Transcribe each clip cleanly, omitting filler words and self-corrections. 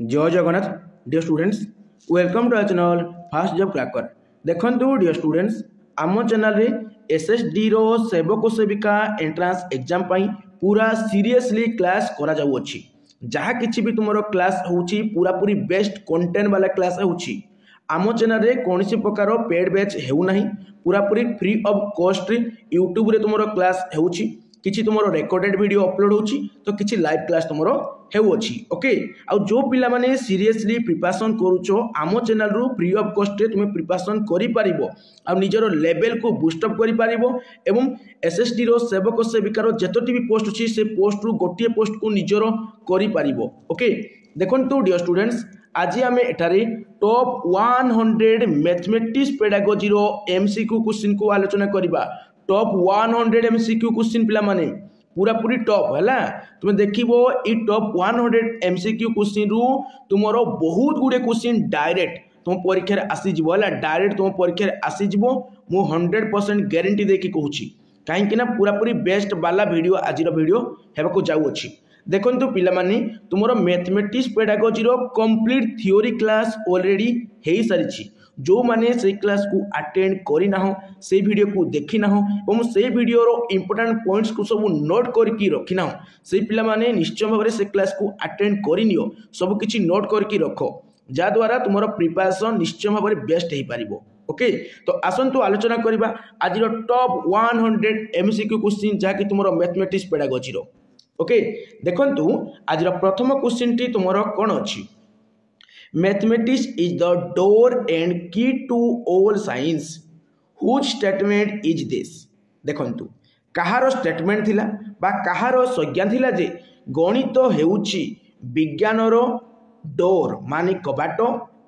जय Jagannath dear students welcome to our channel fast job cracker. देखंतु dear students आम channel रे एसएसडी रो सेवक सेविका एंट्रांस एग्जाम पाई पूरा सीरियसली क्लास करा जाउ अछि। जहाँ किछि भी तुमरो क्लास होउछि पूरा पूरी बेस्ट कंटेंट वाला क्लास होउछि। आम चैनल रे कोनसी प्रकार पेड बैच हेउ नाही, पूरा पूरी फ्री ऑफ कॉस्ट यूट्यूब रे तुमरो क्लास हेउछि। किछि तुमरो रिकॉर्डेड वीडियो अपलोड होउछि तो किछि लाइव क्लास तुमरो हेउ अछि। ओके आ जो पिला माने सीरियसली प्रिपरेशन करूछो आम चैनल रु फ्री ऑफ कॉस्ट रे तुमे प्रिपरेशन करि पारिबो आ निजरो लेवल को बूस्ट अप करि पारिबो एवं एसएसडी रो सेवक सेविकार जेतोटी भी पोस्ट अछि से पोस्ट रु गोटिए पोस्ट को निजरो करि पारिबो। ओके देखंतु डियर स्टूडेंट्स आज आम एठारे टॉप 100 मैथमेटिक्स पेडागोजी रो एमसीक्यू क्वेश्चन को आलोचना करिबा। टॉप 100 एमसीक्यू क्वेश्चन पिला माने पूरा पूरी टॉप है तुम देखो ये टॉप 100 एमसीक्यू क्वेश्चन रु तुमरो बहुत गुड़े क्वेश्चन डायरेक्ट तुम परीक्षा आसीज है डायरेक्ट तुम परीक्षा आसीज मु 100% गारंटी देकी कहूँ कहीं पूरा पूरी बेस्ट वाला वीडियो आज वीडियो हेबाकू जाऊँगी। देखंतु पिला माने तुमरो मैथमेटिक्स पेडागोजी रो कंप्लीट थ्योरी क्लास ऑलरेडी हेई सारिछि। जो माने से क्लास को अटेंड करी ना हो से वीडियो को देखी ना हो और से वीडियो रो इंपोर्टेंट पॉइंट्स को सब नोट करके रखी ना हो से पिला माने निश्चय भाव में से क्लास को अटेंड करी नियो सब किछि नोट करके रखो जा द्वारा तुमरो प्रिपरेशन निश्चय भाव में बेस्ट हे पारिबो। ओके तो आसंतु आलोचना करिबा आज रो टॉप 100 एमसीक्यू क्वेश्चन जहा कि तुमरो मैथमेटिक्स पेडागोजी रो। ओके देखंतु आज रो प्रथम क्वेश्चन टी तुमरो कोन अछि। Mathematics is the door and key to all science. Whose statement is this? देखंतु कहारो स्टेटमेंट थिला बा कहारो संज्ञा थिला जे गणित हेउछि विज्ञानर डोर माने कबाट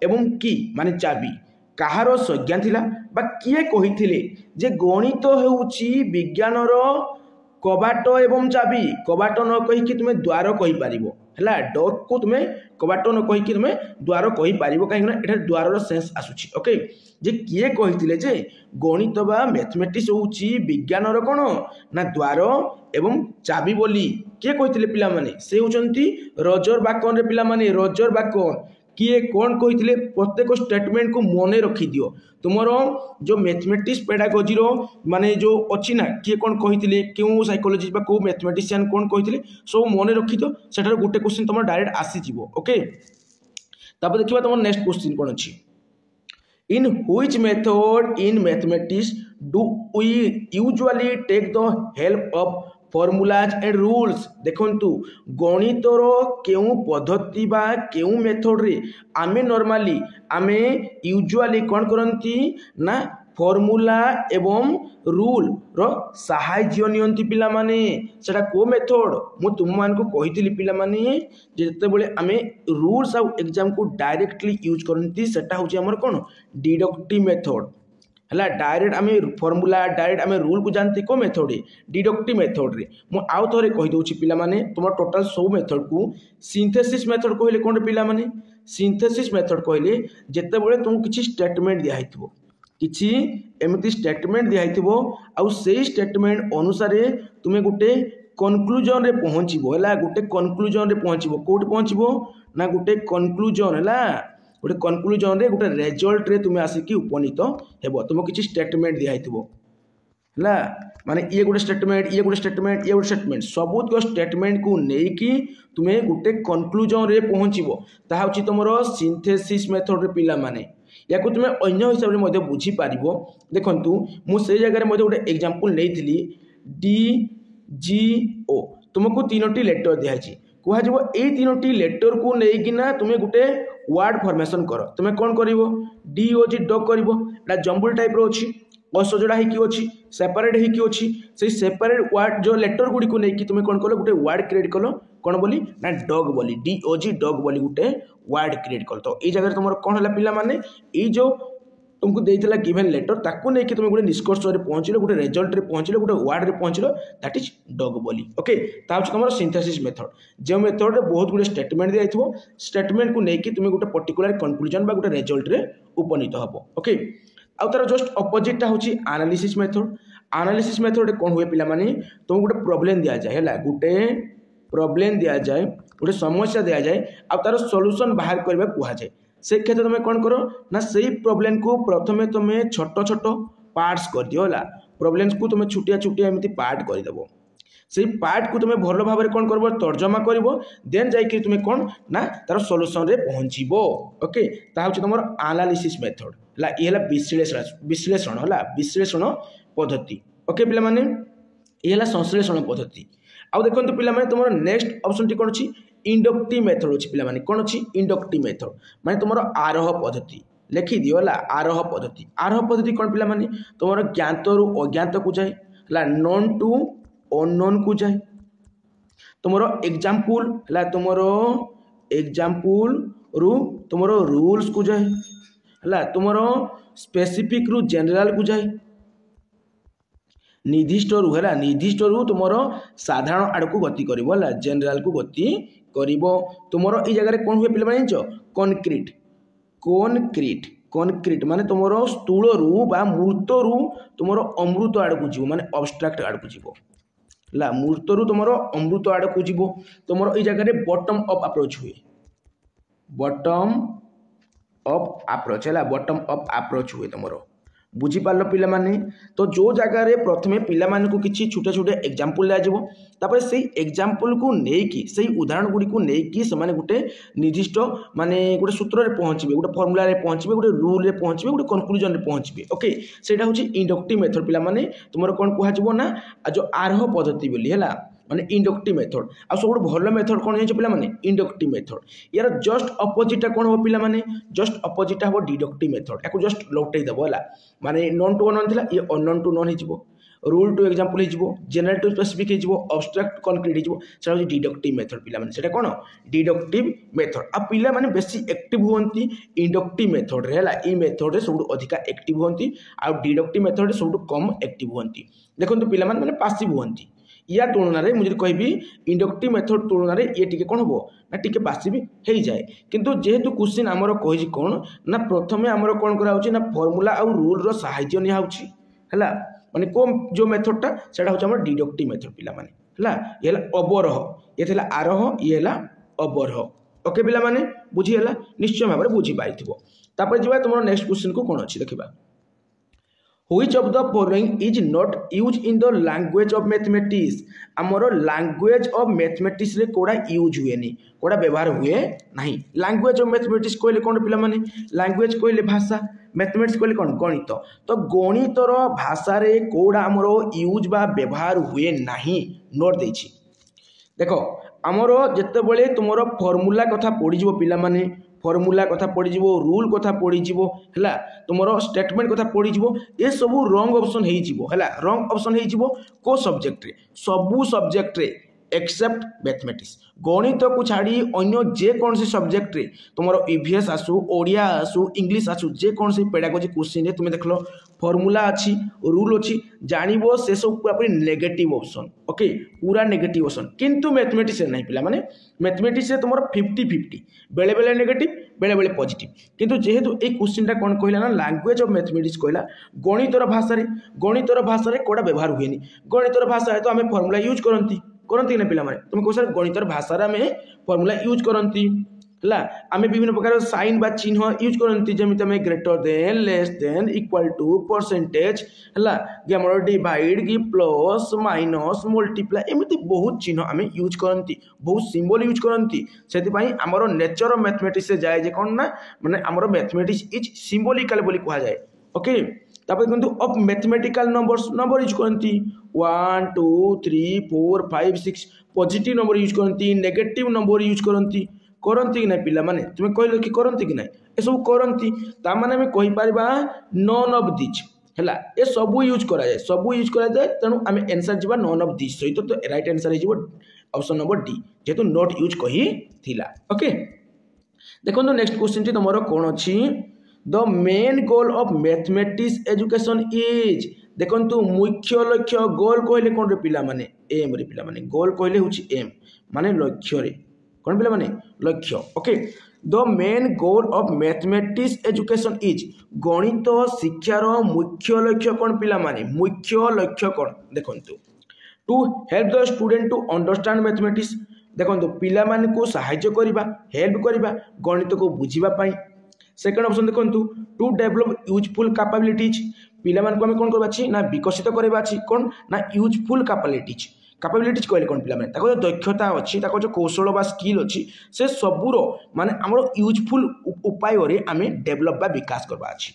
एवं की माने चाबी। कहारो संज्ञा थिला बा किए कहिथिले जे गणित हेउछि विज्ञानर कबाट एवं चाबी। कबाट न कहि तुमे द्वार कहि पारिबो हला डोर को तुमे कबाट न कहि तुमे द्वार कहि पारिबो काहे ना एटा द्वार रो सेंस आसुछि। ओके जे किए कहिथिले जे गणित बा मैथमेटिक्स होउछि विज्ञान रो कोन ना द्वार एवं चाबी बोली किए कहिथिले पिला माने से होचंती रजर बाकन रे पिला माने रजर बाकन किए कौन कही प्रत्येक स्टेटमेंट को मने रखी दियो। तुमरो जो मैथमेटिक्स पेडागोजी रो माने जो अच्छी ना किए कौन कही क्यों साइकोलॉजी बा को मैथमेटिशियन कौन कही सब मने रखी दियो सेठार गोटे क्वेश्चन तुम डायरेक्ट आसी जीवो। ओके तापर देखिबा तुम नेक्स्ट क्वेश्चन कौन अछि। In which method in mathematics do we usually take the help of formulas and rules. देखंतु गणितर केउ पद्धति बा केउ मेथड रे आमे नॉर्मली आमे यूजुअली कोन करंती ना फॉर्मूला एवं रूल रो सहाय्य नियंती पिला माने सेटा को मेथड मु तुम मान को कहितली पिला माने जेते बेले आमे रूल्स आ एग्जाम को डायरेक्टली यूज करंती सेटा होची हमर कोन डिडक्टिव मेथड हला डायरेक्ट आमे फॉर्मूला डायरेक्ट आमे रूल को जानती को मेथड डिडक्टिव मेथड रे मु आउ थोरे कहि दोछि पिला माने तुम टोटल सब मेथड को सिंथेसिस मेथड कहले कोन पिला माने सिंथेसिस मेथड कहले जेते बेले तुम किछि स्टेटमेंट दिया हितबो किछि एमिति स्टेटमेंट दिया हितबो आ सेही स्टेटमेंट अनुसार तुमे गुटे कंक्लूजन रे पहुंचीबो हला गुटे कंक्लूजन रे पहुंचीबो कोड पहुंचीबो ना गुटे कंक्लूजन हला गोटे कंक्लूजन रे गोटे रिजल्ट रे तुम आसिकी उपनीत हेबो। तुमको किछि स्टेटमेंट दिया हितबो हला माने ये गोटे स्टेटमेंट ये गोटे स्टेटमेंट ये गोटे स्टेटमेंट सबुत को स्टेटमेंट को नेकी तुमे गोटे कंक्लूजन रे पहुंचीबो ताहा होची तमरो सिंथेसिस मेथड रे पिला माने याको तुमे अन्य हिसाब रे मध्ये बुझी पारिबो। देखंतु मु से जगह रे मध्ये गोटे एग्जांपल नेइथिली डी जी ओ तुमको तीनोटी लेटर दिया छि कुहा जबो ए तीनोटी लेटर को नेकिना तुमे गोटे वर्ड फॉर्मेशन करो तुमे कौन करिवो डी ओ जी डॉग करिवो एटा जंबल टाइप रो अछि असजड़ा हे कि अछि सेपरेट हे कि अछि से सेपरेट वर्ड जो लेटर गुडी को नेकी तुमे कौन कलो गोटे वर्ड क्रिएट कलो कौन बोली ना डॉग बोली डी ओ जी डॉग बोली गोटे वर्ड क्रिएट कलो। तो ए जगह तुमरो कौन हला पिला माने ए जो तुमको देइतला गिवन लेटर ताकू नेकी तुमे गोटे निष्कर्ष रे पहुंचिलो गोटे रिजल्ट रे पहुंचिलो गोटे वर्ड रे पहुंचिलो दैट इज डॉग बोली। ओके ता होछ तुमरो सिंथेसिस मेथड जे मेथड रे बहुत गुडे स्टेटमेंट दियाइथबो स्टेटमेंट को नेकी तुमे गोटे पर्टिकुलर कंक्लूजन बा गोटे रिजल्ट रे उपनीत हबो। ओके आ तार जस्ट ऑपोजिट टा होची एनालिसिस मेथड। एनालिसिस मेथड कोन हुए पिला माने तुम गोटे प्रॉब्लम दिया जाय हला गोटे प्रॉब्लम दिया जाए गोटे समस्या दि जाए आ तार सॉल्यूशन बाहर करबा कुहा जाए से क्षेत्र तुम कौन कर ना से प्रॉब्लम को प्रथमे तुम छोट छोट पार्ट्स कर दियो होला प्रॉब्लम्स को तुम छुटिया छुटिया एमती पार्ट करदेव से पार्ट को तुम भल भाव में कौन कर तर्जमा कर देन जाकि तुम कौन ना तार सॉल्यूशन रे पहुँचब ओके ता हूँ तुम एनालिसिस मेथड है ये विश्लेषण है विश्लेषण पद्धति ओके पिला माने ये है संश्लेषण पद्धति आउ देखो पिला माने तुम नेक्स्ट ऑप्शन टी कौन अच्छी इंडक्टिव मेथड अच्छी पिला माने कौन अच्छी इंडक्टिव मेथड माने तुम आरोह पद्धति लिखि दियो है आरोह पद्धति कौन पिला माने तुम ज्ञात रु अज्ञात को जाए है नॉन टू अननोन को जाए तुम एग्जाम्पल है तुम एग्जाम्पल रु तुम रूल्स को जाए है तुम स्पेसिफिक रु जनरल को जाए निर्दिष्ट रु है निर्दिष्ट रु तुम साधारण आड़ को गति कर जनरल को गति कर तुम ये जगह कौन हुए पे कॉन्क्रीट कॉन्क्रीट कॉन्क्रीट माने तुम स्थूल रु बा मूर्त रु तुम अमृत आड़ को जीव माने अब्स्ट्राक्ट आड़ को जीव ला मूर्त रु तुम अमृत आड़ को जीव तुम ये जगह बॉटम अप अप्रोच हुए बॉटम अप अप्रोच है बॉटम अप अप्रोच हुए तुम बुझीपार पिला माने तो जो जगार प्रथमे पिला को किसी छोटे छोटे एग्जाम्पल दिज्व से एग्जाम्पल को लेकिन से उदाहरण गुड़ी को लेकिन से गोटे निर्दिष्ट माने गोटे सूत्र में पहुँचे गोटे फर्मुला पहुँचे गोटे रूल में पहुँचे गोटे कनक्लूजन में पहुँचे ओके सेटा हूँ इंडक्टिव मेथड पिला माने तुम कौन कह ना जो आरोह पद्धति बोली है माने इंडक्टिव मेथड आ सब भल मेथड कौन जान पे इंडक्टिव मेथड यार जस्ट अपोजिटा कौन हम पे जस्ट अपोजिटा हम डिडक्टिव मेथड या जस्ट लौटे देव है माने नॉन टू अननोन था ये अननोन टू नॉन हो रूल टू एग्जाम्पल हो जनरल टू स्पेसिफिक हो अब्स्ट्राक्ट कॉन्क्रीट हो डिडक्टिव मेथड पे कौन डिडक्टिव मेथड आ पिला माने बेसी एक्टिव होती इंडक्टिव मेथड रे है ये मेथड रे सब अधिका एक्टिव होती आ डिडक्टिव मेथड सब कम एक्टिव होती देखो पिला माने पासिव होती या तुलना रे मुझे कहबी इंडक्टिव मेथड तुलना रे ये टिके कौन हम ना टिके पासिव हो जाए किंतु जेहेतु क्वेश्चन आमर कही कौन ना प्रथमे आमर कौन करा ना फॉर्मूला आउ रूल रो सहायता निया है माने को जो मेथडटा सेटा हूँ आम डिडक्टिव मेथड पिला माने है ये अवरोह ये थे आरोह ये है अवरोह ओके पिला माने बुझीगला निश्चय भाव में बुझी पाई जा तुम नेक्स्ट क्वेश्चन को कौन अच्छी देखा Which of the following is not used in the language of mathematics? आमर language of mathematics रे कोड़ा यूज हुए नहीं कोड़ा व्यवहार हुए नहीं language of mathematics कहले कौन पिला माने language कहले भाषा मैथमेटिक्स कहले कौन गणित तो गणितर भाषा रे कोड़ा आमर यूज बा व्यवहार हुए नहीं नोट देछि देखो आमर जेते बेले तुमरो फॉर्मूला कथा पड़ी जीवो पिला माने फॉर्मूला कथा पड़ी जीवो रूल कथा पड़ी जीवो हैला तुमरो स्टेटमेंट कथा पड़ी जीवो ये सब रॉन्ग ऑप्शन हे जीवो हैला रॉन्ग ऑप्शन हे जीवो को सब्जेक्ट रे सबु सब्जेक्ट रे एक्सेप्ट मैथमेटिक्स गणित को छाड़ी अन्य जे कौन से सब्जेक्ट रे तुमरो ईवीएस आसु ओडिया आसु इंग्लिश आसु जे कौन से पेडागोजी क्वेश्चन रे तुमे देखलो फॉर्मूला अच्छी रूल अच्छी जानबो से सब पूरा नेगेटिव ऑप्शन ओके पूरा नेगेटिव ऑप्शन किंतु मैथमेटिक्स नहीं पिला माने मैथमेटिक्स तुम 50-50 बेले बेले नेगेटिव बेले बेले पॉजिटिव किंतु जेहेतु ए क्वेश्चनटा कौन कहला ना लैंग्वेज ऑफ मैथमेटिक्स कहला गणितर भाषा रे कोडा व्यवहार हुए नहीं गणितर भाषा तो आम फॉर्मूला यूज करती ना पिला माने तुम कह सर गणितर भाषा रे आम फॉर्मूला यूज करती है आम विभिन्न प्रकार साइन बा चिन्ह यूज करती जमी आम greater than less than equal to percentage है डिवाइड कि प्लस माइनस मल्टीप्लाई एमती बहुत चिन्ह आम यूज करती बहुत सिंबल यूज करती से आमर नेचर मैथमेटिक्स जाए जे कौन ना माने आमर मैथमेटिक्स इज सिंबलिकल बोली कहा जाए ओके तापर किंतु अब मैथमेटिकल नंबर यूज करती 1 2 3 4 5 6 पॉजिटिव नंबर यूज करती नेगेटिव नंबर यूज करती कि ना पिला माने तुम कहल कि करती कि ना ये सब करती ताने आम कहीपर नन ऑफ दिस है ये सब यूज कराए तेणु आम एनसर जा नन ऑफ दिस सहित तो राइट आंसर हो ऑप्शन नंबर डी जेहेतु नॉट यूज कही थिला ओके देखो नेक्स्ट क्वेश्चन टी तुम कौन अच्छी the main goal of mathematics education is देखो मुख्य लक्ष्य गोल कहले कौन रे पिला माने एम रे पिला माने गोल कहले होची एम माने लक्ष्य रे कौन पिला माने लक्ष्य okay the main goal of mathematics education is गणित शिक्षार मुख्य लक्ष्य कौन पिला माने मुख्य लक्ष्य कौन देखंतु to help the student to understand mathematics देखो पिलामानकु सहाय्य करबा हेल्प करबा गणित को बुझीबा पाई। सेकंड ऑप्शन देखो टू डेवलप यूजफुल कैपेबिलिटीज पिलामानकु आमे कोन करबा छी ना विकसित करबा छी कोन ना यूजफुल कैपेबिलिटीज कैपेबिलिटीज कहले कोन पिला माने ताको दक्षता अछि ताको जो कौशल बा स्किल अछि से सबुरो माने हमरो यूजफुल उपाय रे आमे डेवलप बा विकास करबा अछि।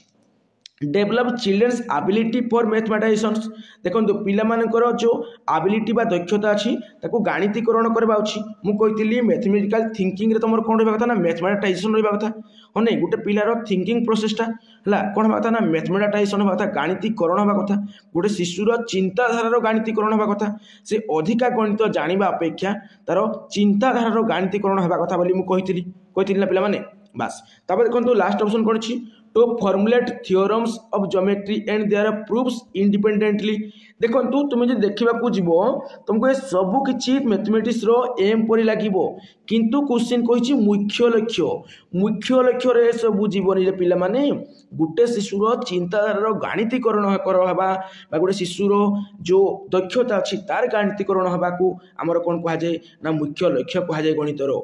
डेवलप चिल्ड्रेन्स एबिलिटी फॉर मैथमेटाइजेशंस देखो पिला मानकर जो एबिलिटी बा दक्षता अछि ताको गणितीकरण करबा अछि मु कहितली मैथमेटिकल थिंकिंग रे तमर कोन रहबा कथा ना मैथमेटाइजेशन रहबा कथा हो नै गुटे पिलार थिंकिंग प्रोसेसटा हला कोन होबा कथा ना मैथमेटाइजेशन होबा कथा गणितीकरण होबा कथा गुटे शिशुर चिंताधारार गणितीकरण होबा कथा से अधिका गणित जानिबा अपेक्षा तार चिंताधारार गणितीकरण होबा कथा बोली मु कहितली ना पिला माने बस तापर देखो लास्ट ऑप्शन कोन अछि to formulate theorems of geometry and their proofs independently देखो तुम जो देखा जीव तुमको सबू किसी मैथमेटिक्स रो एम परी लगिबो किंतु क्वेश्चन कहि मुख्य लक्ष्य रे सबू जीवन पिला माने गुटे शिशुर चिंताधार गणितीकरण करवा गोटे शिशुर जो दक्षता अच्छी तार गणितीकरण हवा को आमर कौन कह जाए ना मुख्य लक्ष्य कह जाए गणितर।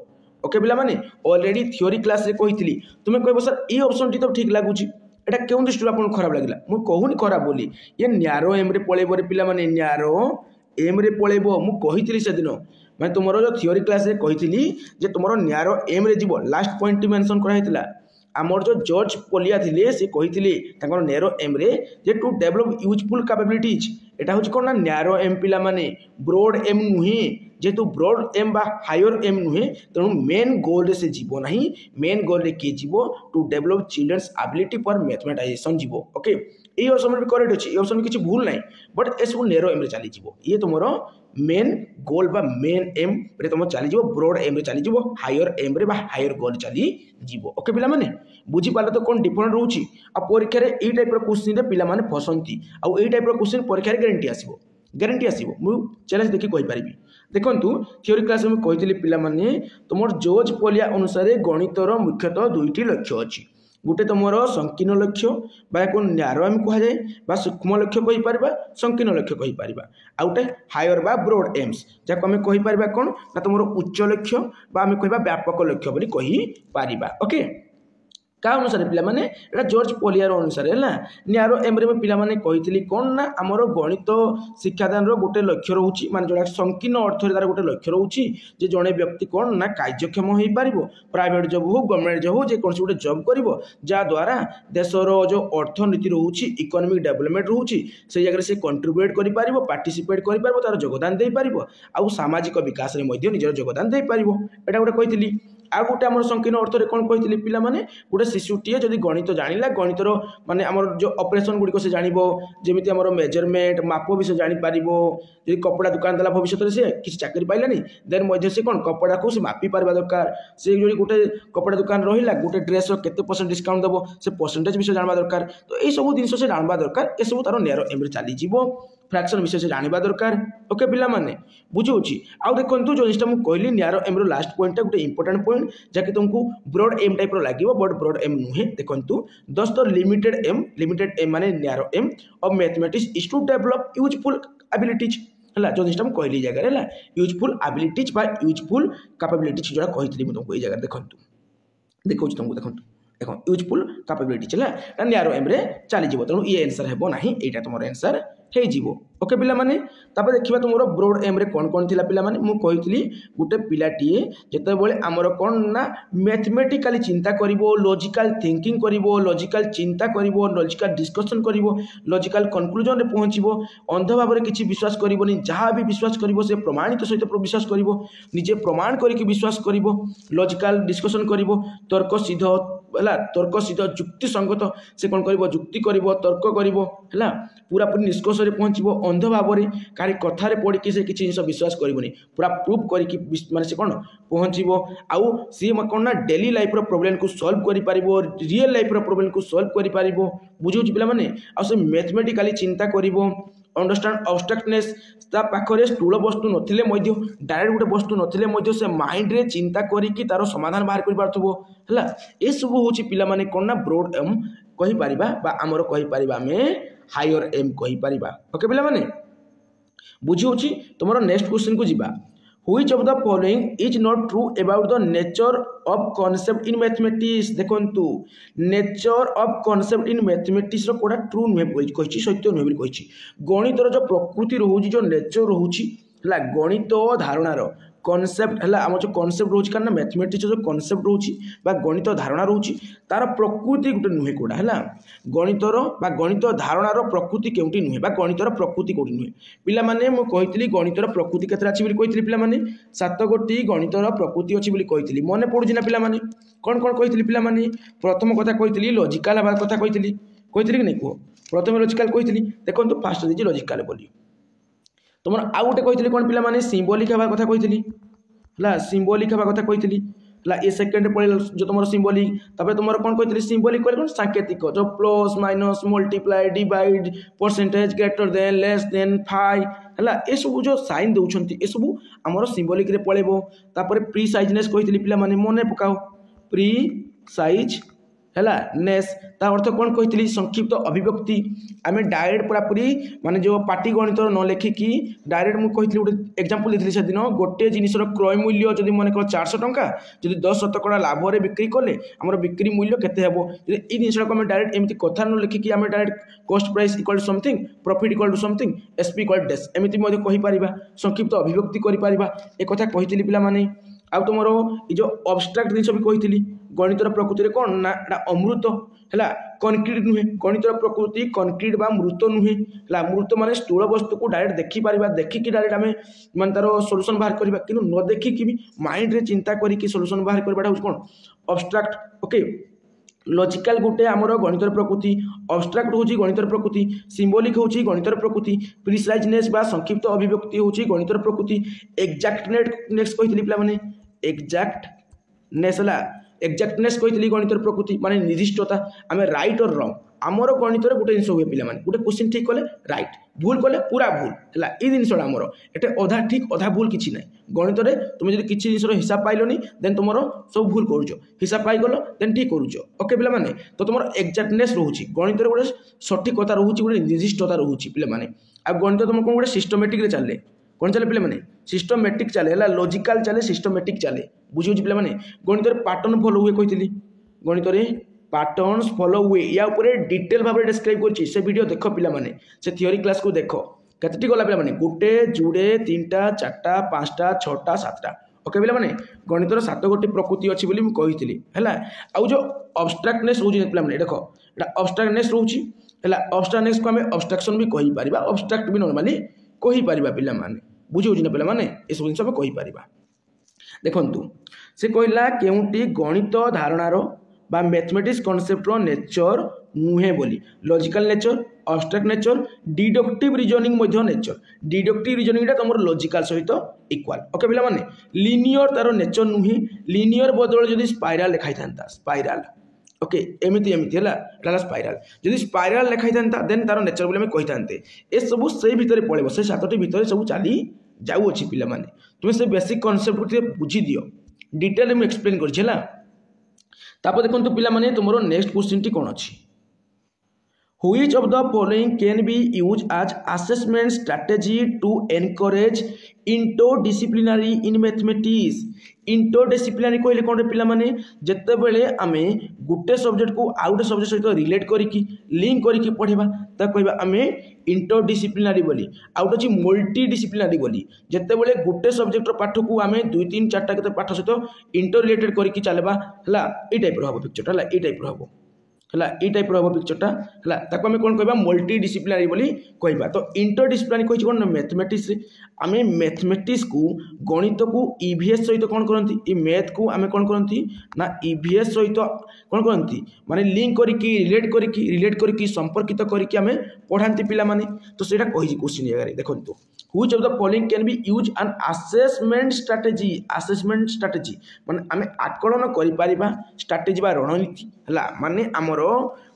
ओके पिला माने ऑलरेडी थ्योरी क्लास रे कहितली तुमे कहबो सर ई ऑप्शन टी तो ठीक लागुची एटा केउन दृष्टि आपन खराब लागिला मु कहूनी खराब बोली ये न्यारो एम रे पळेबो रे पिला माने न्यारो एम रे पळेबो मु कहितली से दिन मैं तुमरो जो थ्योरी क्लास रे कहितली जे तुमरो न्यारो एम रे जीवो लास्ट पॉइंट मेंशन करा हेतला आमर जो जॉर्ज पोलिया थिले से कहितली तांकर नैरो एम रे जे टू डेवलप यूजफुल कैपेबिलिटीज एटा होची कोन ना नैरो एम पिला माने ब्रॉड एम नुहे जेतु ब्रॉड एम बा हायर एम नुहे तेणु मेन गोल रे से जीवो नहीं मेन गोल रे के जीवो to develop children's ability for mathematization जीवो। ओके ए ऑप्शन भी करेक्ट अछि ए ऑप्शन में किछि भूल नहीं बट एसबु नैरो एम रे चली जीवो ये तुमरो मेन गोल बा मेन एम रे तुम चली जीवो ब्रॉड एम रे चली जीवो हायर एम रे बा हायर गोल चली जीवो। ओके पिला माने बुझी पाले तो कोन डिफरेंट रहउची आ परीक्षा रे ए टाइप रो क्वेश्चन रे पिला माने फसंती आ ए टाइप रो क्वेश्चन परीक्षा रे गारंटी आसीबो मु चैलेंज देखि कहि परिबी देखंतु थ्योरी क्लास में कहितली पिला माने तुमर जॉर्ज पोलिया अनुसार गणितर मुख्यतः दुईटी लक्ष्य अछि गोटे तुमर संकीर्ण लक्ष्य बा को नैरो एम कह जाए बा सूक्ष्म लक्ष्य कहि परबा संकीर्ण लक्ष्य कहि परबा आ गोटे हायर बा ब्रॉड एम्स जाको हम कहि परबा कोन ना तुमर उच्च लक्ष्य बा हम कहबा व्यापक लक्ष्य बोली कहि परबा। ओके का अनुसार पिला माने एटा जॉर्ज पोलियर अनुसार है ना न्यारो एम रे पिला माने कहितली कोन ना हमरो गणित शिक्षादान रो गोटे लक्ष्य रहउची माने जोडा संकीर्ण अर्थ रे तार गोटे लक्ष्य रहउची जे जणे व्यक्ति कोन ना कार्यक्षम होई पारिबो प्राइवेट जॉब हो गवर्नमेंट जॉब हो जे कोन गोटे जॉब करिवो जा द्वारा देशर जो अर्थनीति रहउची इकोनॉमिक डेवलपमेंट रहउची से जगह से कंट्रीब्यूट करि पारिबो पार्टिसिपेट करि पारिबो तार योगदान दे पारिबो आ सामाजिक विकास रे मध्ये निजर योगदान दे पारिबो एटा गोटे कहितली आ गोटे आम संकीर्ण अर्थ में कौन कही पिला माने गोटे शिशुटीए जदि गणित जानिला गणितर माने आमर जो ऑपरेशन गुड़िक से जानिबो जेमिति आमर मेजरमेंट माप विषय जानि पारिबो जदि कपड़ा दुकान देला भविष्य से किसी चाकरी पाइलानी देन मध्य से कौन कपड़ा को से मापी पारबा दरकार से जो गोटे कपड़ा दुकान रहिला गोटे ड्रेस केते परसेंट डिस्काउंट देबो से परसेंटेज विषय जानबा दरकार तो ए सब जिनिस से जानबा दरकार ए सब तार नैरो एम रे चली जीवो फ्रैक्शन विषय से जानबा दरकार। ओके पिला माने बुझुची आ देखंतु जो जिनिसटा मु कहली नैरो एम रो लास्ट पॉइंट गोटे इंपोर्टेंट पॉइंट जाके तुमको ब्रॉड एम टाइप रो लागिवो बट ब्रॉड एम नुहे देखंतु दस तो लिमिटेड एम माने narrow aim of mathematics is to develop useful abilities हला जो जिनिसटा मु कहली जगह हला यूजफुल एबिलिटीज बा यूजफुल कैपेबिलिटीज जोडा कहितली मु तुमको ए जगह देखंतु देखौछ तुमको देखंतु देखो यूजफुल कैपेबिलिटीज हला नैरो एम रे चली जीवो तेणु ये आंसर हेबो नाही एटा तुमर आंसर हे जीवो। ओके पिला माने तापर देखिबा तुमरो ब्रॉड एम रे कोन थिला पिला माने मु कहितली गुटे पिलाटीए जते बेले हमर कोन ना मैथमेटिकली चिंता करिवो लॉजिकल थिंकिंग करिवो लॉजिकल चिंता करिवो लॉजिकल डिस्कशन करिवो लॉजिकल कंक्लूजन रे पहुंचीबो अंध भाव रे किछि विश्वास करिवोनी जहां भी विश्वास करिवो से प्रमाणित सहित विश्वास करिवो निजे प्रमाण करिकि विश्वास करिवो लॉजिकल डिस्कशन करिवो तर्क सिद्ध हला तर्क सिद्ध युक्ति संगत से कौन करिवो युक्ति करिवो तर्क करिवो हला पूरा पूरी निष्कर्ष रे पहुंचीबो अंध भाव रे कारी कथा रे पड़ी कि से किछि जिंस विश्वास करिवोनी पूरा प्रूफ करिकि माने से कोन पहुंचीबो आउ सी कोन ना डेली लाइफ रो प्रॉब्लम को सॉल्व करि पारिबो रियल लाइफ रो प्रॉब्लम को सॉल्व करि पारिबो बुझौ पिला माने आ से मैथमेटिकली चिंता करिवो अंडरस्टैंड ऑब्स्ट्रक्टनेस ता पाखरे स्थूल वस्तु नथिले मध्य डायरेक्ट गोटे वस्तु नथिले मध्य से माइंड रे चिंता करिकि तारो समाधान बाहर करि पारथबो हला ए सब होची पिला माने कोन ना ब्रॉड एम कहि पारिबा बा हमर कहि पारिबा में हायर एम कहि पारिबा। ओके पिला माने बुझी होची तुमरो नेक्स्ट क्वेश्चन को जिबा Which of the following is not true about the nature of concept in mathematics? देखंतु nature of concept in mathematics रो कोडा true नुहे कहिछि सत्य नुहे बोली कहिछि गणितर जो प्रकृति रहउछि जो नेचर रहउछि हला गणित धारणा रो कॉन्सेप्ट है आम जो कॉन्सेप्ट रोच कारण मैथमेटिक्स जो कॉन्सेप्ट रोची गणित धारणा रोची तार प्रकृति गोटे नुहे कौटा है गणितर गणित धारणार प्रकृति केउटी नुहे गणितर प्रकृति कौटी नुहे पिला माने मु कहितली गणितर प्रकृति केतरा अछि बोली कहितली पिला माने 7 गोटी गणितर प्रकृति अछि बोली कहितली मने पडुछि ना पिला माने कोन कोन कहितली पिला माने प्रथम कथा कहितली लॉजिकल हवा कथा कहितली कि नै को प्रथम लॉजिकल कहितली देखंतु फास्ट देछि लॉजिकल बोली तुम आउ गोटे कही कौन पिला माने सिम्बोलिक हवा कथा कही है सिम्बोलिक हवा कथा कही है ये सेकेंड पड़े जो तुम सिम्बोलिक तापर तुम कौन कही सिम्बोलिक कौन सांकेतिक जो plus minus multiply divide percentage greater than less than फाइ है ये सब जो साइन दौरान ये सब आमर सिम्बोलिक पलैब तापर प्री साइजनेस कही पिला माने मन पकाओ प्री साइज है नेस ता अर्थ कौन कही संक्षिप्त अभिव्यक्ति आम डायरेक्ट पूरापूरी माने जो पाटी गणित न लेखिकी डायरेक्ट मुझे कही गोटे एग्जांपल देती से दिन गोटे जिनसर क्रय मूल्य जब मन 400 टंका जब 10% लाभ में बिक्री कले आम बिक्री मूल्य केते हेबो ये जिनसा को डायरेक्ट एमती कथा न लेखिकी आम direct cost price equal to something profit equal to something SP equal डेस एमती कहि परिबा संक्षिप्त अभिव्यक्ति करि परिबा ए कथा कहितली पिला माने आ तुम ये जो अब्स्ट्राक्ट जिन भी कही गणितर प्रकृति कौन ना अमृत है कंक्रीट नुहे गणितर प्रकृति कंक्रीट बा मृत नुहे है मृत माने स्थूल वस्तु को डायरेक्ट देखिपर देखिकी डायरेक्ट आम मान तार सोल्यूशन बाहर करवा कि न देखिकी भी माइंड रे चिंता करके सोल्यूशन बाहर करवाटा कौन अब्स्ट्राक्ट ओके लॉजिकल गोटे आमर गणितर प्रकृति अब्स्ट्राक्ट होची गणितर प्रकृति सिम्बोलिक होची गणितर प्रकृति प्रिसाइजनेस बा संक्षिप्त अभिव्यक्ति होची गणितर प्रकृति एक्जाक्टनेस कहितली पिला माने एक्जाक्टनेस है एक्जाक्टनेस कही गणितर प्रकृति माने निर्दिष्टता आम राइट और रंग आमर गणितर गोटे जिन हुए पे गोटे क्वेश्चन ठीक कले राइट भूल कले पूरा भूल है ये जिनसा आमर एटे अधा ठीक अधा भूल किसी ना गणित तुम जो किसी जिन हिसाब पाइलनी देन तुम सब भूल कर हिसाब पाइगल देन ठीक कर ओके पे मैंने तो तुम एक्जाक्टनेस रोचे गणित गोटे सठिकता रोचे गोटे निर्दिष्टता रोचे पे मैंने आ गणित तुम कौन गोटे सिस्टमेटिक चले कौन चले पे मैंने सिस्टमेटिक चले है लॉजिकल चले सिस्टमेटिक चले बुझे पे मैंने गणित पैटर्न फॉलो हुए कही गणित पैटर्न्स फॉलो हुए या ऊपर डिटेल भाव डिस्क्राइब कर से वीडियो देख पिला माने से थियोरी क्लास को देख कतटी गला पिला माने गोटे जोड़े 3टा 4टा 5टा 6टा 7टा ओके पिला माने गणितर 7 गोटी प्रकृति अछि बोली मैं कहितली हैला आ जो अब्स्ट्राक्टनेस होजी पिला माने देखो एटा अब्स्ट्राक्टनेस रहउची हैला अब्स्ट्राक्टनेस को हमें अब्स्ट्रक्शन भी कहि परिबा अब्स्ट्रैक्ट भी नॉर्मली कहि परिबा पिला माने बुझी होजी ना पिला माने ए सब जिंस कहि परिबा देखंतु से कहला केउटी गणित धारणार बा मैथमेटिक्स कॉन्सेप्ट रो नेचर नुहे बोली logical nature abstract nature deductive reasoning मध्य नेचर डिडक्टिव रीजनिंग टा तमर लॉजिकल सहित इक्वल ओके पिला माने लिनियर तारो नेचर नुहे लिनियर बदल जदी स्पाइराल लिखाई थांता स्पाइराल ओके एमिति एमिति हला एटा स्पाइराल जदी स्पाइराल लिखाई थांता देन तारो नेचर बोले हम कहि थांते ए सब से भीतर पळेबो से सातटी भीतर सब चाली जाउ अछि पिला माने तुमे से बेसिक कांसेप्ट को बुझी दियो डिटेल में एक्सप्लेन कर छला तापर देखंतु पिला माने तुमरो नेक्स्ट क्वेश्चन टी कोन अछि which of the following can be use as assessment strategy to encourage interdisciplinary in mathematics interdisciplinary कहले कोन पिला माने जत्ते बेले आमे गुटे सब्जेक्ट को आउट सब्जेक्ट सहित रिलेट करिकि लिंक करिकि पढेबा त कहबा आमे इंटरडिसिप्लिनरी बोली आउट अछि मल्टी डिसिप्लिनरी बोली जत्ते बेले गुटे सब्जेक्ट रो पाठ को आमे 2 3 4 टा के पाठ सहित इंटर रिलेटेड करिकि चलेबा हला ए टाइप रो हबो पिक्चर हला ए टाइप रो हबो हला ई टाइप रो पिक्चरटा हला ताको हमें कोन कहबा मल्टी डिसिप्लिनरी बोली कहबा तो इंटर डिसिप्लिनरी कहछि कोन मैथमेटिक्स रे हमें मैथमेटिक्स को गणित को ईवीएस सहित कोन करंती ई मैथ को हमें कोन करंती ना ईवीएस सहित कोन करंती माने लिंक करिकि रिलेट करिकि संपर्कित करिकि हमें पढांती पिला माने तो सेटा कहि क्वेश्चन एगारे देखंतु which of the following can be use an assessment strategy माने हमें आकलन करि परिबा स्ट्रेटजी बा रणनीति हला माने हमरो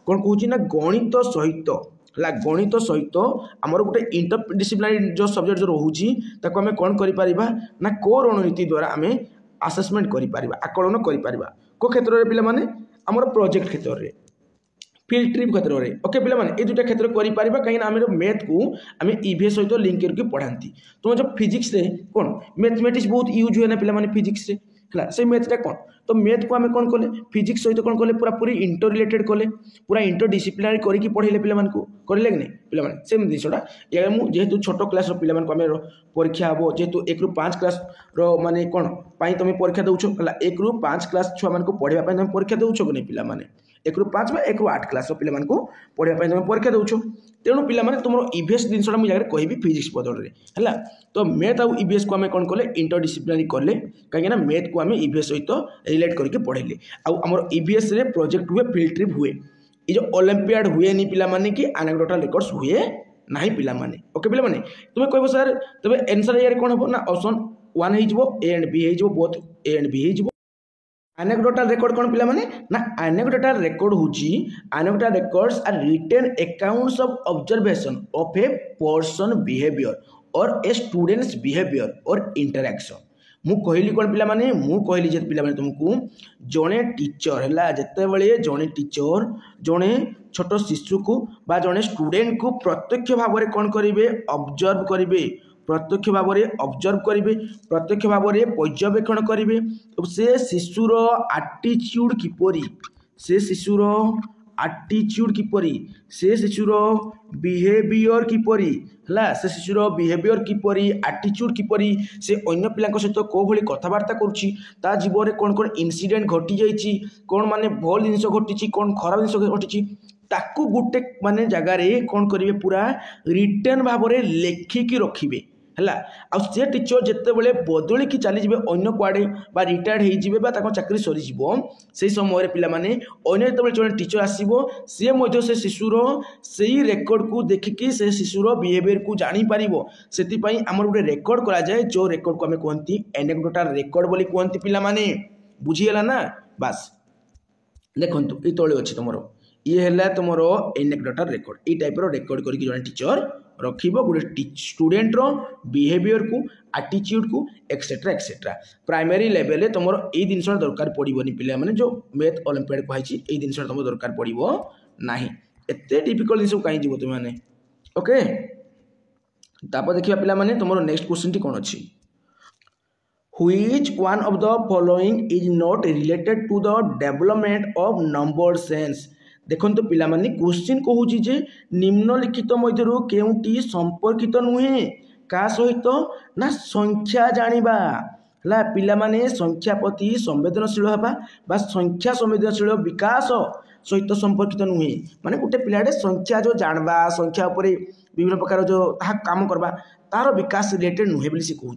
कोन कहूची ना गणित सहित हला गणित सहित हमरो गोटे इंटरडिसिप्लिनरी जो सब्जेक्ट जो रहूची ताको हमें कोन करि परिबा ना को रणनीति द्वारा हमें असेसमेंट करि परिबा आकलन करि परिबा को क्षेत्र रे पिला माने हमरो प्रोजेक्ट क्षेत्र रे फिल्ड ट्रिप क्षेत्र में ओके पे ये दुटा क्षेत्र कर कहीं मैथ को आम ईवीएस सहित लिंक करके पढ़ाती तुम जो फिजिक्स रे कौन मैथमेटिक्स बहुत यूज हुए ना पे फिजिक्स रे है से मैथटा कौन तो मैथ को आम कौन कले फिजिक्स सहित कौन कले पूरा पूरी इंटर रिलेटेड कले पूरा इंटर डिसिप्लिनारी करके पढ़ेले पे करें कि नहीं पे सेम जिनसा या जेहेतु छोट क्लास पे परीक्षा हम जेहेतु 1 ରୁ 5 क्लास माने कौन तुम परीक्षा दौच है 1 ରୁ 5 क्लास छुआ मान पढ़ाई तुम परीक्षा दौच कि नहीं पे 1 ରୁ 5 1 ରୁ 8 क्लास पे पढ़ाई तुम परीक्षा दौच तेणु पे तुम ईवीएस जिनसा मुझे कहि फिजिक्स बदल है तो मैथ आउ ईवीएस को आम कौन कले इंटर डिसिप्लिनारी कले कहीं मैथ को आम ईवीएस सहित रिलेट करके पढ़ेले आमर ईवीएस रे प्रोजेक्ट हुए फील्ड ट्रिप हुए ये जो ओलंपियाड हुए नहीं पिलामाने कि एनेक्डोटल रिकॉर्ड्स हुए नहीं पिलामाने ओके पिलामाने तुम्हें कहबो सर तबे आंसर यार कोन हो ना ऑप्शन 1 हो ए एंड बी हो बोथ ए एंड बी हो एनेक्डोटल रिकॉर्ड कौन पिला माने ना एनेक्डोटल रिकॉर्ड होची anecdotal records are written accounts of observation of a person behaviour और ए स्टूडेंट्स बिहेवियर और इंटरैक्शन मु कहली कौन पिला माने मु कहली जे पिला माने तुमको जने टीचर हैला जते बेले जने टीचर जने छोट शिशु को बा जने स्टूडेंट को प्रत्यक्ष भाव में कौन करिवे ऑब्जर्व करिवे प्रत्यक्ष भाव में ऑब्जर्व करेंगे प्रत्यक्ष भाव में पर्यवेक्षण करेंगे तो से शिशुर आटीट्यूड किपरि से शिशुर आटीट्यूड किपरि से शिशुर बिहेवियर किपरि है से शिशुर बिहेवियर किपरि आटीट्यूड किपरि से अन्य पिला सहित कौ भली कथबार्ता करुच्ची ता जीवन में कौन कौन इनसीडेंट घटी जाइए कौन माने भल जिन घटी कौन खराब जिन घटी ताकू गोटे माने जगार कौन करेंगे पूरा रिटर्न भाव में लेखिकी रखिए है आ से टीचर जिते बड़े बदल की चली जाए अन्न कुआड़े रिटायर्ड हो चाकरी सरीज से समय पे जो जड़े टीचर आसो सी से शिशुर से रेकर्ड को देखिकी से शिशुर बिहेवियर को जापर से आम गोटे रेकर्ड कराए जो रेकर्ड को आम कहती एनेक्डोटल रेकर्ड बोली कहती पिलामाने बुझीगला ना बास देखु ये तले अच्छे तुम ये है तुम एनेक्डोटल रेकर्ड ये टाइप रेकर्ड करके जड़े टीचर रखिबो गोटे स्टूडेंट रो बिहेवियर को एटीट्यूड को एक्सेट्रा एक्सेट्रा प्राइमरी लेवल तुम ये जिनस दरकार पड़ोनी पिला माने जो मैथ ओलंपियाड कही ये जिनस तुम दरकार पड़ो ना एत डिफिकल्ट जिन कहीं जीव तुम ओके तापर देखिए पिला माने तुम नेक्स्ट क्वेश्चन टी कौन अच्छी Which one of the following is not related to the development of number sense देखो तो पिला माने क्वेश्चन कहूँ जे निम्नलिखित मध्य केउटी संपर्कित नुहे का सहित ना संख्या जानिबा है पिला माने संख्या प्रति संवेदनशील होगा संख्या संवेदनशील विकास सहित संपर्कित नुहे माने गोटे पिलाटे संख्या जो जानवा संख्या उपर विभिन्न प्रकार जो काम करवा तार विकास रिलेटेड नुहे बोली से कहूँ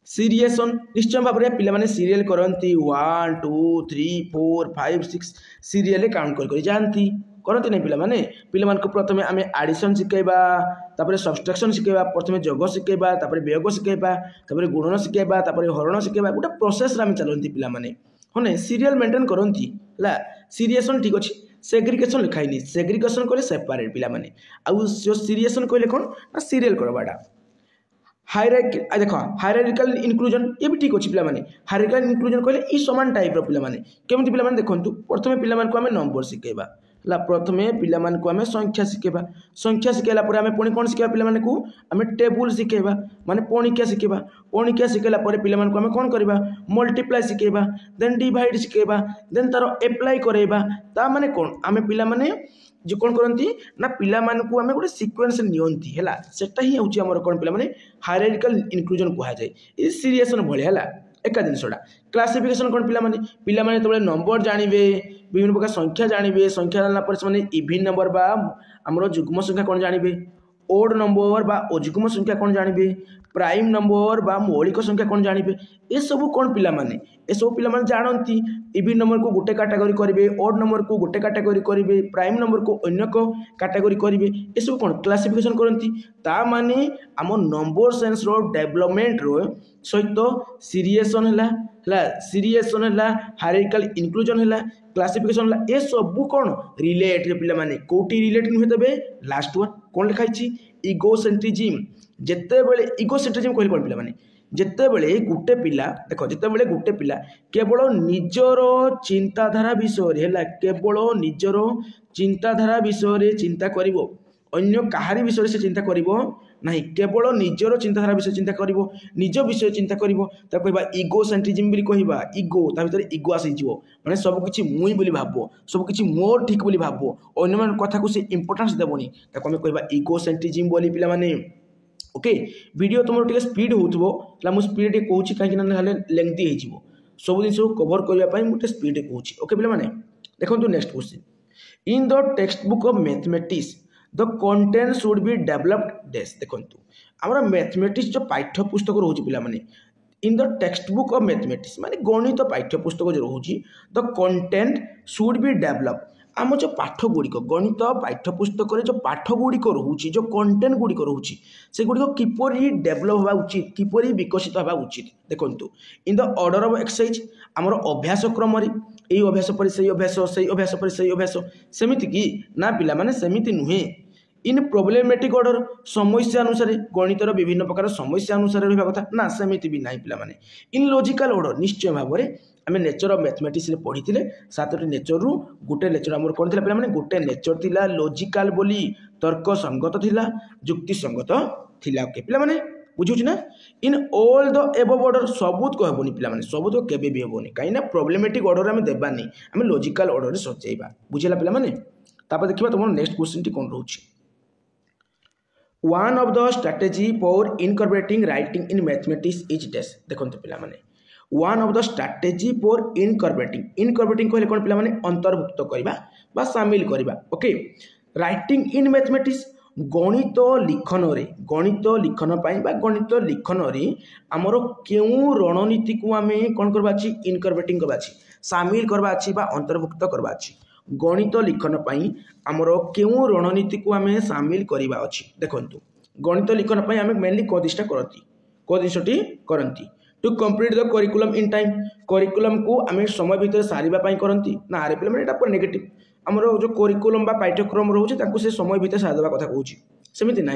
सीरिएसन निश्चय भाव में पिलाने सीरियल करती 1 2 3 4 5 6 सीरियल काउंट कर जाती करती नहीं पिलाने पिला प्रथम आम एडिशन शिखेबा तापर सब्सट्रैक्शन शिखेबा प्रथम जोग शिखेबा तापर वियोग शिखेबा तापर गुणन शिखेबा तापर हरण शिखेबा गोटे प्रोसेस आम चलती पिलाने हाँ ना सीरियल मेंटेन करती है सीरिएसन ठीक अच्छे सेग्रिगेशन लिखाई सेग्रिगेशन कहले सेपरेट पिलाने आउ सीरिएसन कहले कौन ना सीरियल करवाटा देखो हायरार्किकल इनक्लूजन ये भी ठीक अच्छे पिलाने हायरार्किकल इनक्लूजन कहले ई समान टाइप पिलाने केमती पिलाने देखंतु प्रथमे पिलामान को आमे नंबर शिखेबा ला प्रथमे पिलामान को आमे संख्या शिखेला पर आमे पुणी कोन शिखेबा पिलामान को आमे टेबुल शिखेबा माने पणिका शिखेला पर पिलामान को आमे कोन करबा मल्टीप्लाई शिखेबा देन डिवाइड शिखेबा देन तारो अप्लाई करेबा ता माने कोन आमे पिलामाने जो कौन करती ना पिला को आम गोटे सिक्वेन्स नियंती है सेटा ही हूँ आम कौन पिला हायरार्किकल इनक्लूजन कहुए ये सीरिएसन भाया है एका जिनसा क्लासिफिकेशन कौन पिला जो नंबर जानवे विभिन्न प्रकार संख्या जानवे संख्या जानला से इविन नंबर बा आमर जुग्म संख्या कौन जानवे ओड नंबर बा अजुग्म संख्या कौन जानवे प्राइम नंबर बा मौलिक संख्या कौन जानवे ये सब कौन पिलाने ये सब पिलाने जानती इविन नंबर को गोटे कैटेगरी करेंगे ओड नंबर को गोटे कैटेगरी करेंगे प्राइम नंबर को अन्य कैटेगरी करेंगे ये सब कौन क्लासिफिकेशन करती ता माने आम नंबर सेन्स रो डेवलपमेंट रो सहित सीरिएसन है सीरिएसन है हायरार्किकल इनक्लूजन है क्लासिफिकेशन है ये सब कौन रिलेट पिलाने कोटी रिलेट नुहे तबे लास्ट वन कौन लिखाई इगोसेंट्रिज्म जिते बड़े इगोसेंट्रिज्म कहले कौन पिलाने ଯେତେବେଳେ ଗୋଟେ ପିଲା ଦେଖ ଯେତେବେଳେ ଗୋଟେ ପିଲା କେବଳ ନିଜର ଚିନ୍ତାଧାରା ବିଷୟରେ ହେଲା କେବଳ ନିଜର ଚିନ୍ତାଧାରା ବିଷୟରେ ଚିନ୍ତା କରିବ ଅନ୍ୟ କାହାରି ବିଷୟରେ ସେ ଚିନ୍ତା କରିବ ନାହିଁ କେବଳ ନିଜର ଚିନ୍ତାଧାରା ବିଷୟରେ ଚିନ୍ତା କରିବ ନିଜ ବିଷୟରେ ଚିନ୍ତା କରିବ ତାକୁ କହିବା ଇଗୋ ସେଣ୍ଟ୍ରିଜିମ୍ ବୋଲି କହିବା ଇଗୋ ତା ଭିତରେ ଇଗୋ ଆସିଯିବ ମାନେ ସବୁକିଛି ମୁଇଁ ବୋଲି ଭାବିବ ସବୁକିଛି ମୋର ଠିକ୍ ବୋଲି ଭାବିବ ଅନ୍ୟମାନଙ୍କ କଥାକୁ ସେ ଇମ୍ପୋର୍ଟାନ୍ସ ଦେବନି ତାକୁ ଆମେ କହିବା ଇଗୋ ସେଣ୍ଟ୍ରିଜିମ୍ ବୋଲି ପିଲାମାନେ ओके वीडियो तुम टे स्पीड होता मुझे स्पीड कौच कहीं लेंथी हो सब जिन कवर करने मुझे स्पीड कौच ओके पे देखो next question in the textbook of mathematics the content should be developed डेस देखो आम मैथमेटिक्स जो पाठ्य पुस्तक रोचे पे in the textbook of mathematics माने गणित पाठ्य पुस्तक जो रोचे the content should be developed आम जो पाठ गुड़िक गणित पाठ्य पुस्तक जो पाठ गुड़िक रोचे जो कंटेंट गुड़िक रोचे से गुड़िक किपर डेभलप हवा उचित किपर विकसित हवा उचित देखो in the order of exercise आमर अभ्यास क्रम यही अभ्यास पर से अभ्यास से अभ्यास पर से अभ्यास सेमिति कि ना पिला माने सेमिति नुहे इन प्रोब्लेमेटिक ऑर्डर समस्या अनुसार गणितर विभिन्न प्रकार समस्या अनुसार रहा कथा ना सेमिति भी ना पिला माने इन लॉजिकल ऑर्डर निश्चय भाव में आम नेचर ऑफ मैथमेटिक्स पढ़ी थे 7टी नेचर रु गोटे नेचर आम कौन था पे गोटे नेचर थिला लॉजिकल बोली तर्क संगत थिला युक्ति संगत थिला ओके पे बुझुची ना in all the above order सबूत को हेबोनी पिला माने सबूत को केबे भी हेबोनी काई ना प्रॉब्लमेटिक ऑर्डर हम देबानी हम लॉजिकल ऑर्डर सजेइबा बुझेला पिला माने तापर देखिबा तुम नेक्स्ट क्वेश्चन टी कोन रहउची one of the strategy for incorporating writing in mathematics is डेस देखंतु पिला माने one of the strategy for incorporating कहले कोन पिला माने अंतर्भुक्त करबा बा शामिल करबा ओके राइटिंग इन मैथमेटिक्स गणित लिखन गणित लिखन आमर क्यों रणनीति को आम कौन करवा इनकॉर्पोरेटिंग करवा शामिल करवा बा अंतर्भुक्त करवा गणित लिखन आमर क्यों रणनीति को आम शामिल करवा अच्छी देखो गणित लिखन आम मेनली कदिशा करती कदिशटी करती to complete the curriculum in time curriculum को आम समय भितर सारे करती ना आरे पे नेगेटिव आमर जो करिकुलम बा पाठ्यक्रम रोचे से समय भितर सारिदेवा कथा कहूँ सेमती ना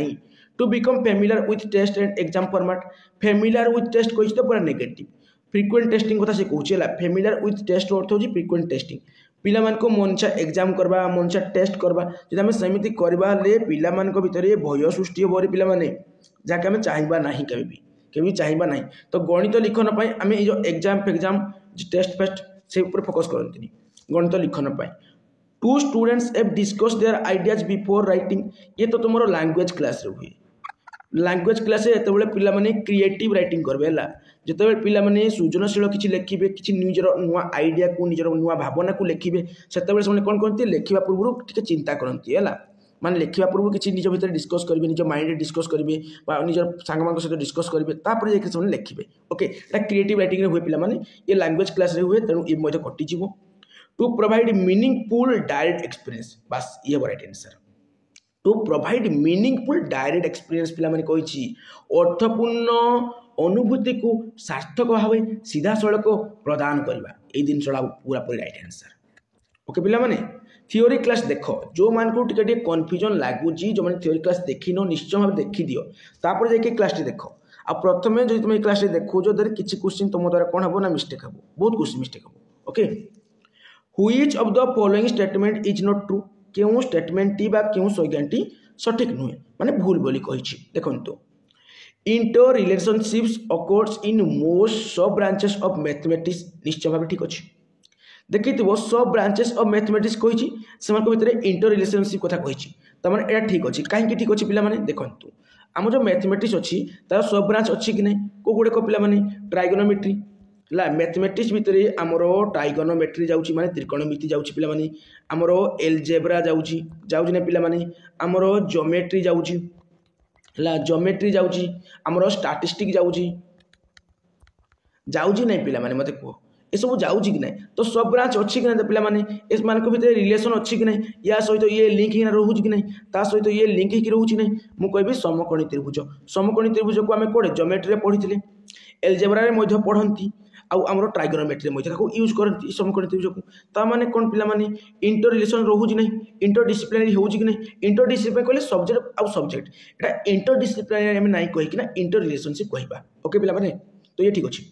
to become familiar with test and exam format familiar with test कही तो पूरा नेगेटिव फ्रिक्वेंट टेस्टिंग कथा से कहूँ फेमिलियर विथ टेस्ट अर्थ हो फ्रिक्वेंट टेस्टिंग पिला मानको मनसा एग्जाम करवा मनसा टेस्ट करवा जब आम सेमती करवा पिला मानक भितर भय सृष्टि हो पिला माने जहाँकि आम चाहबा ना केबी चाहबा ना तो गणित लिखन आम ये एग्जाम फेग्जाम टेस्ट फेस्ट से फोकस करती गणित लिखन to students have discuss their ideas before writing ये तो तुम लैंग्वेज क्लास रे हुए लैंग्वेज क्लास ये पिला माने क्रिएटिव राइटिंग करबे हला जिते पिला माने सृजनशील किछि लिखिबे किछि निजर नुआ आइडिया को निजर नुआ भावना को लिखिबे सेते से कौन करती लिखा पूर्व टिके चिंता करती है माने लिखा पूर्व किछि निज भितर डिस्कस करेंगे निज माइंड डिस्कस करेंगे निजर सांग सहित डिस्कस करेंगे तापर जाके से लिखिबे ओके एटा क्रिएटिव राइटिंग रे हुए पिला माने ये लैंग्वेज क्लास रे हुए तेणु ये मध्य कटि जीवो to provide meaningful direct experience बस ये right answer to provide meaningful direct experience पिला माने कहिछि अर्थपूर्ण अनुभूति को सार्थक भाव सीधा सड़क प्रदान करवा ये जिनसा पूरा पूरी राइट आंसर ओके पिला माने थियोरी क्लास देख जो मान को टिके कन्फ्यूजन लगुच जो मैंने थियोरी क्लास देखिन निश्चय भाव देखी दियो तापर जाके क्लास देख आ प्रथम जो तुम क्लास देखो जो किसी क्वेश्चन तुम द्वारा कौन हम ना मिस्टेक हम बहुत क्वेश्चन मिस्टेक हम okay which of the following statement is not true क्यों स्टेटमेंट टी बा क्यों संज्ञाटी सठिक नुहे माने भूल बोली कहिछि देखंतु inter relationships occurs in most सब ब्रांचेस ऑफ मैथमेटिक्स निश्चय भाव ठीक अच्छे देखी सब ब्रांचेस ऑफ मैथमेटिक्स कही से भितर इंटर रिलेशनशिप कथा कही तमाने एटा ठीक अच्छे कहीं ठीक अच्छे पिला देखु आम जो मैथमेटिक्स अच्छी तार सब ब्रांच अच्छी कि नहीं को गुड़ाक पिला ट्राइगोनोमेट्री ला मैथमेटिक्स भितर आमर ट्राइगोनोमेट्री जाउची माने त्रिकोणमिति जाउची पिला माने आमर एलजेब्रा जाउची ना पिला माने आमर ज्योमेट्री जाउची ला ज्योमेट्री जाउची आमर स्टैटिस्टिक जाउची नहीं पिला माने मते को ये सब जाउची कि नहीं तो सब ब्रांच अच्छी कि नहीं पिला माने इस मानक भितर रिलेशन अच्छी कि नहीं या सहित ये लिंक ही रोचे कि नहीं ता सहित ये लिंक ही रोचे नहीं मु कहबी समकोणी त्रिभुज को आम कोड़े ज्योमेट्री पढ़ी एलजेब्रा रे पढ़ती आमर ट्राइगोनोमेट्री यूज करती समकोण त्रिभुज को ताने कौन पे इंटर रिलेशन रोज ना इंटर डिसिप्लिनरी हो कि नहीं इंटर डिसिप्लिन कहले सब्जेक्ट आउ सब्जेक्ट एटा इंटर डिसिप्लिनरी आम ना कहीकिना इंटर रिलेशनशिप कहवा ओके पे तो ये ठीक अच्छे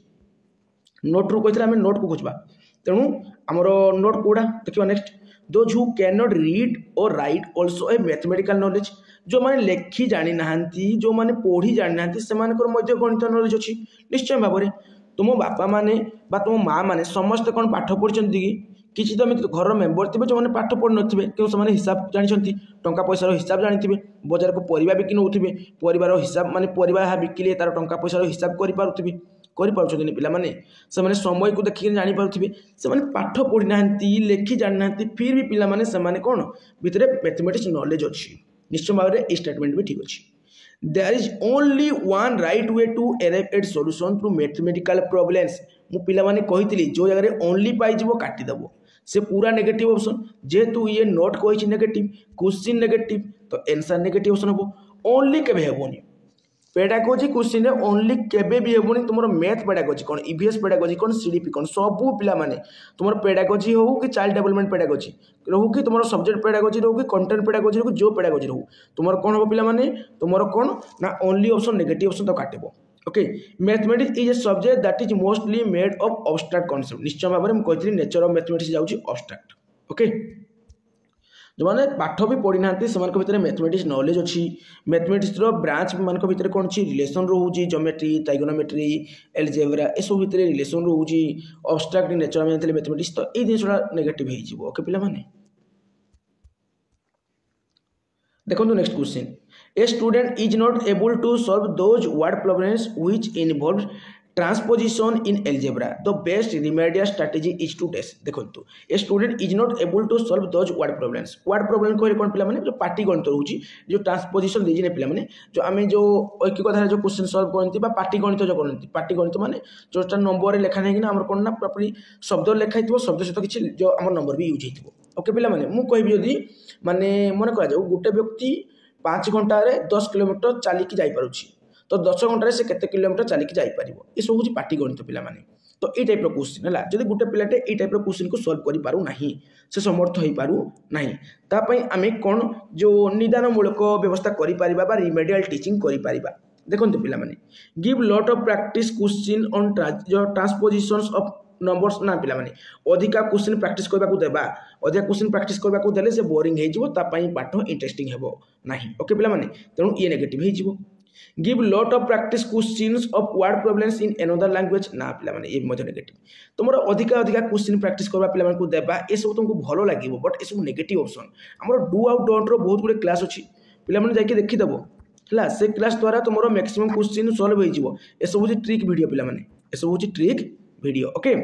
नोट रू कहते आम नोट को खोजा तेणु आमर नोट कौड़ा देखा next those who can not read or write also a mathematical knowledge जो मैंने लेखि जानी ना जो मैंने पढ़ी जानी ना से गणित नॉलेज अच्छी निश्चय भाव में तुम बापा माने तुम माँ मैंने समस्त कौन पाठ पढ़ी कि किसी तो घर मेम्बर थे जो मैंने पाठ पढ़ नथिबे क्यों से हिसाब जानते टंका पैसार हिसाब जानते बजार को परिवा बिकी नौथे परिवार हिसाब माने परिवा बिकिले तार टंका पैसार हिसाब करें पे समय को देखिए जानीपे से पाठ पढ़ी ना लेखि जानी ना फिर भी पे कौन भितर मैथमेटिक्स नॉलेज अच्छी निश्चय भाव में स्टेटमेंट भी ठीक अच्छी there is only one right way to arrive at solution to mathematical problems मु पिला माने कहितली जो जगह ओनली पाई जीवो काटी दबो से पूरा नेगेटिव ऑप्शन जेहेतु ये नोट कही नेगेटिव क्वेश्चन नेगेटिव तो आंसर नेगेटिव ऑप्शन हम ओनली केबे हेबोनी पेडागोजी क्वेश्चन ओनली केबे भी हेबोनी तुमर मैथ पेडागोजी कौन ईवीएस पेडागोजी कौन सीडीपी कौन सबू पिला माने तुमर पेडागोजी हो कि चाइल्ड डेवलपमेंट पेडागोजी रहू कि तुमर सब्जेक्ट पेडागोजी रहू कि कंटेंट पेडागोजी रहू जो पेडागोजी रहू तुमर कौन हो पिला माने तुमर कौन ना ओनली ऑप्शन नेगेटिव ऑप्शन तो काटेबो okay mathematics is a subject that is mostly made of abstract concept निश्चय भाव में कहती नेचर ऑफ मैथमेटिक्स जाउची अब्स्ट्रैक्ट ओके जो मैंने पाठ भी पढ़ी ना से मैथमेटिक्स नॉलेज अच्छी मैथमेटिक्स ब्रांच मान भर कौन अच्छी रिलेशन रोचे ज्योमेट्री ट्राइगोनोमेट्री एलजेब्रा ए सब भितर रिलेशन रोचे अब्स्ट्रैक्ट नेचर मैथमेटिक्स तो ये जिनसा नेगेटिव हो ओके पे देखो next question a student is not able to solve those word problems which involve transposition in algebra the best remedial strategy is to test देखो a student is not able to solve those word problems कहले कौन पे जो party गणित रोचे जो transposition दीजिए पे जो आम जो ऐकिक धारा जो क्वेश्चन सॉल्व करती पार्टी गणित जो करती पार्टी गणित माने जो नंबर लेखा नहीं आम कौन ना प्रॉपर्ली शब्द लिखाई शब्द सहित किसी जो आम नंबर भी यूज हो ओके पे मुझे जदि माने मन करा गोटे व्यक्ति 5 घंटे 10 किलोमीटर चलिकी जापर तो 10 घंटे से केते किलोमीटर चलिकी जापर ये सब हूँ पार्टी गणित पे तो ये टाइप क्वेश्चन है जब गोटे पिलाटे ये टाइप क्वेश्चन को सॉल्व कर पारू ना से समर्थ हो पारू ना तापाई आम कौन जो निदानमूलक व्यवस्था करा रिमेडियल टीचिंग करा देखो पे give lot of practice question on transpositions of numbers ना पे अधिका क्वेश्चन प्रैक्टिस करने को देबा अधिका क्वेश्चन प्रैक्टिस करने को देले से बोरिंग हो पाठ इंटरेस्टिंग हेबो नाही ओके पे तेणु ये नेगेटिव हो give lot of practice questions of word problems in another language ना पे ये नेगेटिव तुम अधिका क्वेश्चन प्रैक्टिस करवा पे को देबा ये सब तुमको भल लगे बट ये सब नेगेटिव ऑप्शन आम डू आउट डोंट रो बहुत गुड़े क्लास अच्छी पे जाकि देखीदेव है से क्लास द्वारा तुम मैक्सिमम क्वेश्चन सॉल्व हो सब हूँ ट्रिक वीडियो पे सब हूँ trick video okay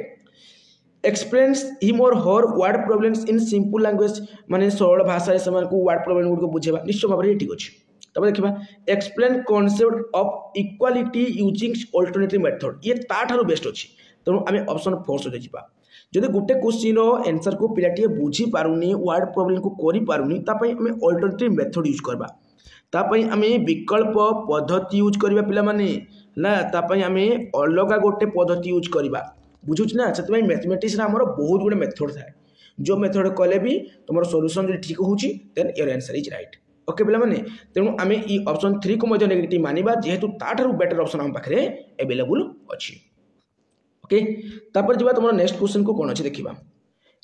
explains him or her word problems in simple language माने सरल भाषा से वर्ड प्रॉब्लम गुड़ बुझेबा निश्चय भाव में ठीक अच्छे तब देखा explain concept of equality using alternative method ये ताठार बेस्ट अच्छी तेणु आम ऑप्शन 4 सहित जावा जदि गोटे क्वेश्चन आंसर को पिलाटी बुझी पारुनी वर्ड प्रॉब्लम को करि पारुनी तापई आम अल्टरनेटिव मेथड यूज करबा तापई आम विकल्प पद्धति यूज करबा पिला माने ना तापई आम अलग गोटे पद्धति यूज करबा बुझुछ ना से मैथमेटिक्स आमर बहुत गुड़े मेथड थाए जो मेथड कले भी तुम सॉल्यूशन जो ठीक होची then your answer is right okay पे तेणु आम ये ऑप्शन 3 को नेगेटिव मानिबा जेहेतु ताठारु बेटर ऑप्शन आम पाखे अवेलेबल अच्छी ओके तापर जब तुम नेक्स्ट क्वेश्चन को कौन अच्छे देखा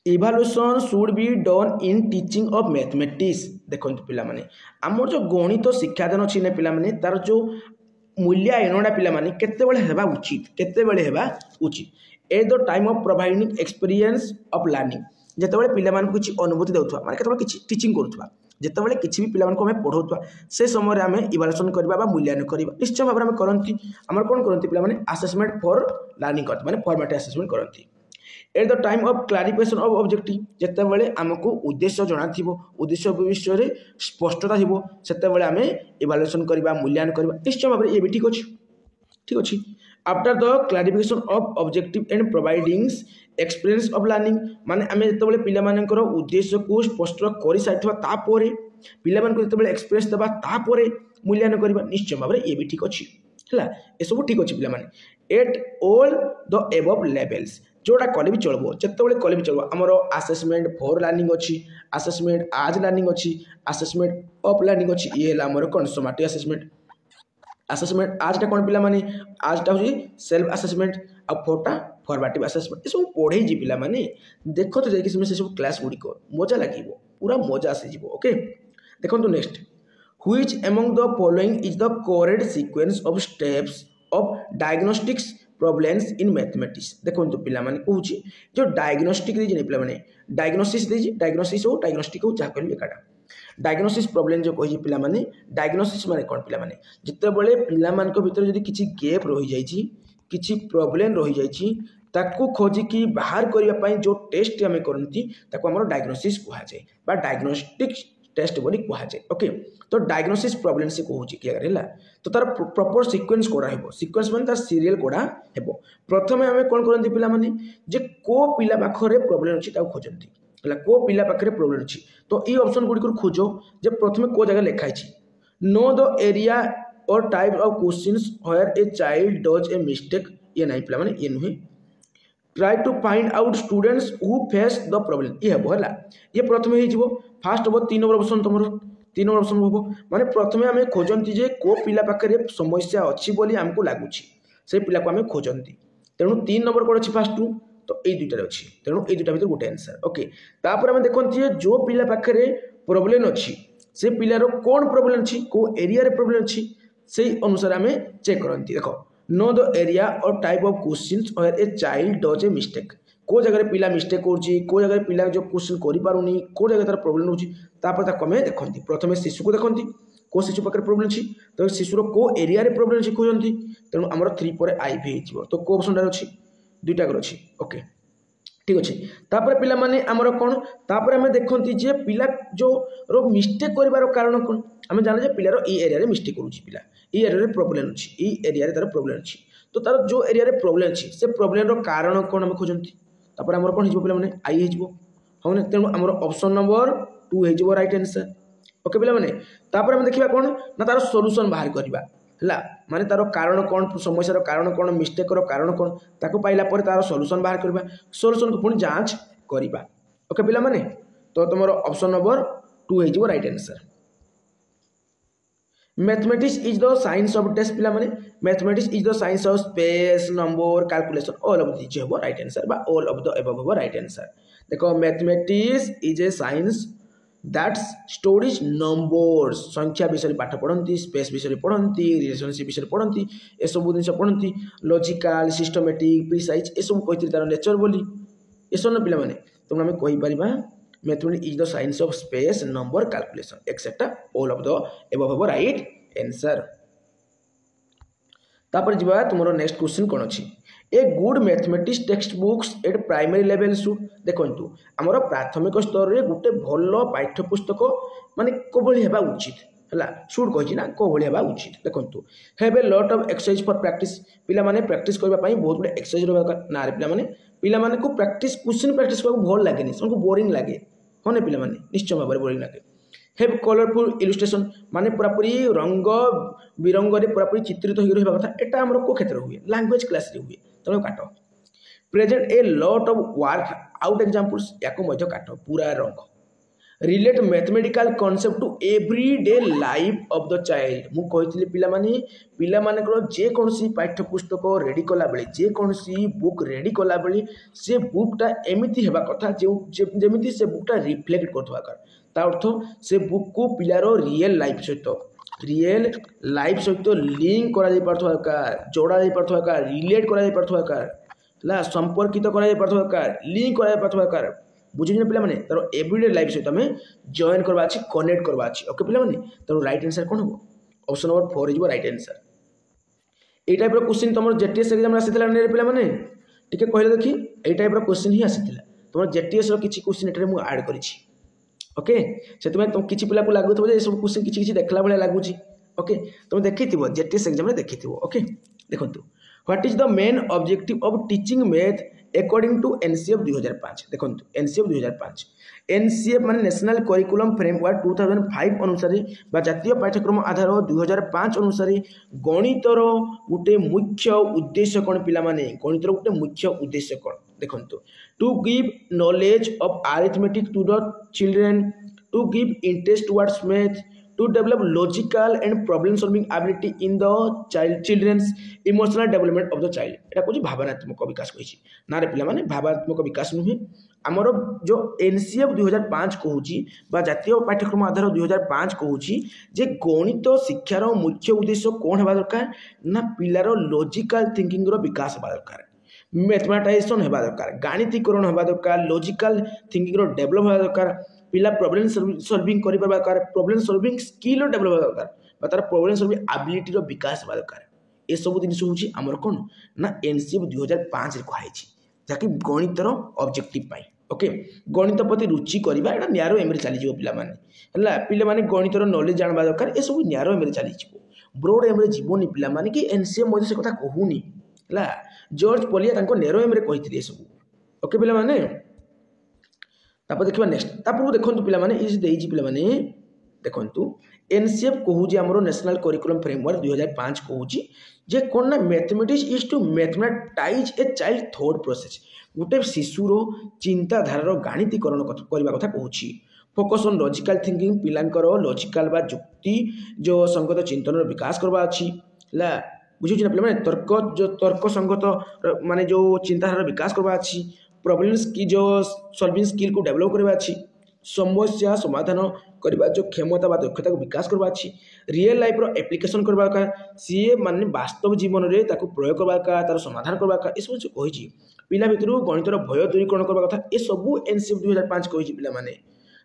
evaluation should be done in teaching of mathematics देखो पे आमर जो गणित शिक्षादान अच्छी ना पे तार जो मूल्यायनटा पे केतेबेले उचित केतेबेले उचित at the time of providing experience of learning जितेबाला पिला किसी अनुभूति देउथवा माने केतेबेले किछि टीचिंग करूथवा जितेबाला किछि भी पिला को पढ़ाउथवा से समय आम इवालुएसन करबा मूल्यांकन करबा निश्चय भाव में करंती आमर कोन करंती पिला असेसमेंट फॉर लर्निंग करते माने फॉर्मेटिव असेसमेंट करंती at the time of clarification of objective जितेबाला आमको उद्देश्य जଣା थिबो उद्देश्य विषय रे स्पष्टता थिबो सेतेबाला आम इवालुएसन करबा मूल्यांकन करबा निश्चय भाव में ये भी ठीक अच्छी after the clarification of objective and providing experience of learning माने आम जितेबाला पिला मानकर उद्देश्य को स्पष्ट कर सारिथिबा तापरे पिला मानकर जितेबाला एक्सपीरियंस देबा तापरे मूल्यांकन करबा निश्चय भाव में ये भी ठीक अच्छी है ये सब ठीक अच्छे पे at all the above levels जोटा कले भी चलो जिते कले भी चलो आमर आसेसमेंट फॉर लर्निंग अच्छी आसेसमेंट आज लर्निंग अच्छी आसेसमेंट अफ लर्निंग अच्छी ये आमर कौन सोमाटिक आसेसमेंट आसेसमेंट आजटा कौन पे आजटा हूँ सेल्फ आसेसमेंट आ फोरटा फॉर्मेटिव आसेसमेंट ये सब पढ़े पे देखो तो जाकि से सब क्लास गुड़िक मजा लगे पूरा मजा आसीज ओके देखो next which among the following is the correct sequence of steps of diagnostics problems in mathematics देखो पे कहूँ जो डायग्नोस्टिक पे डायग्नोसिस डायग्नोसिस हो डायग्नोस्टिक हो जहाँ कहली एकाटा डायग्नोसिस प्रॉब्लम जो कही पे डायग्नोसिस माने कौन पे जिते बड़े पिला भीतर जब किसी गैप रही जाइए किसी प्रॉब्लम रही जाइए ताकू खोजिकी बाहर करने जो टेस्ट आम करती आम डायग्नोसिस कहुए डायग्नोस्टिक टेस्ट बोली कहुए ओके तो डायग्नोसिस प्रॉब्लम से कहूँ क्लियर है तो तार प्रॉपर सीक्वेंस कोड़ा है सीक्वेंस मान तार सीरियल कोड़ा है प्रथम आम कौन करती पे जे को पिला पाखे प्रॉब्लम अच्छी खोजती है को पिला पाखे प्रॉब्लम अच्छी तो ये ऑप्शन गुड़िक खोज जे प्रथम को जगह लिखाई नो द एरिया और type of questions where a child does a mistake ये नहीं पे ये नुहे try to find out students who face the problem ये हम है ये प्रथम हो फास्ट हम 3 नंबर ऑप्शन तुम 3 नंबर ऑप्शन हम माने प्रथम आम खोजती जे को पिला पाखे समस्या अच्छी बोली आमको लगुच से पिला को आम खोजती तेणु 3 नंबर कौन अच्छी फास्ट तो ये दुईटार अच्छी तेणु ये दुईटा भर गोटे आंसर ओके तापर आम देखते जो पिला पाखे प्रॉब्लम अच्छी से पिलार कौन प्रॉब्लम अच्छी को एरिया प्रॉब्लम अच्छी से अनुसार आम चेक करती देख नो द एरिया और type of questions where a child does a mistake को जगह पिला मिस्टेक को जगह पिला जो क्वेश्चन करें को जगह तार प्रॉब्लम होमें देखती प्रथम शिशु को देखती को शिशु पाखे प्रॉब्लम अच्छी तो शिशुर को एरिया प्रॉब्लम अच्छी खोजती तेणु आमर 3 पर आईवी हो तो को ऑप्शन अच्छी दुईटा अच्छी ओके ठीक अच्छे तापर पिला माने आमर कौन तापर आम देखती जे पिला जो रो मिस्टेक कर कारण कौन आम जाना पिलार ई एरिया मिस्टेक करुच्ची पिला ई एरिया प्रॉब्लम अच्छी ई एरिया तार प्रॉब्लम अच्छी तो तार जो एरिया प्रॉब्लम अच्छी से प्रॉब्लम कारण कौन आम खोजती तापर आमर कौन हो पे आई हो हाँ तेणु आमर ऑप्शन नंबर 2 हो राइट आंसर ओके पे तापर आम देखा कौन ना तार सॉल्यूशन बाहर करवा है माने तार कारण कौन समस्या कारण कौन मिस्टेक कारण कौन ताको पाइला पर तार सॉल्यूशन बाहर करवा सॉल्यूशन को पुणी जांच करवा ओके पे तो तुम ऑप्शन नंबर 2 हो right answer mathematics is the science of test पे mathematics is the science of space number calculation all of this हो राइट आंसर बा ऑल ऑफ द एबव हो राइट आंसर देखो mathematics is a science that studies numbers संख्या विषय पाठ पढ़ती space विषय पढ़ती रिलेशनशिप विषय पढ़ती ए सब जिन पढ़ती लॉजिकल सिस्टमेटिक प्रिसाइज ए सब कही तार नेचर बोली ये सब पे तुम आम कहीपर mathematics is the science of space number calculation etcetera all of the above हो राइट आंसर तापर जीवा तुमरो नेक्स्ट क्वेश्चन कौन अच्छी a good mathematics text books at primary level should देखु आमर प्राथमिक स्तर में गोटे भल पाठ्यपुस्तक माने कोभली हेबा उचित है शुड कही ना कोभली हेबा उचित देखु have a lot of exercise for practice पिला माने प्रैक्टिस करबा पई बहुत गुड एक्सरसाइज रहबा ना रे पिला माने को प्रैक्टिस क्वेश्चन प्रैक्टिस करबा भल लागेनी सबको बोरिंग लागे हाँ पिला माने निश्चय भाव बोरिंग लागे हैव कलरफुल इलस्ट्रेशन माने पूरापूरी रंग बिरंग पूरापूरी चित्रित हो रहा कथा एटा आमर को क्षेत्र हुए लैंग्वेज क्लास रे हुए तेणु काट present a lot of work out examples याको काट पूरा रंग relate mathematical concept to everyday life of the child मु कहितली पिला मानकर जे कोनसी पाठ्यपुस्तक रेडी कला बेले जे कोनसी बुक रेडी कला बेले से बुकटा एमिति हेबा कथा जेमिति से बुकटा रिफ्लेक्ट करथवा ता अर्थ से बुक को पिलार रियल लाइफ सहित लिंक करा जाई पारथवा का जोड़ा जाई पारथवा का रिलेट करा जाई पारथवा का ला संपर्कित करा जाई पारथवा का लिंक करा जाई पारथवा का बुझिन पिला माने तार एवरीडे लाइफ सहित हमें जॉइन करबा अछि कनेक्ट करबा अछि ओके पिला माने तार राइट आंसर कोन हो option number 4 is right answer ए टाइप रो क्वेश्चन तमर जेटीएस एग्जाम आसीतला ने पिला माने टिके कहले देखि ए टाइप रो क्वेश्चन ही आसीतला तमर जेटीएस रो किछि क्वेश्चन एटरे मु ऐड करिछि ओके से तुम किसी पिला को लगुव ये सब क्वेश्चन किसी देखला भाई लगुच ओके तुम देखी जेटीएस एग्जाम देखी ओके देखो what is the main objective of teaching math according to NCF 2005 देखो एनसीएफ 2005 एनसीएफ माने नेशनल करिकुलम फ्रेमवर्क 2005 अनुसार बा जातीय पाठ्यक्रम आधार 2005 अनुसार गणितर गोटे मुख्य उद्देश्य कौन पिला माने गणितर गोटे मुख्य उद्देश्य कौन देखो to give knowledge of arithmetic to the children to give interest towards math to develop logical and problem solving ability in the children's emotional development of the child এটা কোজি ভাবনাত্মক বিকাশ কইছি না রে পিলা মানে ভাবনাত্মক বিকাশ নুহে ଆମର जो एनसीएफ 2005 कहूची बा जातीय पाठ्यक्रम आधार 2005 कहूची जे गणित शिक्षार मुख्य उद्देश्य कौन हेबा दरकार ना पिलार लॉजिकल थिंकिंग रो विकास हेबा दरकार मैथमेटाइजेशन हेबा दरकार गणितीकरण हेबा दरकार लॉजिकल थिंकिंग रो डेवलप हेबा दरकार पिला प्रॉब्लम सॉल्विंग करि परबा दरकार प्रॉब्लम सॉल्विंग स्किल रो डेवलप हेबा दरकार बा तार प्रॉब्लम सॉल्विंग एबिलिटी रो विकास हेबा दरकार ए सब जिनिस होची हमर कोन ना एनसीएफ 2005 रे कहैछि जाकि गणितर ऑब्जेक्टिव पाई ओके गणित प्रति रुचि करबा एटा न्यारो एम रे चली जिवो पिला माने हला पिला माने गणितर नॉलेज जानबा दरकार ए सब न्यारो एम रे चली जिवो ब्रॉड एम रे जीवोनी पिला माने कि एनसीएफ मध्ये से कथा कहूनी हला जॉर्ज पोलिया तांको न्यारो एम रे कहिथिले सब ओके पिला माने तापर देखिबा नेक्स्ट तापर देखंतु पिला माने इज देइछि पिला माने देखंतु एनसीएफ कहूजी हमरो नेशनल करिकुलम फ्रेमवर्क 2005 कहूजी जे कोन ना mathematics is to mathematize a child thought process गोटे शिशुरो चिंताधारार गणितीकरण करबा कथा कहूची फोकस ऑन लॉजिकल थिंकिंग पिलांकर लॉजिकल बा युक्ति जो संगत चिंतन विकास करबा अछि ला बुझिछि ना पिला माने तर्क संगत माने जो चिंताधारार विकास करबा अछि प्रॉब्लम्स की जो सॉल्विंग स्किल को डेवलप करबा अछि समस्या समाधान करबा जो क्षमता बा दक्षता को विकास करबा अछि रियल लाइफ रो एप्लीकेशन करबा का सीए माने वास्तव जीवन रे ताको प्रयोग करबा का तार समाधान करबा का इस जो कहिछि पिला भितरु गणितर भय दूरीकरण करबा कथा ए सब एनसीएफ 2005 कहिछि पिला माने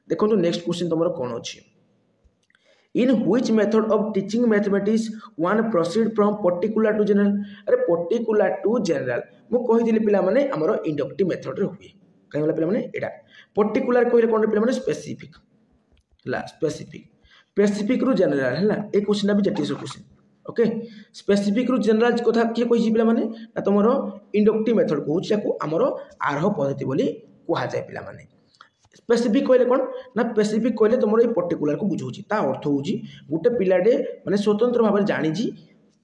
देखो नेक्स्ट क्वेश्चन तमरो कोन अछि in which method of teaching mathematics one proceed from particular to general अरे particular to general मु कहि दिली पिला माने हमरो इंडक्टिव मेथड रे हुए काहे वाला पिला माने एडा पर्टिकुलर कहले कोन पिला माने स्पेसिफिक हला स्पेसिफिक रु जनरल हला ए क्वेश्चन भी जटिल क्वेश्चन ओके स्पेसिफिक रु जनरल कथा के कहि पिला माने ना तमरो इंडक्टिव मेथड कहू छाको हमरो आरह पद्धति बोली कुहा जाय पिला माने स्पेसिफिक कहले कोन ना स्पेसिफिक कहले तमरो ए पर्टिकुलर को बुझौची ता अर्थ होउची गुटे पिलाडे माने स्वतंत्र भाबे जानिजी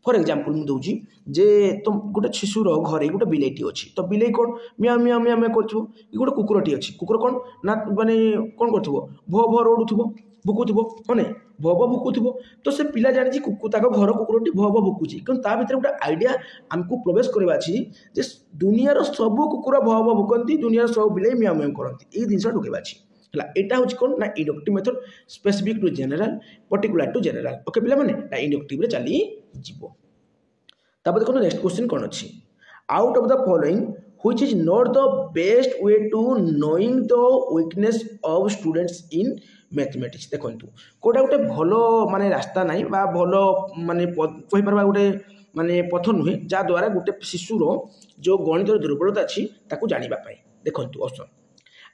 फॉर एग्जांपल मु दउची जे तुम गुटे शिशुर घरे गुटे बिलेटी अछि तो बिले कोन मिया मिया मिया मिया करथबो ई गुटे कुकुरटी अछि कुकुर कोन ना माने कोन करथबो भो भो रोडुथबो भुकुथबो होने भो भो भुकुथबो तो से पिला जानिजी कुकु ताको घर कुकुरटी भो भो भुकुची कोन ता भितर गुटे आइडिया हमकु प्रवेश करबा अछि जे दुनियार सब कुकुर भो भो भुकंती दुनियार सब बिले मिया मिया करंती ई दिनसा ढुकेबा अछि हला एटा होची कोन ना inductive method specific to general particular to general okay पिला माने ना इंडक्टिव रे चली जीवो तापर देखो नेक्स्ट क्वेश्चन कोन अछि out of the following which is not the best way to knowing the weakness of students in mathematics देखंतु कोटा गोटे भलो माने रास्ता नाही बा भलो माने कहि परबा गोटे माने पथ नुहे जा द्वारा गोटे शिशुरो जो गणित दुर्बलता अछि ताकू जानिबा पाई देखंतु ऑप्शन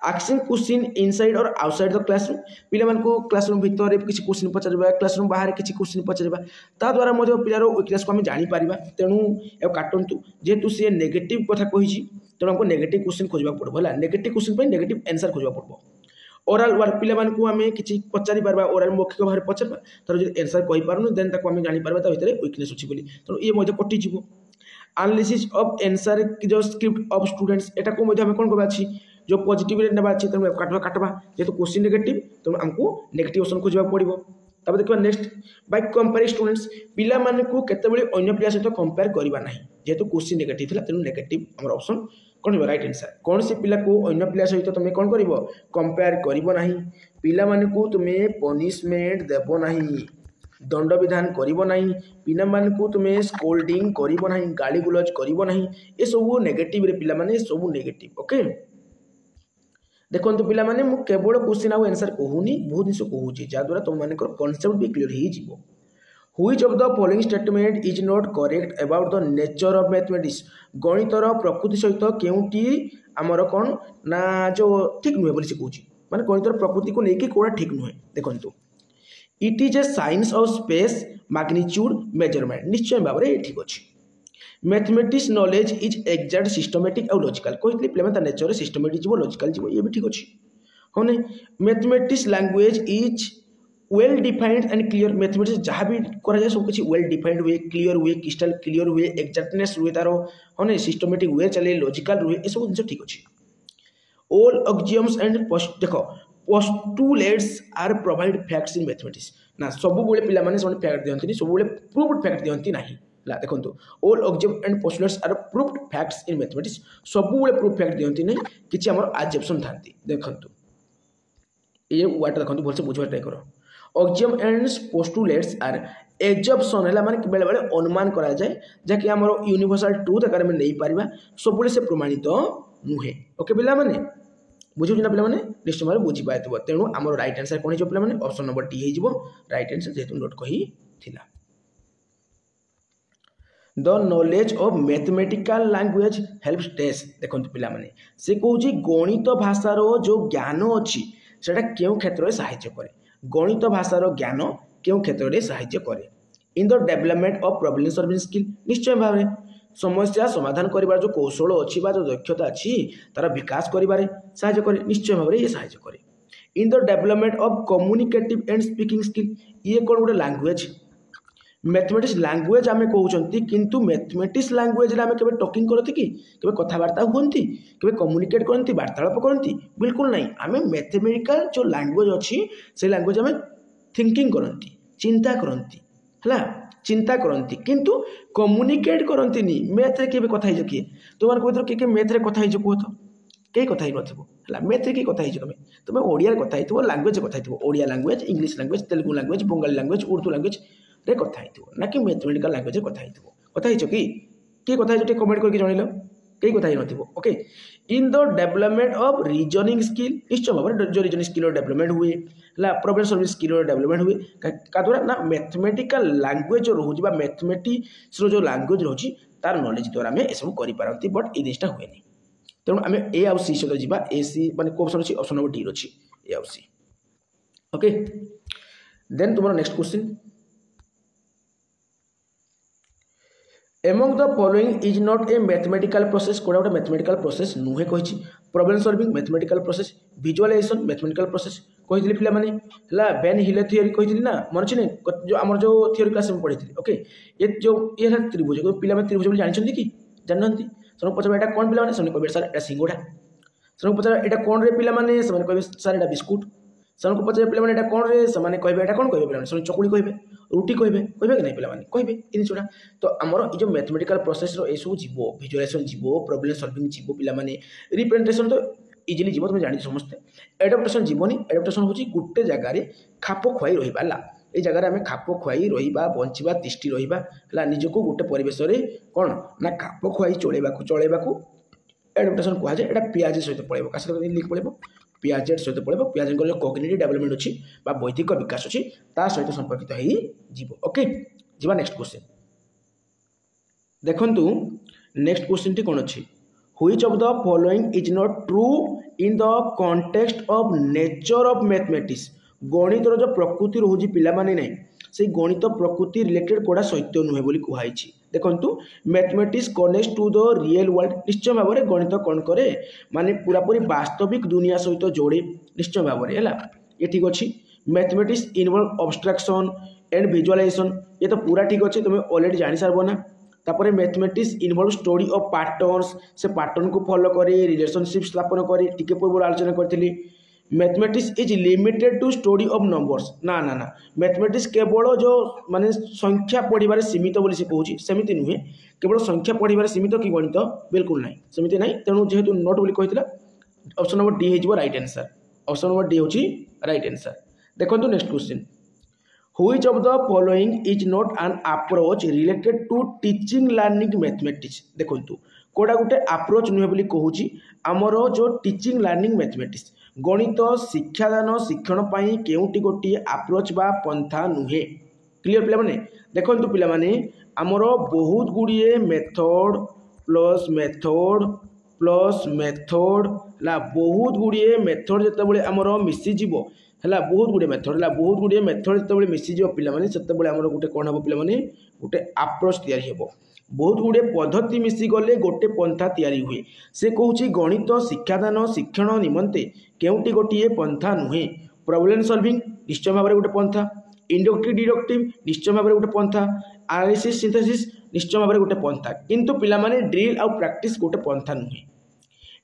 आस्किंग क्वेश्चन इनसाइड और आउटसाइड द क्लासरूम पिला मान को क्लासरूम भीतर किसी क्वेश्चन पचारबा क्लासरूम बाहर किसी क्वेश्चन पचारबा ता द्वारा मध्य पिलार वीकनेस को हम जानि पारिबा तेनु ए काटंतु जेतु से नेगेटिव कथा कहिछि तेनु हमको नेगेटिव क्वेश्चन खोजबा पड़बो हला नेगेटिव क्वेश्चन पे नेगेटिव आंसर खोजबा पड़बो ओरल वार पिला मान को हमें किसी पचारि पारबा ओरल मौखिक बाहर पचारबा तर जे आंसर कहि पारनु देन ताको हम जानि पारबा ता भीतर वीकनेस अछि बोली तेनु ए मध्य कटि जिवो एनालिसिस ऑफ आंसर की जो स्क्रिप्ट ऑफ स्टूडेंट्स एटा को मध्य हम कोन करबा अछि जो पॉजिटिव रे नेबा अछि तेनु काटबा जेतु क्वेश्चन नेगेटिव तेनु हमको नेगेटिव ऑप्शन खोजबा पड़िबो तब देखबा नेक्स्ट बाय कंपेयर स्टूडेंट्स पिला माने को केतेबेले अन्य पिला सहित कंपेयर करबा नाही जेतु क्वेश्चन नेगेटिव थिला तेनु नेगेटिव हमर ऑप्शन कोन हो राइट आंसर कौन से पिला को अन्य पिला सहित तुमे कोन करिवो कंपेयर करिवो नाही पिला माने को तुमे पनिशमेंट देबो नाही दंड विधान करिवो नाही पिला माने को तुमे स्कोल्डिंग करिवो नाही गाली गुलज करिवो नाही ए सब नेगेटिव रे पिला माने सब नेगेटिव ओके देखो पिला माने मु केवल क्वेश्चन आउ आंसर कहूनी बहुत जिस कहूची जा द्वारा तुम माने कॉन्सेप्ट भी क्लियर ही जीवो which of the following statement is not correct about the nature of mathematics गणितर प्रकृति सहित केउटी हमर कोन ना जो ठीक नुहे बोली से कहूची माने गणितर प्रकृति को लेके कोडा ठीक नुहे देखंतु it is a science of space magnitude measurement निश्चय भाबरे ठीक अछि mathematics knowledge is exact systematic और लॉजिकल कहते पे नेचर सिस्टमेटिक जीव लॉजिकल जीव ये भी ठीक अच्छे हाँ नहीं mathematics language is well defined and clear mathematics जहाँ भी करा सब किसी वेल डिफाइंड हुए क्लियर हुए क्रिस्टल क्लियर हुए एक्जाक्टनेस हुए तार हाँ नहीं सिस्टमेटिक वे चले लॉजिकल रुए ये सब जिन ठीक अच्छे ऑल अक्जियम्स एंड देख postulates are provide facts in mathematics ना सब पिला फैक्ट दिखती सब प्रूव्ड फैक्ट दिखती ना देखो all axiom and postulates are proved facts in mathematics सब प्रूफ फैक्ट दिखती नहीं किसी आम आजेप्शन था देखो ये वार्ड देखो भलसे बुझा ट्राए कर अक्जियम एंड पोस्टुलेट्स आर एजप्शन है माने बेले बेले अनुमान करा जाए जहाँकि आम यूनिवर्सल ट्रुथ आकार में नहीं पार सब से प्रमाणित नुहे ओके पिला माने बुझे ना पे निश्चय भाव बुझी पाए तेणु आम रईट आंसर कौन हो पे ऑप्शन नंबर डी हो रईट आंसर जेहतु नोट कही थिला the knowledge of mathematical language helps test देखो पे से कौन गणित भाषार जो ज्ञान अच्छी से क्यों क्षेत्र में साहाय्य करे गणित भाषार ज्ञान क्यों क्षेत्र में साहाय्य करे इन the development of problem solving skill निश्चय भाव समस्या समाधान करिबार जो कौशल अच्छी जो दक्षता अच्छी तार विकास करिबारे साहाय्य करे निश्चय भाव ये साहाय्य करे इन the development of communicative and speaking skill ये कौन गोटे लैंग्वेज मैथमेटिक्स लैंग्वेज आम कहते किंतु मैथमेटिक्स लैंग्वेज आम के टॉकिंग करती कि कथबार्ता हुंती के कम्युनिकेट करती वार्तालाप करती बिल्कुल नहीं आम मैथमेटिकल जो लैंग्वेज अच्छी से लैंग्वेज आम थिंकिंग करती चिंता करती है चिंता करती किंतु कम्युनिकेट करती मैथ के कथा किए तुम भर किए मैथ कथा कह तो कई कथा ना मैथ किए कथा तुम तुम ओडिया कथा लैंग्वेज कथा Odia language English language Telugu language Bengali language Urdu language रे कथा ना कि मैथमेटिकल लैंग्वेज कथा कि किए कथा कमेंट करके जनइल कई कथा नथिबो okay in the development of reasoning skill निश्चय भाव जो रीजनिंग स्किल डेवलपमेंट हुए है प्रॉब्लम सॉल्विंग स्किल डेवलपमेंट हुए क्या द्वारा ना मैथमेटिकल लैंग्वेज जो रोचे मैथमेटिक्स जो लैंग्वेज रोचे तार नॉलेज द्वारा आम यह सब करते बट ये जिनिसटा हुए तेणु आम ए आउ सी सहित जावा ए सी माने को ऑप्शन अच्छी ऑप्शन नंबर डी अच्छी ए आउ सी ओके देन तुम next question among the following is not a mathematical process कोड़ा गोटे मैथमेटिकल प्रोसेस नुहे कही problem solving mathematical process visualization mathematical process कही पे है बेन हिले थियोरी कही ना मन अच्छे जो आम जो थियोरी क्लास में पढ़ी ओके ये जो ये त्रिभुज पे त्रिभुज जानते कि जानते से पचार यहाँ कौन पे से कहे सर यहाँ सिंगोड़ा से पचार यहाँ कौन रे पे से कहे सर यहाँ बिस्कुट से पचार पे यहाँ कौन रे से कहे यहाँ कौन कहे पे चकुड़ी कहे रुटी कहे कि नहीं पे कहे जिनसा तो आमर ये मैथमेटिकल प्रोसेस सब जीव विजुअलाइजेशन जीव प्रॉब्लम सॉल्विंग जीव पे रिप्रेजेंटेशन तो इजिली जीव तुम जानी समस्ते एडाप्टेशन जीवनी एडाप्टेशन हूँ गोटे जगार खाप खुआई रहा ये जगह आम खाप खुआई रहा बंचा तिष्टि रहा निजको गोटे परिवेश कौन ना खाप खुआई चलैवाक एडाप्टेशन कहुए यहाँ पियाज सहित पड़े क्या सहित लिंक पड़े पियाजेट सहित पड़े पियाज जो कॉग्निटिव डेवलपमेंट अच्छी बौद्धिक विकास अच्छी सहित संपर्कित हो ओके जीवा नेक्स्ट क्वेश्चन देखु नेक्स्ट क्वेश्चन टी कौन अच्छी which of the following is not true in the context of nature of mathematics गणितर जो प्रकृति रोचे पिलाने नहीं से गणित प्रकृति रिलेटेड कोड़ा सत्य नुहे बोली कहई देखु mathematics connect to the real world निश्चय भाव में गणित कौन करे माने पूरापूरी वास्तविक दुनिया सहित जोड़े निश्चय भाव में है ये ठीक अच्छे mathematics involve abstraction and visualization ये तो पूरा ठीक अच्छे तुम ऑलरेडी जानी सारब ना तापर mathematics involve study of patterns से पैटर्न को फॉलो करे रिलेशनशिप स्थापन करे टिके पूर्व आलोचना करी mathematics is limited to study of numbers ना ना ना मैथमेटिक्स केवल जो माने संख्या पढ़ार सीमित बोली से कहूँ सेमती नुहे केवल संख्या पढ़ार सीमित कि गणित बिल्कुल ना सेमती ना तेणु जेहेतु नोट बोली कही ऑप्शन नंबर डी हो right answer option number D हूँ राइट आंसर देखो next question which of the following is not an approach related to teaching learning mathematics देखो कोड़ा गोटे अप्रोच नुहे बोली कहूँ आमर जो टीचिंग लर्निंग मैथमेटिक्स गणित शिक्षादान शिक्षण पाई केउटी गोटे अप्रोच बा पंथा नुहे क्लियर पे देखो पे आमर बहुत गुड़िए मेथड प्लस मेथड ला बहुत गुड़िए मेथड जिते आमर मिसीज है बहुत गुड़े मेथड है बहुत गुड़े मेथड जिते मिसीज पे गोटे कौन हम पे गोटे अप्रोच तैयारी बहुत गुड़े पद्धति मिसीगले गोटे पंथा तैयारी हुए से कहूँ गणित शिक्षादान शिक्षण निमंते केउटी गोटे पंथा नुहे प्रॉब्लम सॉल्विंग निश्चय भाव में गोटे पंथा इंडक्टिव डिडक्टिव निश्चय भाव में गोटे पंथा एनालिसिस सिंथेसिस निश्चय भाव में गोटे पंथा किंतु पिला माने ड्रिल आउ प्रैक्टिस गोटे पंथा नुहे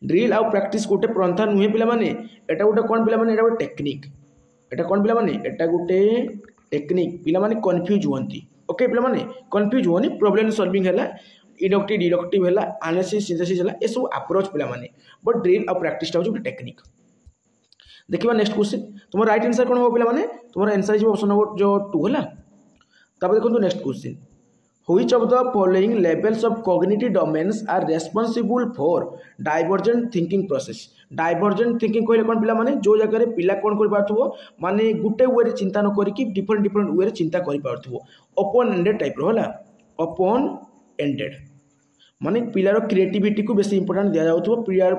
ड्रिल आउ प्रैक्टिस गोटे पंथा नुहे पिला माने एटा गोटे कोन पिला माने एटा गोटे टेक्निक एटा कोन पिला माने एटा गोटे टेक्निक पिला माने कंफ्यूज होंती ओके पिला माने कंफ्यूज होनी प्रॉब्लम सॉल्विंग हैला इंडक्टिव डिडक्टिव हैला एनालिसिस सिंथेसिस हैला ए सब अप्रोच पिला माने बट ड्रिल आउ प्रैक्टिस टा होची टेक्निक देखिबा नेक्स्ट क्वेश्चन तुम राइट आंसर कोन हो पिला माने तुम आंसर इज ऑप्शन नंबर जो 2 हैला तब देखो next question which of the following levels of cognitive domains are responsible for divergent thinking process divergent thinking कहले कोन पिला माने जो जगह रे पिला कोन करि पारथबो माने गुटे वे रे चिंता न करी कि डिफरेंट डिफरेंट वे रे चिंता करि पारथबो ओपन एंडेड टाइप रो होला ओपन एंडेड माने पिलार क्रिएटिविटी को बेसी इंपोर्टेंट दिया जाउथबो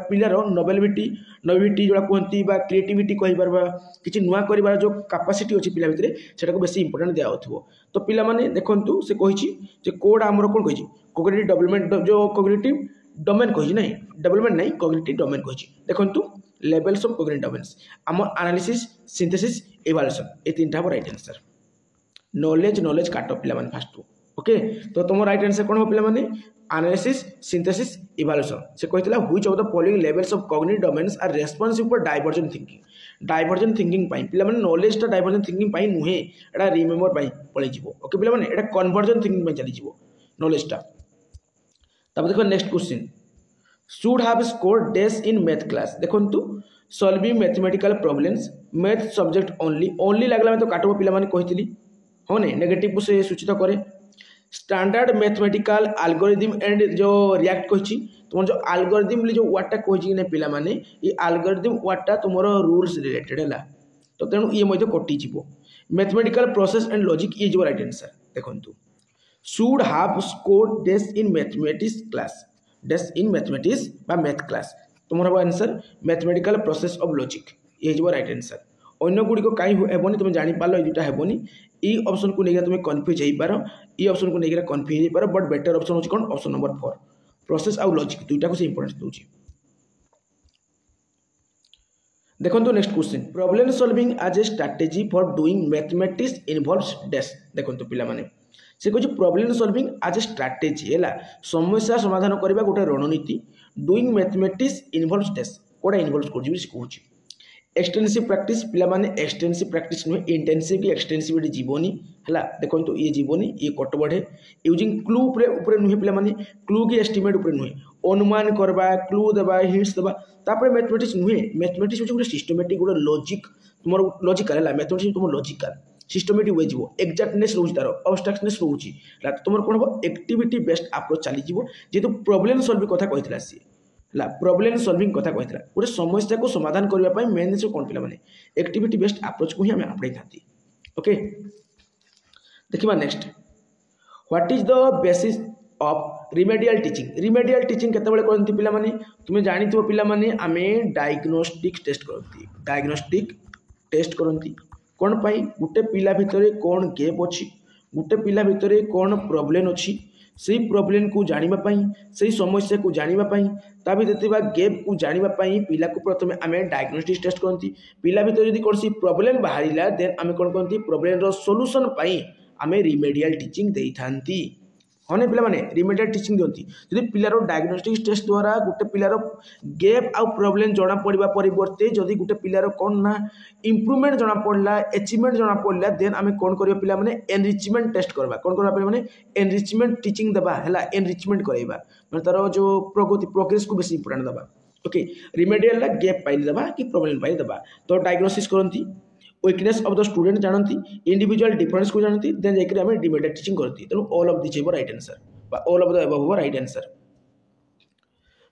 पिलार नोवेलिटी जोड़ा कहती बा क्रिएटिविटी कहि परबा किछि नुवा करिवार जो कैपेसिटी अछि पिला भितरे सेटा को बेसी इंपोर्टेंट दिया जाउथबो तो पिला माने देखंतु से कहिछि जे कोड हमर कोन कहिछि कॉग्निटिव डेवलपमेंट जो कॉग्निटिव डोमेन कहिछि नै डेवलपमेंट नै कॉग्निटिव डोमेन कहिछि देखंतु लेवल्स ऑफ कॉग्निटिव डोमेन्स हमर एनालिसिस सिंथेसिस इवैल्यूएशन ए तीनटा राइट आंसर नॉलेज काट पिला माने फास्ट ओके तो तुम राइट आंसर कोन हो पिला माने एनालिसिस सिंथेसिस इवैल्यूएशन से कहतिला which of the following levels of cognitive domains are responsible for divergent thinking पाई पिला माने नॉलेज टा डाइवर्जेंट थिंकिंग पाई नुहे एटा रिमेंबर पाई पळै जिवो ओके पिला माने एटा कन्वर्जेंट थिंकिंग पाई चली जिवो नॉलेज टा तब देखो next question should have scored dash in math class देखंतु solving mathematical problems math subject only लागला में तो काटबो पिला माने कहितली हो नै नेगेटिव को से सूचित करे स्टैंडर्ड मैथमेटिकल एल्गोरिथम एंड जो रिएक्ट कहिछि तुम जो एल्गोरिथम जो वाटा कहिछि ने पिला माने ई एल्गोरिथम वाटा तुमरो रूल्स रिलेटेड हैला तो तेनु ये मध्ये कटि जिवो mathematical process and logic is your right answer देखंतु should have scored dash in mathematics class dash in mathematics बा मैथ क्लास तुमरो answer mathematical process of logic ये जो राइट आंसर अन्य गुडी को काई हेबोनी तुम जानि पालो ए दुटा हेबोनी ई ऑप्शन को लेके तुम कंफ्यूज हेई पारो ई ऑप्शन को लेके कंफ्यूज हेई पारो बट बेटर ऑप्शन होची कोन ऑप्शन नंबर 4 प्रोसेस आउ लॉजिक दुटा को से इंपोर्टेंस दोची देखंतु next question problem solving as a strategy for doing mathematics involves dash देखंतु पिला माने से कहू problem solving as a strategy है समस्या समाधान करने गोटे रणनीति डूइंग मैथमेटिक्स इन्वॉल्व्स डैश कोडा इन्वॉल्व कर जी कहूँ एक्सटेंसिव प्रैक्टिस पिला माने एक्सटेंसिव प्रैक्टिस नुहे इंटेंसिव की एक्सटेंसिविटी जीवनी है देखो ये जीवनी ये कट बढ़े यूजिंग क्लू ऊपर नुहे पिला माने क्लू की एस्टिमेट ऊपर नुहे अनुमान करवा क्लू देवा हिंट्स देवा तापर मैथमेटिक्स नुहे मैथमेटिक्स गोटे सिस्टमेटिक गोटे लॉजिक तुम लॉजिकल है मैथमेटिक्स तुम लॉजिकल सिस्टमेटिक वे जीवो एक्जाक्टनेस रोज तार अब्स्ट्रैक्टनेस रोची तुम कौन हम एक्टिविटी बेस्ड अप्रोच चली जेहेतु प्रॉब्लम सॉल्विंग कथा कही सी है प्रॉब्लम सॉल्विंग कथा कही गोटे समस्या को समाधान करने मेन जिन कौन पे एक्टिविटी बेस्ड अप्रोच को ही आम आपणाई था ओके देखिए next what is the basis of remedial teaching केतबेले करंती पिला माने तुमे जानिथिबो पिला माने आमे डायग्नोस्टिक टेस्ट करंती कौन पाई गुटे पिला भितरे कौन गैप अच्छी गुटे पिला भितरे कौन प्रॉब्लम अच्छी से प्रॉब्लम को जानिबा से समस्या को जानिबा ता भितर गैप को जानिबा पिला को प्रथमे आमे डायग्नोस्टिक टेस्ट करंती पिला भितर जदी कोनसी प्रॉब्लम बाहरिला देन आमे कोन करंती प्रॉब्लम रो सॉल्यूशन पाई आमे रिमेडियल टीचिंग देई थांती हने पिला माने रिमेडियल टीचिंग दियंती जदि पिलार डायग्नोस्टिक टेस्ट द्वारा गुटे पिलार गैप आउ प्रॉब्लम जना पड़िबा परिवर्ते जदि गुटे पिलार कोन ना इंप्रूवमेंट जना पड़ला अचीवमेंट जना पड़ला देन आमे कोन करियो पिला माने एनरिचमेंट टेस्ट करबा कोन करबा पिला माने एनरिचमेंट टीचिंग दबा हैला एनरिचमेंट करैबा माने तार जो प्रगति प्रोग्रेस को बेसी इंपोर्टेंट दबा ओके रिमेडियल ला गैप पाइ दबा कि प्रॉब्लम पाइ दबा तो डायग्नोसिस करंती वीकनेस ऑफ द स्टूडेंट जानती इंडिविजुअल डिफरेंस को जानती देन जाकर आम रिमेडियल टीचिंग करती तेणु all of this right answer all of the above right answer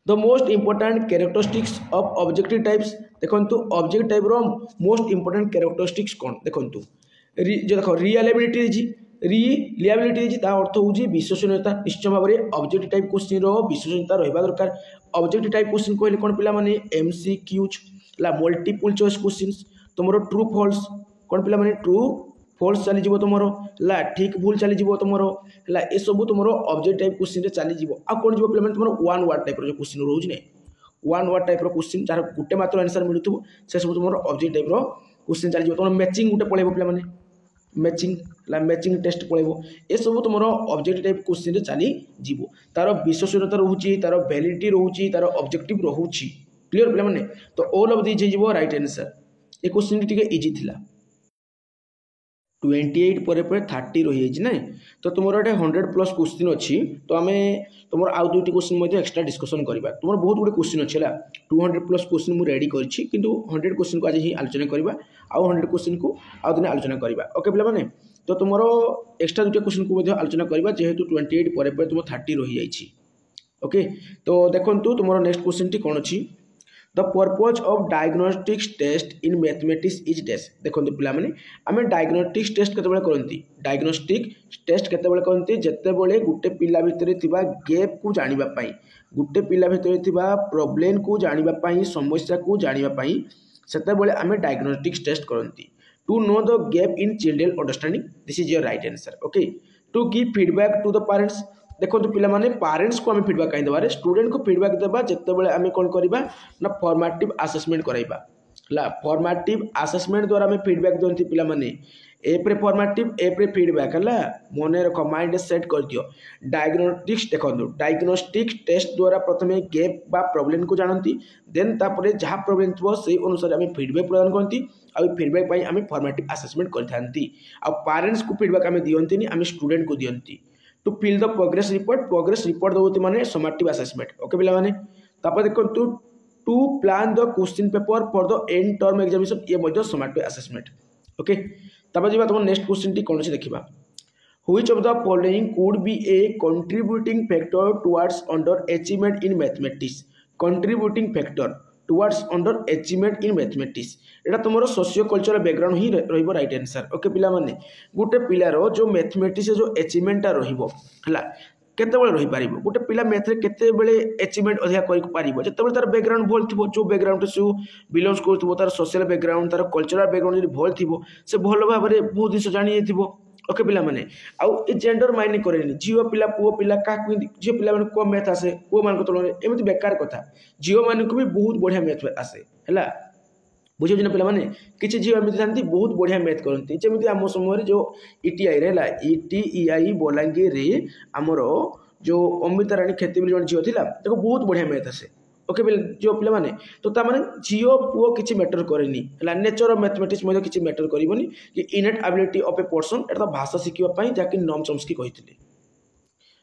the most important characteristics of objective types देखंतु ऑब्जेक्ट टाइप रो मोस्ट इंपोर्टेंट कैरेक्टरिस्टिक्स कौन देखंतु जो देखो रिलायबिलिटी जी रिलायबिलिटी ता अर्थ होउजी विश्वसनीयता निश्चय भाव में ऑब्जेक्टिव टाइप क्वेश्चन रो विश्वसनीयता रहबा दरकार ऑब्जेक्टिव टाइप क्वेश्चन कहले कोन पिला माने एमसीक्यूज ला मल्टीपल चॉइस क्वेश्चंस तुमरो ट्रू फॉल्स कौन पिला माने ट्रू फॉल्स चली तुम है ठीक भूल चली तुम है ये सब तुम ऑब्जेक्ट टाइप क्वेश्चन चली आ कौन जी पे तुम वन वर्ड टाइप क्वेश्चन रोज ना one word type question jar गोटे मात्र आंसर मिलू से सब तुम ऑब्जेक्ट टाइप क्वेश्चन चली तुम मैचिंग गोटे पड़े पे मैचिंग टेस्ट पड़े ये सब तुम ऑब्जेक्ट टाइप क्वेश्चन चली तार विश्वसनीयता रोचे तार वैलिडिटी रोचे तार ऑब्जेक्टिव रोचे क्लियर पे मैंने तो ऑल ऑफ दिस हो राइट आंसर ये क्वेश्चन टी इजी थिला 28 पर 30 रही ना तो तुम 100 प्लस क्वेश्चन अच्छी तो आम तुम आउ दुईट क्वेश्चन एक्सट्रा डिस्कसन करवा तुम बहुत गुड क्वेश्चन अच्छे 200 प्लस क्वेश्चन मुझे रेडी कर 100 क्वेश्चन को आज ही आलोचना करवा आउ 100 क्वेश्चन को आउ दिन आलोचना करवा ओके पे मैंने तो तुम एक्सट्रा दुईट क्वेश्चन को आलोचना करवा जेहेतु 28 पर तुम 30 रही जाइए ओके तो देखो तुम नेक्स्ट क्वेश्चन टी कौन अच्छी the purpose of diagnostics test in mathematics is dash देखो पे आम डायग्नोस्टिक्स टेस्ट केतबेले करती डायग्नोस्टिक टेस्ट केतबेले करती जेतेबेले गुटे पिला भितर थिबा गैप को जानिबा पाई गुटे पिला भितर थिबा प्रॉब्लम को जानिबा पाई समस्या को जानिबा पाई सेतेबेले आम डायग्नोस्टिक्स टेस्ट करती to know the gap in children understanding this is your right answer okay to give feedback to the parents देखो पिला माने पेरेंट्स को आम फीडबैक कहीं देवा स्टूडेंट को फीडबैक देवा जितेबाला आम कौन करवा ना फॉर्मेटिव असेसमेंट कराइबा फॉर्मेटिव असेसमेंट द्वारा आम फीडबैक दिखती पिला माने एप्रे फॉर्मेटिव एप्रे फीडबैक है मन रख माइंड सेट कर दियो डायग्नोस्टिक्स देखो डायग्नोस्टिक्स टेस्ट द्वारा प्रथम गैप बा प्रॉब्लम को जानती देन तापर जहाँ प्रॉब्लम थो से अनुसार आम फीडबैक प्रदान करती आ फीडबैक आम फॉर्मेटिव असेसमेंट करती आ पेरेंट्स को फीडबैक आम दियंती आम स्टूडेंट को दियंती to fill the progress report दौती माने समाटिव असेसमेंट ओके पिला माने तापर देखो to plan the question paper for the end term examination ये समाटिव असेसमेंट ओके तापर जीवा तुम नेक्स्ट क्वेश्चन टी कौन से देखिबा which of the following could be A contributing factor towards under achievement in mathematics contributing factor towards under achievement in mathematics एटा तुम socio cultural background ही रहिबो राइट आंसर ओके पिला माने गोटे पिलार जो मैथमेटिक्स जो अचीवमेंटा रहिबो हला केतेबेले रही पारिबो गोटे पिला मैथ रे केतेबेले अचीवमेंट अधिक करि पारिबो जेतेबेले तार बैकग्राउंड भल थिबो जो बैकग्राउंड से बिलोंग्स करथिबो तार सोशल बैकग्राउंड तार कल्चरल बैकग्राउंड जदि भल थिबो से भल भाबरे बहुत दिन जानि थिबो ओके पिला माने आउ ए जेंडर माइंड करेनि झियो पिला पुओ पिला का झियो पिला माने को मैथ आसे पुओ मान को तुलना एमति बेकार कथा झियो मान को भी बहुत बढ़िया मैथ आसे हला बुझे ना पे किसी झील एमती था बहुत बढ़िया मैथ करती जमी आम समय जो ईटीआई है ईटीआई बलांगीर रे आमर जो अमृता राणी खेती जन झील था बहुत बढ़िया मैथ आसे ओके जो पे मैंने तो ताने झील पुओ किसी मैटर कैनि नेचर ऑफ मैथमेटिक्स किसी मैटर करनी कि इनेट एबिलिटी ऑफ ए पर्सन एटा तो भाषा शिखापी जहाँकि नॉम चॉम्स्की कहते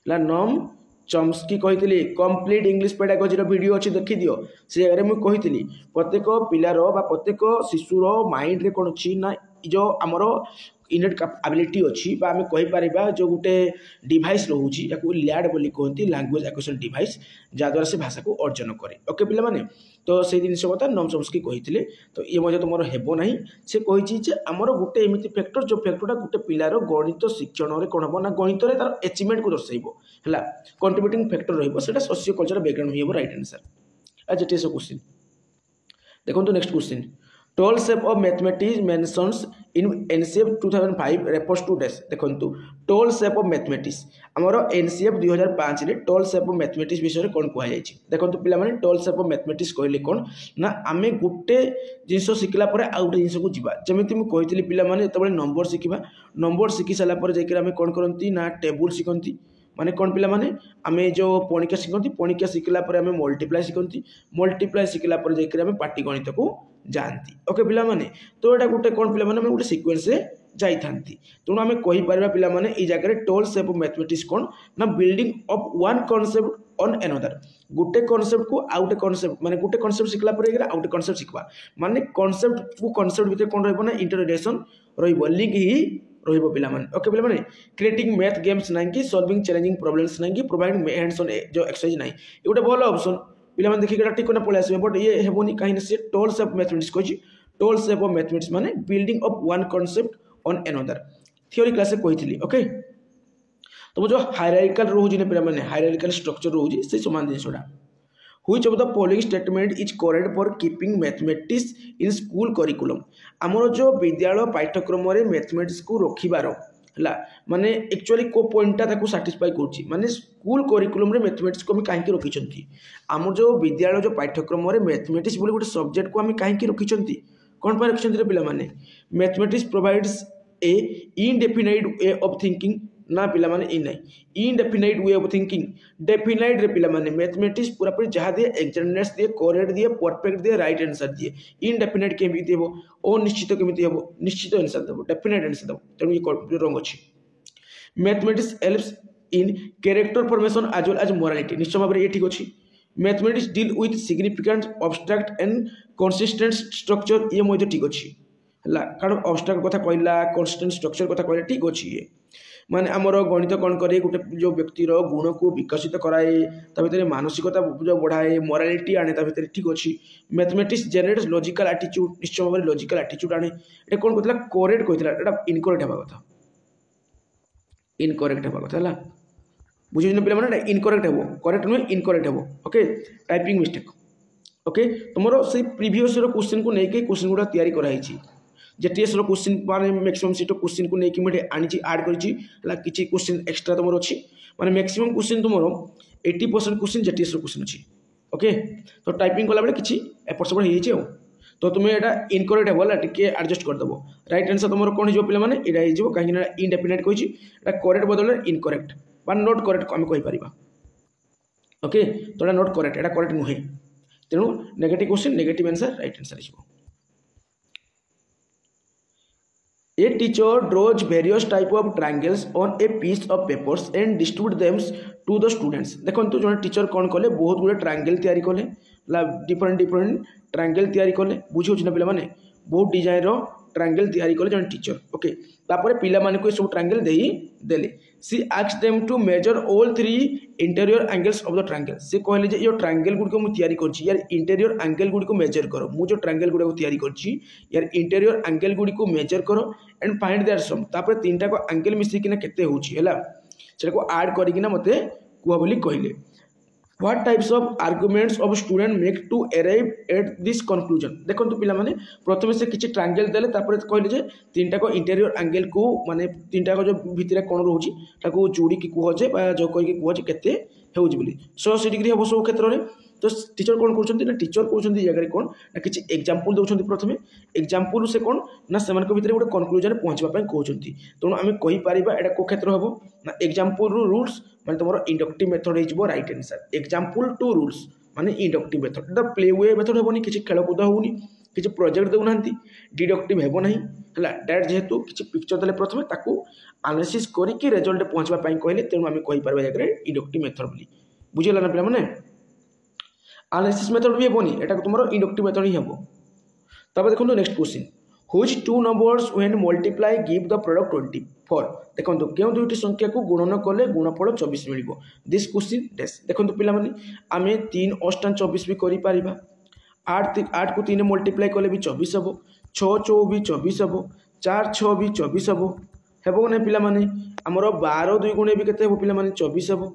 नॉम चॉम्स्की कहती कंप्लीट इंग्लिश पेडागोजी वीडियो अच्छी देखी दियो से जगह मुझे कही प्रत्येक पिलार प्रत्येक शिशुर माइंड रे कौन अच्छी ना जो आमर इनेट एबिलिटी अच्छी आम कहीपर जो गोटे डिवाइस रोचे या लैड बोली कहती लैंग्वेज एक्विजिशन डिवाइस जहाद्वारा से भाषा को अर्जन करे ओके पिला माने तो से जिन कथा नॉम चॉम्स्की कहते तो ये तुम हेबो ना से कही आमर गोटे एमती फैक्टर जो फैक्टरटा गोटे पिलार गणित शिक्षण में कौन हम ना गणित तार अचीवमेंट को दर्शाइब है कंट्रीब्यूटिंग फैक्टर रोचे सोशियो कल्चरल बैकग्राउंड हो राइट आंसर आज ये क्वेश्चन देखो next question tall shape of mathematics mentions in NCF 2005 refers to dash देखो टोल शेप ऑफ मैथमेटिक्स आमर एनसीएफ 2005 रे टोल शेप ऑफ मैथमेटिक्स विषय में कौन कहुई देखो पिला माने टोल शेप ऑफ मैथमेटिक्स कहले कौन ना आम गोटे जिनस शिखला आउ गोटे जिनस को जीवा जमी मुझे कही पिला माने जो नंबर शिखा नंबर शिखी सारापर जाकर कौन करती ना टेबुल शिखती माने कौन पिला माने आमे जो पणिका शिखती पणिका शिखला आम मल्टीप्लाई शिखती मल्टीप्लाई शिखला जाकर पाटी गणित को जानती ओके पिला माने तो यहाँ गोटे कौन पिला माने गोटे सिक्वेन्स जाई थांती तेणु आम कहीपर पिला माने ई जगह टोल शेप ऑफ मैथमेटिक्स कौन ना building of one concept on another गोटे कॉन्सेप्ट को आउ गोटे कॉन्सेप्ट माने गोटे कॉन्सेप्ट शिखला आउ गोटे कॉन्सेप्ट शिखवा माने कॉन्सेप्ट को कॉन्सेप्ट भितर कौन रहिबो ना इंटररिलेशन रहिबो लिंक ही रहिबो पिला माने ओके पिला माने क्रिएटिंग मैथ गेम्स नहीं कि सॉल्विंग चैलेंजिंग प्रॉब्लम्स नहीं कि प्रोवाइडिंग हैंड्स ऑन जो एक्सरसाइज नहीं ये गोटे भल ऑप्शन पिला देखिए ठीक ना पलि आसबे बट ये हेबोनी कहीं से टोल शेप ऑफ मैथमेटिक्स कही टोल शेप ऑफ मैथमेटिक्स माने building of one concept on another theory class कही ओके तो जो हायरार्किकल रोज पे हायरार्किकल स्ट्रक्चर रोज से समान जिनसा Which of the following statement is correct for keeping mathematics in school curriculum? आमर जो विद्यालय पाठ्यक्रम रे मैथमेटिक्स को रखिबार है माने एक्चुअली को पॉइंटा ताको सैटिस्फाई करूची माने स्कूल करिकुलम रे मैथमेटिक्स को हम काहे रखिछंती आमर जो विद्यालय जो पाठ्यक्रम रे मैथमेटिक्स बोली गोटे सब्जेक्ट को हम काहे रखिछंती कोन पर रखिछंती रे पिला माने mathematics provides a indefinite way of thinking ना पिला माने इन नहीं indefinite way of thinking definite रे पिला माने मैथमेटिक्स पूरा पूरी जहाँ दिए एग्जामिनर्स दिए करेक्ट दिए परफेक्ट दिए राइट आंसर दिए इनडेफिनाइट केमी देबो अनिश्चित केमी देबो निश्चित आंसर देबो डेफिनाइट आंसर देबो तेणु ये रंग अछि mathematics helps in character formation as well as morality निश्चय भाव ये ठीक अछि mathematics deal with significant abstract and consistent structure ये मध्य ठीक अछि हला कारण अब्स्ट्रैक्ट कथा कहला कंसिस्टेंट स्ट्रक्चर कथा कहला ठीक अछि ये माने आमर गणित कौन करे गोटे जो व्यक्तिर गुण को विकसित कराए भितर मानसिकता जो बढ़ाए मोरालिटी आने भितर ठीक अच्छी मैथमेटिक्स जेनेरेट्स लॉजिकल एटीट्यूड निश्चय भाव में लॉजिकल एटीट्यूड आने ये कौन कहता करेक्ट कहता इनकरेक्ट हवा कथा इनकरेक्ट हवा कथा है बुझे पे मैंने इनकरेक्ट हे करेक्ट नुहे इनकरेक्ट हे ओके टाइपिंग मिस्टेक ओके तुम से प्रीवियस क्वेश्चन को लेकिन क्वेश्चन गुड़ा तैयारी कराई जेटीएस क्वेश्चन माने मैक्सिमम सीट क्वेश्चन को लेकिन मुझे आनी ऐड करी किसी क्वेश्चन एक्सट्रा तुम अच्छी माने मैक्सिमम क्वेश्चन तुम 80% क्वेश्चन जेटीएस क्वेश्चन अच्छी ओके तो टाइपिंग कला बेले किसी एपट सेपट हो तो तुम्हें यहाँ इनकरेक्ट हे टे एडजस्ट करदेव राइट आंसर तुम कौन हो पे यहाँ कहीं इनडेफिनाइट कही करेक्ट बदल इनकरेक्ट बा नॉट करेक्ट आम कहीपर ओके तो नॉट करेक्ट यहाँ करेक्ट नुहे तेणु negative question negative answer right answer हो A teacher draws various type of triangles on a piece of papers and distribute them to the students. देखो जो teacher कौन कले बहुत गुड़े ट्रायंगल तैयारी कले डिफरेंट डिफरेंट ट्रायंगल तैयारी कले बुझे ना पे बहुत डिजाइन ट्रायंगल तैयारी कले जन टीचर ओके तापर पिला माने को सब ट्रायंगल देई देले she asked them to measure all 3 interior angles of the triangle से कहले जे यो ट्रायंगल गुड को मु तैयारी करछि यार इंटीरियर एंगल गुड को मेजर करो मु जो ट्रायंगल गुड को तैयारी करछि यार इंटीरियर एंगल गुड को मेजर करो एंड फाइंड देयर सम तापर तीनटा को एंगल मिसी किना केते होछि हला सेटा को ऐड करि किना मते कुआ बोली कहले What types of arguments of student make to arrive at this conclusion? देखो तो पिला माने प्रथम से किछि ट्रायंगल देले तापर कहले जे तीनटा को इंटीरियर एंगल को माने तीनटा को जो भितरे कोन रहउछि ताको जोड़ी की कुह जे बा जो कहि की कुह जे केते हेउछि बोली 180 डिग्री हबो सब क्षेत्र रे तो टीचर कोन करछन्ती ना टीचर कहउछन्ती जगह कोन ना किछि एग्जांपल दउछन्ती प्रथमे एग्जांपल से कोन ना सेमान को भितरे गोटे कंक्लूजन पहुंचबा पय कहउछन्ती तोन आमे कहि परिबा एटा को क्षेत्र हबो ना एग्जांपल रूल्स माने तुमरो इंडक्टिव मेथड हेजिबो right answer example to rules माने inductive method the play way method हेबोनी किछि खेल कूद होउनी किछि प्रोजेक्ट देउ नांती डिडक्टिव हेबो नाही हला डायरेक्ट जेहेतु किछि पिक्चर देले प्रथमे ताकू एनालिसिस करी कि रिजल्ट पहुंचबा पय कहले तेनु आमे कहि परबा जगह इंडक्टिव मेथड बोली बुझिला ना पिला माने एनालिसिस मेथड भी हेबोनी एटा तुमरो इंडक्टिव मेथड ही हेबो तबे देखो next question Which two numbers when multiply give the product 24 देखो क्यों दुईटी संख्या को गुणन कले गुणफल 24 मिलिबो दिस क्वेश्चन डेस देखो पिला माने आमे 3 अष्टान 24 भी करि परिबा 8 को 3 मल्टीप्लाई कले भी 24 हबो 6 4 भी 24 हबो 4 6 भी 24 हबो हेबो ने पिला माने हमरो 12 2 गुणे भी केते हबो पिला माने 24 हबो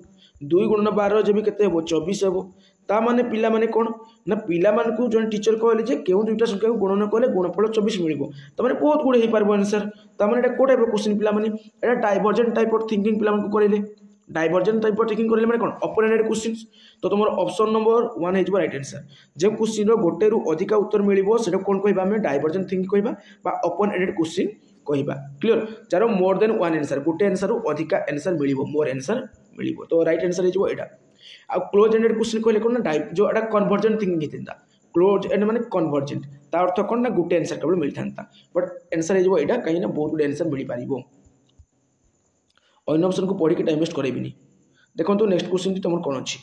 2 गुणन 12 जे भी केते हबो 24 हबो ता माने पिला माने कोन ना पिला मान को जन टीचर कहले जे केउ दुईटा संख्या को गुणन कले गुणफल 24 मिलिबो त माने बहुत गुडे हे पारबो आंसर त माने एटा को टाइप ऑफ क्वेश्चन पिला माने एटा डाइवर्जेंट टाइप ऑफ थिंकिंग पिला मान को करले डाइवर्जेंट टाइप ऑफ थिंकिंग करले माने कोन ओपन एंडेड क्वेश्चंस तो तुमर ऑप्शन नंबर 1 हे जबो राइट आंसर जे क्वेश्चन रो गोटे रु अधिक उत्तर मिलिबो सेटा कोन कहबा हमें डाइवर्जेंट थिंकिंग कहबा बा ओपन एंडेड क्वेश्चन कहबा क्लियर जारो मोर देन 1 आंसर गोटे आंसर रु अधिक आंसर मिलिबो मोर आंसर मिलिबो तो राइट आंसर हे जबो एटा आ क्लोज एंडेड क्वेश्चन कहले कोन ना जो एटा कन्वर्जेंट थिंकिंग हेतिंदा क्लोज एंड माने कन्वर्जेंट ता अर्थ कोन ना गुटे आंसर केवल मिलथांता बट आंसर हे जबो एटा कहीं ना बहुत गुटे आंसर मिली पारिबो अन्य ऑप्शन को पढ़ी के टाइम वेस्ट करैबिनी देखो तो नेक्स्ट क्वेश्चन तुम कोन अछि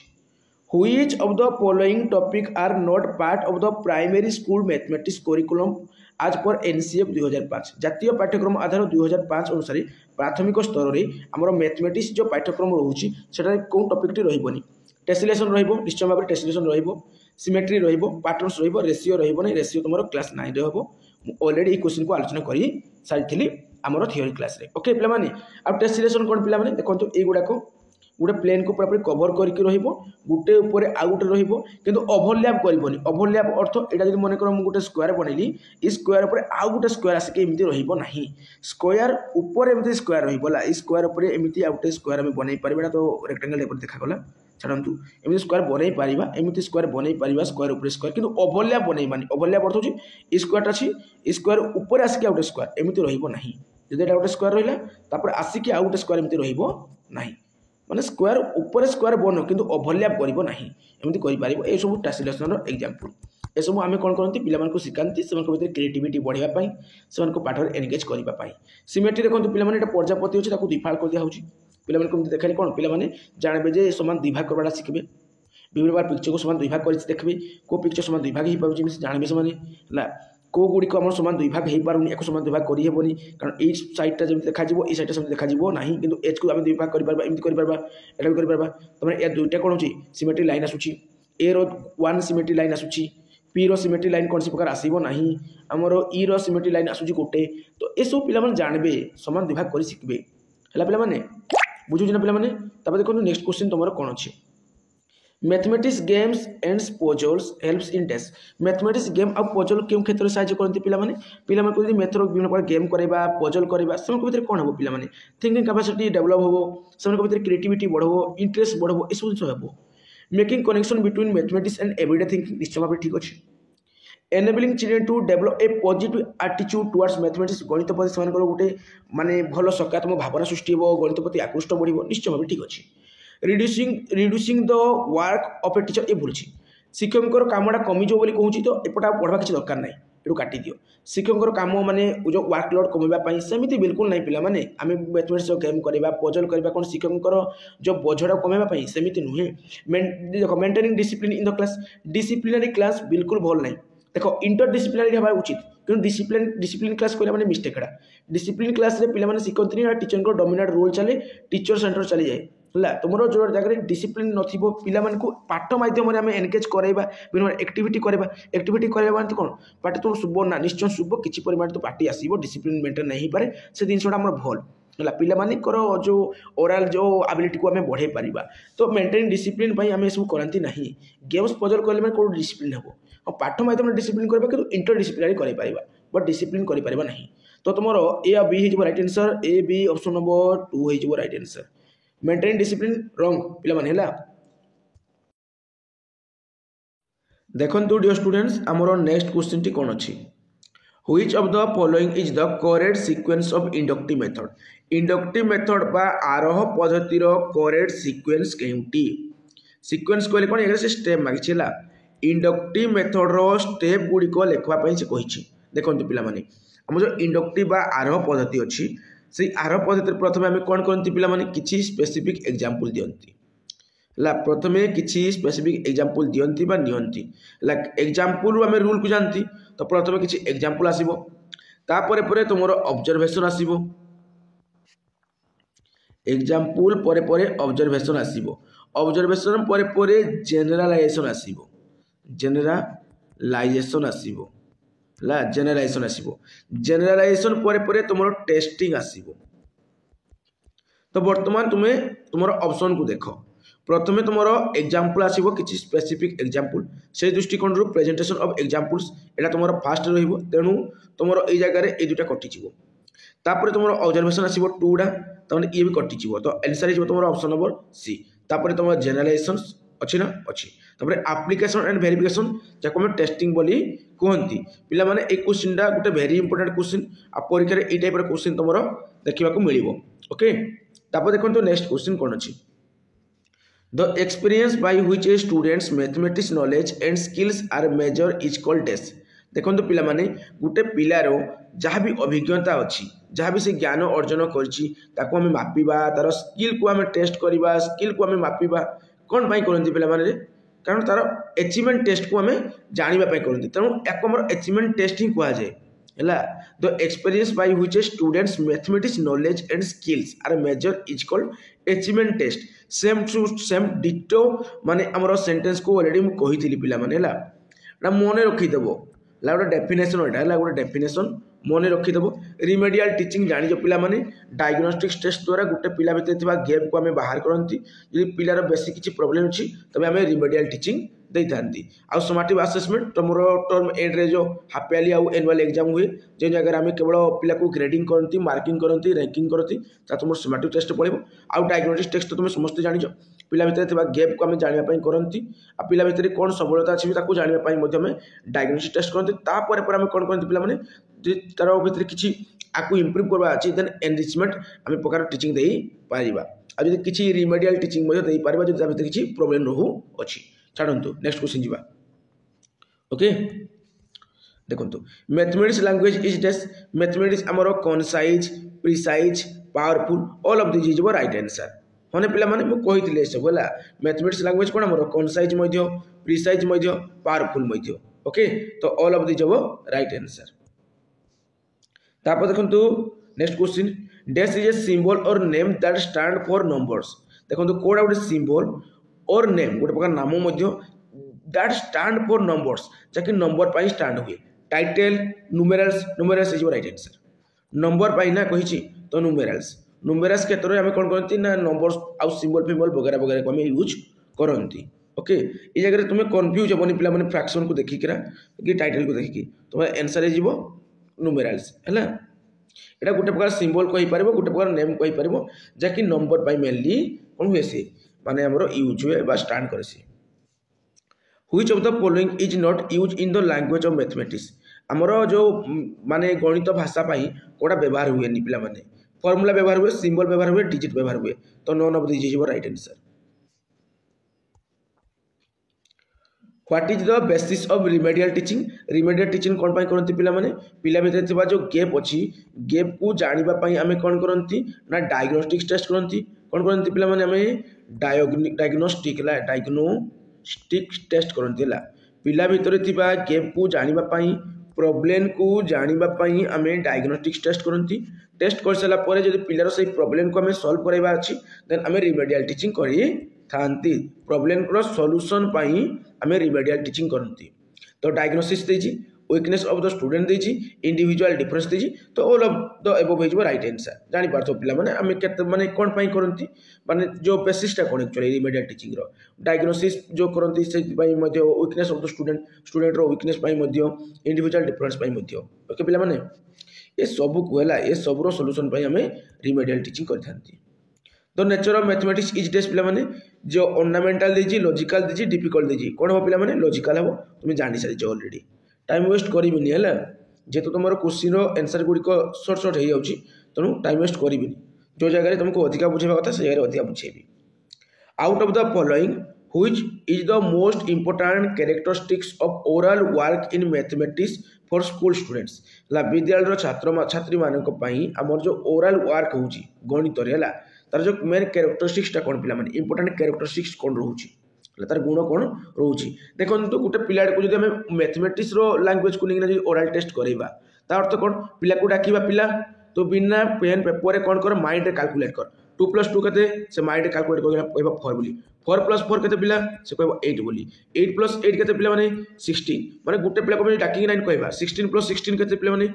Which of the following topic are not part of the primary school mathematics curriculum as per NCF 2005 जातीय पाठ्यक्रम आधार 2005 अनुसार प्राथमिक स्तर रे हमर मैथमेटिक्स जो पाठ्यक्रम रहउची सेटा कोन टॉपिक टी रहिबोनी टेसिलेशन रहिबो निश्चय भाबरे टेसिलेशन रहिबो सिमेट्री रहिबो पैटर्न्स रहिबो रेशियो रहिबो नै रेशियो तुमरो क्लास 9 रे हबो ऑलरेडी ई क्वेश्चन को आलोचना करी सारिथिली हमर थ्योरी क्लास रे ओके पिला माने अब टेसिलेशन कोन पिला माने देखंतु ए गुडा को गोटे प्लेन को पूरा कभर करके रोटे उपर आउ गोटे रोकिंतु ओभरलैप करनी ओभरलैप अर्थ यहाँ जब मन कर गोटे स्क्वायर बनइली ये स्क्वायर उपर आउ गोटे स्क्वायर आसिक एमती रही स्क्वायर उपर एमती स्क्वायर रहा स्क्वायर उपर एमती आउ गोटे स्क्वायर आम बनई पार तो रेक्टांगल देखा छाड़ू एमती स्क्वायर बनई पार एमती स्क्वायर बनई पार स्क्वायर उपर स्क्वायर किंतु ओभरलैप बनईबानी ओभरलैप अर्थ होची ई स्क्वायर अच्छी ई स्क्वायर उपर आसिक आउ गोटे स्क्वायर एमती रही जब यहाँ गोटे स्क्वायर रहा आसिक आउ गोटे स्क्वायर एमती रही माने स्क्वायर उपर स्क्वायर बन किंतु ओभरलैप करिवो नाही एमती करि पारिबो ए सब ट्रांसलेशन रो एग्जांपल ए सब आमे कोन करंती पिला मानको सिखांती सेमान भीतर क्रिएटिविटी बढ़ावा पई सेमान को पाठर एंगेज करबा पई सिमेट्री देखंतु पिला माने एटा प्रजापति होची ताकू दिफाळ कर दिया होची पिला माने कोन देखाली कोन पिला माने जानबे जे समान दुई भाग करबाडा सिखबे विभिन्न बार पिक्चर को समान दुई भाग करि देखबे को पिक्चर समान दुई भाग ही पाउची जानबे समान ला को गुड़ी को समान दुई भाग हो पारुनी एक समान दुई भाग करहबनी कारण ये साइडटा जमी देखा ये साइडटा सेमती देखा ना कि एच को आम दुई भाग करमती एटा भी कर तमें ए दुईटा कौन हो सिमेट्री लाइन आसूची ए वन सिमेट्री लाइन आसूची पी रो सिमेट्री लाइन कौन सी प्रकार आसब ना आमर ई रो सिमेट्री लाइन आसूची गोटे तो ये सब पिला जानबे समान दुई भाग कर शिखबे है पे बुझुना पे देखो नेक्स्ट क्वेश्चन तुम कौन अच्छे mathematics games and puzzles helps in test mathematics game और पजल क्यों क्षेत्र में साहाय्य करती पे मैथर विभिन्न प्रकार गेम करवा पजल करवा से भीतर कौन हम पे थिंकिंग कैपेसिटी डेवलप हम से भीतर क्रिएटिविटी बढ़ो इंटरेस्ट बढ़ो ये सब जिन हम making connection between mathematics and everyday thinking निश्चय भाव ठीक अच्छे enabling children to develop a positive attitude towards mathematics गणित प्रति से गोटे माने भल सकारात्मक भावना सृष्टि हो गणित प्रति आकृष्ट बढ़ो निश्चय भाव ठीक अच्छे reducing the work of a teacher ये भूल शिक्षक कामटा कमिजो बोली कहूँ तो एपटा पढ़ा किसी दरकार ना ये काटी दियो शिक्षक काम माने जो वर्कलोड कमेवाई सेमती बिल्कुल ना पिला माने आम मैथमेटिक्स गेम करवा पजल करवा कौन शिक्षक जो बोझटा कमेवाई सेमती नुहे देख maintaining discipline in the class disciplinary class बिल्कुल भल ना देख इंटर डिसिप्लिनरी हवा उचित क्यों डिसिप्लिन क्लास कहला माने मिस्टेक है डिसिप्लिन क्लास रे पिला माने शिखती टीचर को डोमिनेट रोल चले टीचर सेंटर चली जाए है तुम जो जगह डिसिप्लिन नथिबो पिला माने को पाठ माध्यम रे आम एनगेज करैबा बिना एक्टिविटी करैबा माने कौन पाठ तुम शुभ ना निश्चय शुभ किसी परिमाण तो पार्टी आसो डिसिप्लिन मेंटेन नहीं पारे से जिनसा आम भल है पिला जो ओराल जो एबिलिटी को आम बढ़े पारिबा तो मेंटेन डिसिप्लिन आम सब करती ना गेम्स पजल कले माने कोड डिसिप्लिन हम और पाठ माध्यम डिसिप्लिन करबा कि इंटर डिसिप्लिनरी कर पारिबा बट डिसिप्लिन कर पारिबा नहीं तो तुम ए और बी हो right answer A B option number 2 हो right answer maintain discipline wrong पिला माने हला देखंतु डियर स्टूडेंट्स हमरो नेक्स्ट क्वेश्चन टी कोन अछि which of the following is the correct sequence of inductive method बा आरोह पद्धतिर करेक्ट सीक्वेंस केउटी सीक्वेंस कहले कोन एगरे से स्टेप मागिछि हला इंडक्टिव मेथड रो स्टेप गुडी को लेखवा पई से कहिछि देखंतु पिला माने हम जो इंडक्टिव बा आरोह पद्धति अछि से आरोह पद्धति प्रथमे आम कौन करती पे किसी स्पेसिफिक एग्जांपल दियंती है प्रथमे किसी स्पेसिफिक एग्जांपल दियंती बा नियंती है एग्जांपल आम रूल को जानती तो प्रथमे किसी एग्जांपल आसीबो तापरे परे तुमरो ऑब्जर्वेशन आसीबो एग्जांपल परे परे ऑब्जर्वेशन आसीबो ऑब्जर्वेशन परे परे जनरलाइजेशन आसीबो जनरलाइजेशन आसीबो ला जनरलाइजेशन आसीबो जनरलाइजेशन परे परे तुमरो टेस्टिंग आसीबो तो वर्तमान तुमे तुमरो ऑप्शन को देखो प्रथमे तुमरो एग्जांपल आसीबो किछि स्पेसिफिक एग्जांपल से दृष्टिकोण रो presentation of examples Etah तुमरो fast रहिबो तेनु तुमरो ए जगह रे ए दुटा कटि जिवो तापर तुमरो ऑब्जर्वेशन आसीबो 2 डा तने ये भी कटि जिवो तो आंसर हिजो तुमरो ऑप्शन नंबर सी तापर तुमरो जनरलाइजेशन अच्छी ना अच्छी तापर एप्लिकेशन एंड वेरिफिकेशन जाको हम टेस्टिंग बोली कहती पिला माने ए क्वेश्चनटा गोटे वेरी इंपोर्टेंट क्वेश्चन आ परीक्षा रे ए टाइप रो क्वेश्चन तुमरो देखिबा को मिलिबो ओके तापर देखंतो नेक्स्ट क्वेश्चन कोन अछि the experience by which a students mathematics knowledge and skills are measure is called test देखंतो पिला माने गोटे पिलारो जहाँ भी अभिज्ञता अच्छी जहाँ भी से ज्ञान अर्जन करछि ताको हम मापिबा तार स्किल को हम टेस्ट करबा स्किल को हम मापिबा कौन पाई करती पे कारण तार अचीवमेंट टेस्ट को आम जानापी करती तेणु या अचीवमेंट टेस्ट ही कहुए है the experience by which students mathematics knowledge and skills are measure is called achievement test same to same ditto माने आमर सेंटेंस को ऑलरेडी मुझे कही पे मन रखीदेव गोटे डेफिनेशन एटा गोटे डेफिनेशन मन रखिदेव रिमेडियल टीचिंग जानिज पिला माने डायग्नोस्टिक्स टेस्ट द्वारा गोटे पिला भितर गैप को आम बाहर करती जी पिलार बेसी किसी प्रोब्लेम अच्छी तबे आम रिमेडियल टीचिंग दे था आउ समाटिव आसेसमेंट तो मोर टर्म एंड्रे जो हाफ यारली आउ एनुअल एग्जाम हुए जो जगह आम केवल पिला को ग्रेडिंग करती मार्किंग करती रैंकिंग करती तुम समाटिव टेस्ट पड़ो आउ डायग्नोस्टिक्स टेस्ट तो तुम समस्त जान पिला भितर गैप को आम जानापी करती आ पिला भितर कौन सबलता अच्छी जानापी डायग्नोस्टिक्स टेस्ट करती तापर आम कौन करती पे तार भितर किसी आपको इम्प्रूव करवा अच्छी देन एनरिचमेंट आम प्रकार टीचिंग दे पारिबा आ किसी रिमेडियल टीचिंग दे पारिबा जो भितर किसी प्रोब्लेम रहू अच्छी छाड़ू नेक्स्ट क्वेश्चन जी ओके देखो mathematics language is dash mathematics आमर concise precise powerful all of this is right answer हाँ पिला माने मु कही सब है मैथमेटिक्स लैंग्वेज कौन आमर कनसाइज प्रिसाइज पावरफुल ओके तो all of this right answer तापर देखो next question dash is a symbol or name that stand for numbers देखो कोड़ा गोटे सिंबल और नेम गोटे प्रकार नाम दैट स्टैंड फॉर नंबर्स जहाँकि नंबर पर स्टैंड हुए title numerals is right answer number पर ना कही तो नुमेरल्स क्षेत्र में आम कौन करती ना नंबर्स आउ सिंबल फिंबल वगैरह वगैरह को आम यूज करती ओके ये जगह तुम्हें कन्फ्यूज हेनी पिला माने फ्रैक्शन को देखिकी कि टाइटल को देखिकी तुम आंसर हो नुमेरल्स है यहाँ गोटे प्रकार सिंबल कहीपर गोटे प्रकार नेम कहीपर जहाँकि नंबर पर मेनली कौन हुए सी माने आमर यूज हुए स्टार्ट करे C which of the following is not use in the language of mathematics आमर जो माने गणित भाषा पाई कोड़ा व्यवहार हुए पिला माने फॉर्मूला व्यवहार हुए सिंबल व्यवहार हुए डिजिट व्यवहार हुए तो non of this is right answer what is the basis of remedial teaching कौन पाई करती पिला माने पिला भितर थिबा जो गैप अच्छी गैप को जानिबा पाई आमे कौन करती ना डायग्नोस्टिक्स टेस्ट करती कौन करती पिला माने आमे डायग्नोस्टिक टेस्ट करती है पिला भितर थिबा गैप को जानिबा पाई प्रोब्लेम को जानिबा पाई आमे डायग्नोस्टिक्स टेस्ट करती टेस्ट कर सारा पर जब पिलार से प्रॉब्लम को आमे सॉल्व करबा अछि देन आमे रिमेडियल टीचिंग करी थांती प्रॉब्लम को सॉल्यूशन पाई आमे रिमेडियल टीचिंग करती तो डायग्नोसिस देजी वीकनेस ऑफ द स्टूडेंट देजी इंडिविजुअल डिफरेंस देजी तो ऑल ऑफ द एबव हो राइट आंसर जानि पारथो पिला माने आमे केते माने कोन पाई करंती माने जो बेसिसटा कोन एक्चुअली रिमेडियल टीचिंग रो डायग्नोसिस जो करंती से पाई मध्ये वीकनेस ऑफ द स्टूडेंट रो वीकनेस पाई मध्ये इंडिविजुअल डिफरेंस पाई मध्ये ओके पिला माने ये सब को हला ये सब रो सॉल्यूशन पाई आमे रिमेडियल टीचिंग करथांती the nature of mathematics is dash पिला माने जो ऑर्नामेंटल देजी लॉजिकल देजी डिफिकल्ट देजी कौन हम पिला माने लॉजिकल हम तुम जानी सारी ऑलरेडी टाइम वेस्ट करिबिनी है जेतु तुम क्वेश्चन रो आंसर गुड़िक शॉर्ट शॉर्ट हो जाउची तेणु टाइम वेस्ट करिबिनी जो जगह तुमको अधिका बुझेबा कथा से जगह अधिका बुझेबी out of the following which is the most important characteristics of oral work in mathematics for school students विद्यालय छात्र छात्री मानक पई हमर जो ओरल वर्क होउची गणित रे हला तार जो मेन कैरेक्टरिस्टिक्सटा कौन पिला माने इंपोर्टेंट कैरेक्टरिस्टिक्स कौन रोची तार गुण कौन रोची देखो तो गोटे पिला को जब आम मैथमेटिक्स लैंग्वेज को लेकिन ओरल टेस्ट करवा तार अर्थ कौन पिला को डाकिबा पिला तो बिना पेन पेपर कौन कर माइंड कैलकुलेट कर 2 + 2 केते से माइंड कैलकुलेट कर कहबा 4 बोली 4 + 4 केते पिला से कहबा 8 बोली 8 + 8 केते पिला माने 16 माने गोटे पिला को डाकिंग 9 कहबा 16 + 16 केते पिला माने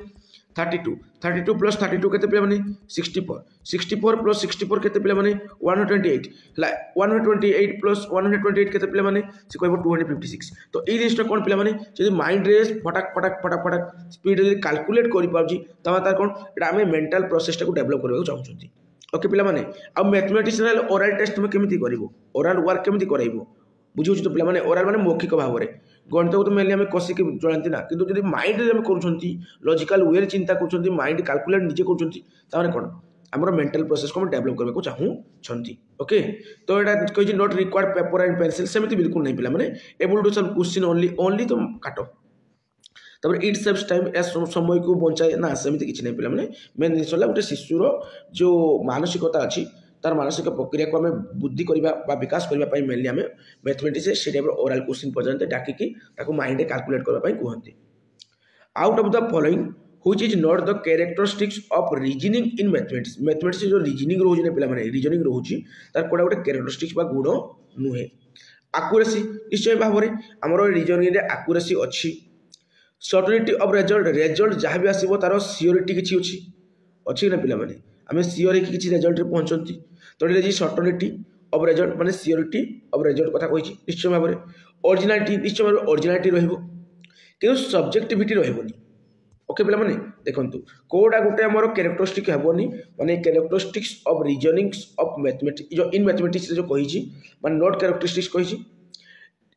32 32 + 32 केते पिला माने 64 64 + 64 केते पिला माने 128 ला 128 + 128 केते पिला माने से कहबो 256 तो ई लिस्ट कोन पिला माने जदी माइंड रे फटाक फटाक फटाक फटाक स्पीड रे कैलकुलेट करि पाउजी तमा तार कोन एटा हमें मेंटल प्रोसेस टा को डेवलप करबा चाहउछंती ओके पिला माने आ मैथमेटिक्स रे ओरल टेस्ट में केमिति करिवो ओरल वर्क केमिति कराइबो बुझियो तो पिला माने ओरल माने मौखिक भाव रे गणित को तो मेनली आम कषिक जानती ना कि जब माइंड रे कर लॉजिकल वे चिंता कर माइंड कैलकुलेट निजे कर कौन आम मेंटल प्रोसेस को हम डेवलप करने चाहूँगी ओके तो यहाँ कही not required paper and pencil सेमती बिल्कुल नहीं पिला माने able to solve question only तो काट तब इट सेव्स टाइम समय को बचाए ना सेमती किसी नहीं पिला माने मेन जिन गोटे शिशुर जो मानसिकता अच्छी तार मानसिक प्रक्रिया को आम बुद्धि करवा विकास करने मेनली आम मैथमेटिक्स से टाइप ओरल क्वेश्चन पर्यटन डाकिकी माइंड कैलकुलेट करने कहते out of the following which is not the characteristics of reasoning in mathematics जो रीजनिंग रोचे ना पे रीजनिंग रोचे तार कोड़ा गोटे कैरेक्टरिस्टिक्स गुण नुहे आक्यूरेसी निश्चय भाव में आमर रीजनिंग रे आक्यूरेसी अच्छी सर्टनिटी ऑफ रिजल्ट जहाँ भी आसो तार सियोरिटी किसी अच्छी ना पिला माने आम सियोर हो किसी रिजल्ट पहुँचती तो ये सर्टनिटी ऑफ रिजल्ट माने सियोरिटी ऑफ रिजल्ट कथा कही निश्चय भाव में ओरिजिनालिटी निश्चय भाव ओरिजिनालिटी रु सब्जेक्टिविटी रही ओके पिला माने देखो कोडा गोटे आमर कैरेक्टरिस्टिक हेनी माने characteristics of reasonings of mathematics जो इन मैथमेटिक्स जो कही माने नॉट कैरेक्टरिस्टिक्स कही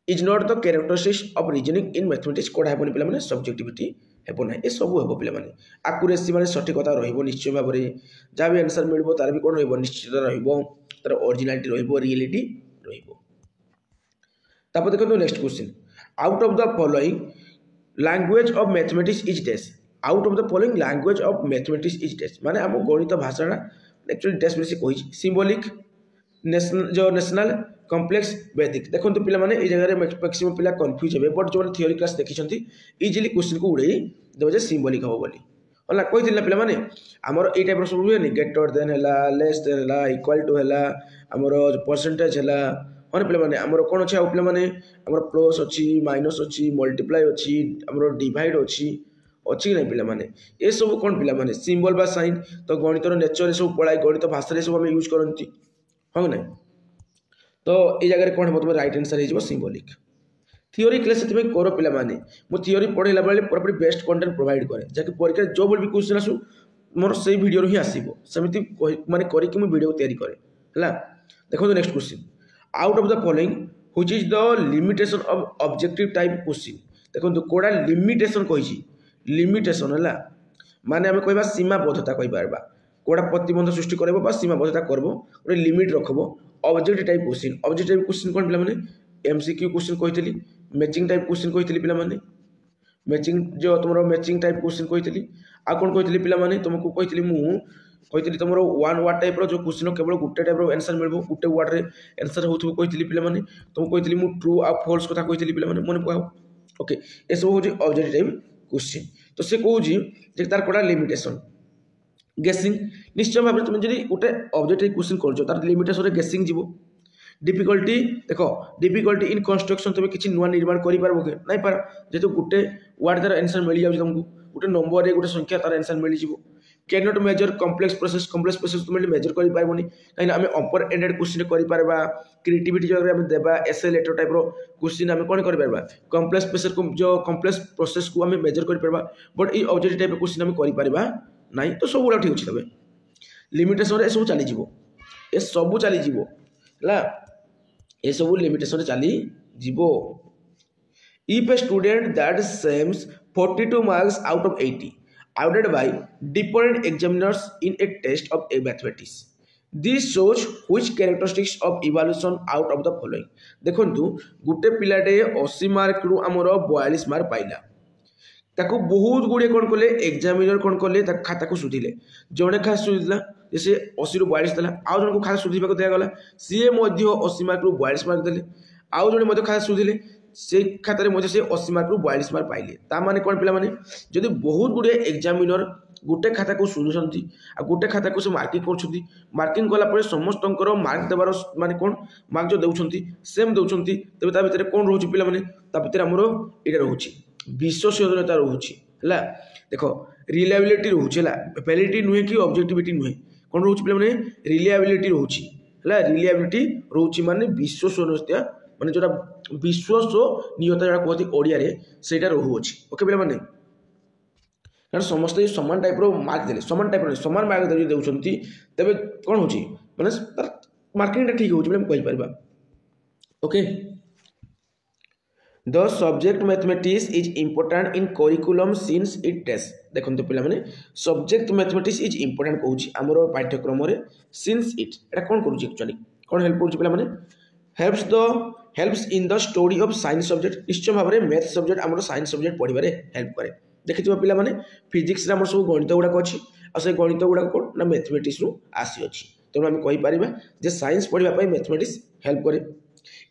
is not the characteristics of reasoning in mathematics कोडा हेबनी पिला माने सब्जेक्टिविटी हेबो ना ए सब हेबो पिला माने एक्यूरेसी माने सटीकता रहिबो निश्चय भाव में जहाँ भी आंसर मिलबो तार भी कोन रहिबो निश्चित रहिबो तार ओरिजिनालिटी रहिबो रियलिटी रहिबो तापर देखो next question out of the following language of mathematics is dash out of the following language of mathematics is dash माने हम गणित भाषा एक्चुअली डेस में से कही सिंबॉलिक नेशनल कॉम्प्लेक्स वैदिक देखो पिला माने ए जगह मैक्सिमम पिला कंफ्यूज हे बट जो थियोरी क्लास देखिसंती इजीली क्वेश्चन को उड़े देबो जे सिंबॉलिक हो बोली होला कहि दिला पिला माने हमर ए टाइप रो सब हुए नि ग्रेटर देन हला लेस देन हला इक्वल टू हला हमर परसेंटेज हला होने पिला माने हमर कोन अछि आ पिला माने हमर प्लस अछि माइनस अछि मल्टीप्लाई अछि हमर डिवाइड अछि अच्छी नहीं पिला माने ए सब कौन पिला माने सिंबल बा साइन तो गणित नेचर सब पढ़ाई गणित भाषा सब आम यूज करती हाँ ना तो ये जगह कौन हम तुम राइट आंसर हो सिंबॉलिक थियोरी क्लास से कर पिला माने मो थियोरी पढ़ेला बेले पूरा बेस्ट कंटेंट प्रोवाइड करे जाकि परीक्षा जो भी क्वेश्चन आसु मोर से वीडियो ही आसीबो सेमिति माने करी कि मो वीडियो तैयारी करे हला देखो next question out of the following which is the limitation of objective type question देखो कोडा लिमिटेशन कहि लिमिटेशन है माने आम कह सीमाबद्धता कहीपर कौटा प्रतिबंध सृष्टि कर सीमाबद्धता करब गोटे लिमिट रखब ऑब्जेक्ट टाइप क्वेश्चन कौन पे एमसीक्यू क्वेश्चन कही मैचिंग टाइप क्वेश्चन कही पे मैचिंग जो तुम मैचिंग टाइप क्वेश्चन कही आ कौन कही पे तुमको कही कही तुम वन वार्ड टाइप जो क्वेश्चन केवल गोटे टाइप आंसर मिल गोटे वार्ड रे आंसर हो कही पे तुमको कही ट्रू आ फॉल्स कथा कही पे मन पकाओ ओके ये सब हूँ ऑब्जेक्ट टाइप क्वेश्चन तो से कहूँ तार कौटा लिमिटेशन गेसिंग निश्चय भाव में तुम जब गोटे ऑब्जेक्टिव क्वेश्चन कर लिमिटेशन गेसिंग जीव डिफिकल्टी देख डिफिकल्टी इन कंस्ट्रक्शन तुम किसी नुआ निर्माण कर नहीं पार जेहेतु गोटे वार्ड तार आंसर मिल जाए तुमको गोटे नंबर गोटे संख्या तार आंसर मिल जाव can not measure complex process तुम मेजर कर पारबनी कहीं आम अपर एंडेड क्वेश्चन कर क्रिएटिविटी जो आम देवा एसे लेटर टाइप क्वेश्चन आम कौन कर कॉम्प्लेक्स प्रोसेस को जो कॉम्प्लेक्स प्रोसेस को आम मेजर कर बट ये ऑब्जेक्टिव टाइप क्वेश्चन आम कर ना तो सब गुड़ा ठीक अच्छे तबे लिमिटेशन ए सब चलीज ए सब चलीज है ये सब लिमिटेशन चली if a student that seems 42 marks out of 80 awarded by different examiners in a test of a mathematics. This shows which characteristics of evaluation out of the following. देखो गोटे पिलाटे 80 मार्क रु आमर 42 मार्क पाइला ताको बहुत गुड़े कौन कले एग्जामिनर कौन कले खाता को सुधिले जड़े खाता सुधिला जैसे 80 रु 42 देला आउ जन को खाता सुधिबा दिगला सी 80 मार्क रु 42 मार्क देले आउ जड़े खाता सुधिले से खातार मध्य से 80 मार्क रु 42 मार्क पाइले ता माने कौन पिला माने जदि बहुत गुड़े एग्जामिनर गोटे खाता को सुझुंती आ गोटे खाता को से मार्किंग कर मार्किंग कला समस्त मार्क देवार माने कौन मार्क जो दउछंती सेम दउछंती तबे ता भितर कौन रोची पिला माने ता भितर हमरो एटा रोची विश्वसनीयता रोची हला देखो रिलायबिलिटी रोची हला वैलिडिटी नुहे कि ऑब्जेक्टिविटी नुहे कौन रोची पिला माने रिलायबिलिटी रोची हला रिलायबिलिटी रोची माने विश्वसनीयता माने जोटा विश्वसनीयता जोटा कहती ओडिया रे सेटा रोहुछि ओके पिला माने कारण समस्त समान टाइप रो मार्क देले समान टाइप रो समान मार्क दे देउछंती तबे कोन होछि माने तार मार्किंग टा ठीक होछि बोले हम कहि परबा okay the subject mathematics is important in curriculum since it test देखंतु पिला माने सब्जेक्ट मैथमेटिक्स इज इंपोर्टेंट कहूछि हमरो पाठ्यक्रम रे since it Etah cone करूछि actually cone help करूछि पिला माने helps in the study of science subject निश्चय भाव में मैथ सब्जेक्ट आम साइंस सब्जेक्ट पढ़वे हेल्प करे देखिए पिला माने फिजिक्स आम सब गणित गुड़ाक अच्छी आ से गणित गुड़ाक कौन ना मैथमेटिक्स रु आसी अच्छी तेणु आम कहीपर साइंस पढ़ाई मैथमेटिक्स हेल्प करे